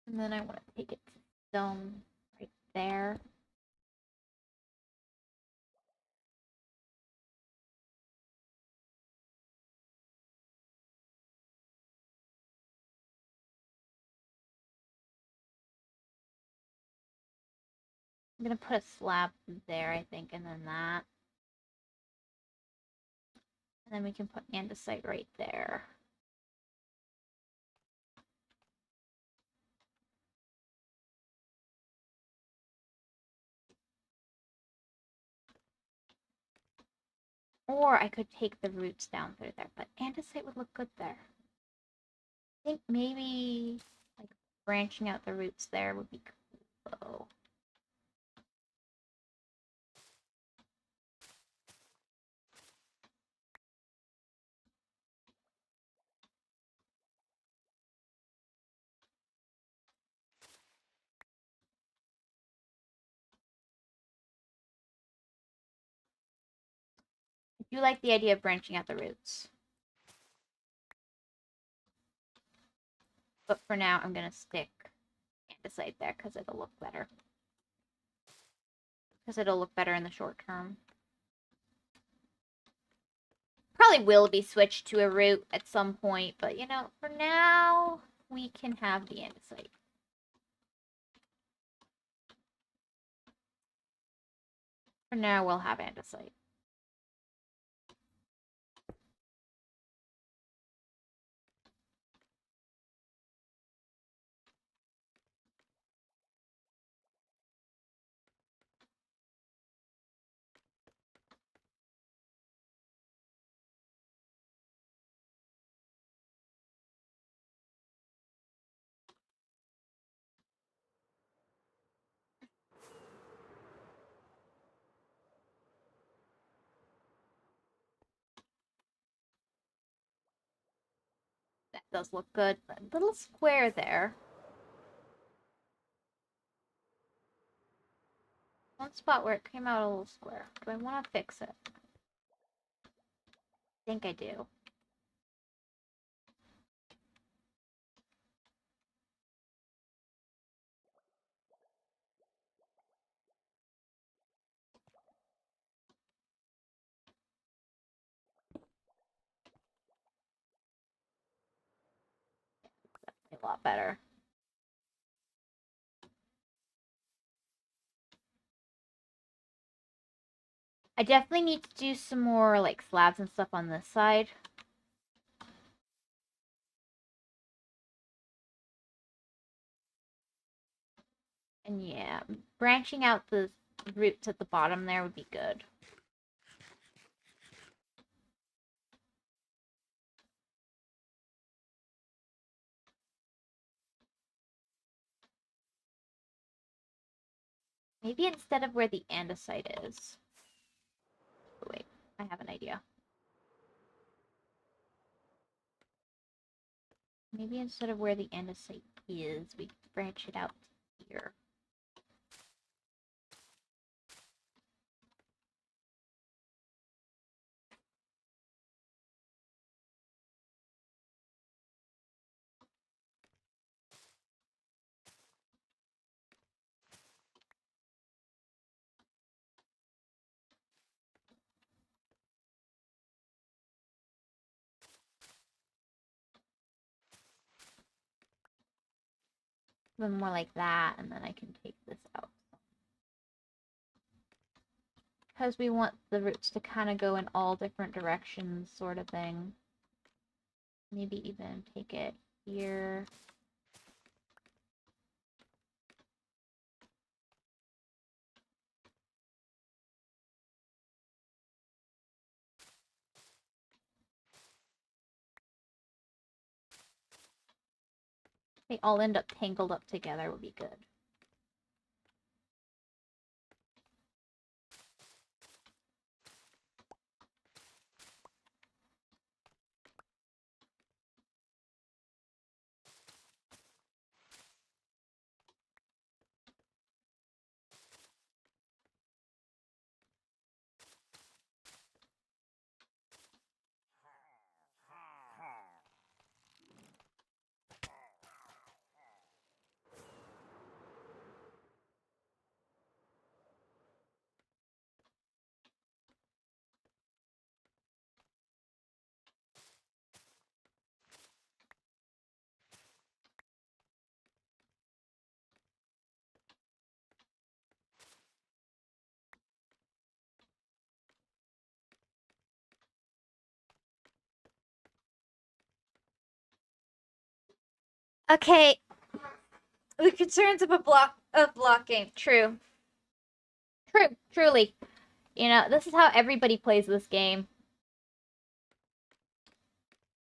And then I want to take it to stone right there. I'm gonna put a slab there, I think, and then that. And then we can put andesite right there. Or I could take the roots down through there, but andesite would look good there. I think maybe like branching out the roots there would be cool. I do like the idea of branching out the roots. But for now, I'm going to stick andesite there because it'll look better. Because it'll look better in the short term. Probably will be switched to a root at some point, but you know, for now, we can have the andesite. For now, we'll have andesite. That does look good. That little square there. One spot where it came out a little square. Do I want to fix it? I think I do. A lot better. I definitely need to do some more like slabs and stuff on this side. And yeah, branching out the roots at the bottom there would be good. Maybe instead of where the andesite is. Oh, wait, I have an idea. Maybe instead of where the andesite is, we branch it out here. Even more like that, and then I can take this out. Because we want the roots to kind of go in all different directions, sort of thing. Maybe even take it here. They all end up tangled up together would be good. Okay. The concerns of a block game. True. Truly. You know, this is how everybody plays this game.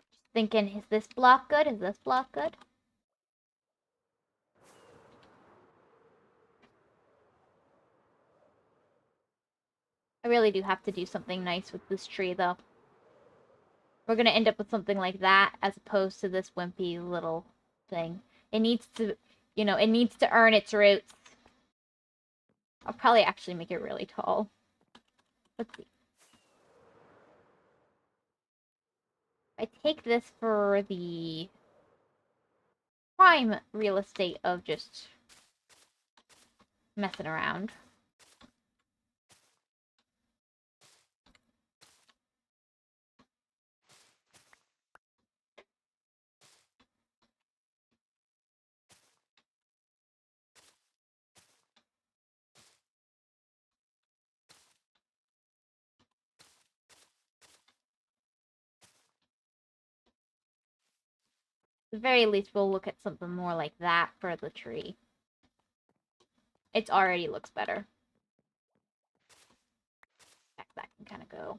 Just thinking, is this block good? Is this block good? I really do have to do something nice with this tree, though. We're gonna end up with something like that, as opposed to this wimpy little thing. It needs to, you know, it needs to earn its roots. I'll probably actually make it really tall. Let's see. I take this for the prime real estate of just messing around. At the very least, we'll look at something more like that for the tree. It already looks better. That can kind of go.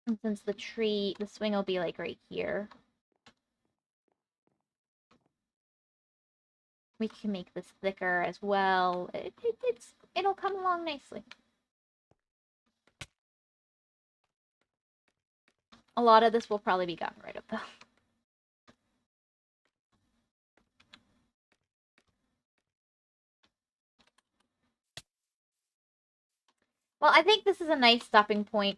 And since the tree, the swing will be like right here. We can make this thicker as well. It'll come along nicely. A lot of this will probably be gotten rid of, though. Well, I think this is a nice stopping point.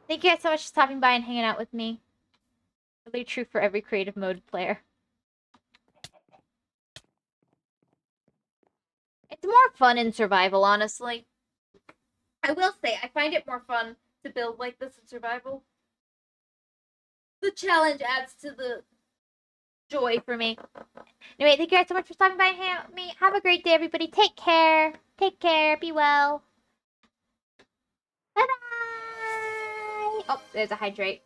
Thank you guys so much for stopping by and hanging out with me. Really true for every creative mode player. It's more fun in survival, honestly. I will say, I find it more fun to build like this in survival. The challenge adds to the joy for me. Anyway, thank you guys so much for stopping by and hanging out with me. Have a great day, everybody. Take care. Take care. Be well. Bye-bye. Oh, there's a hydrate.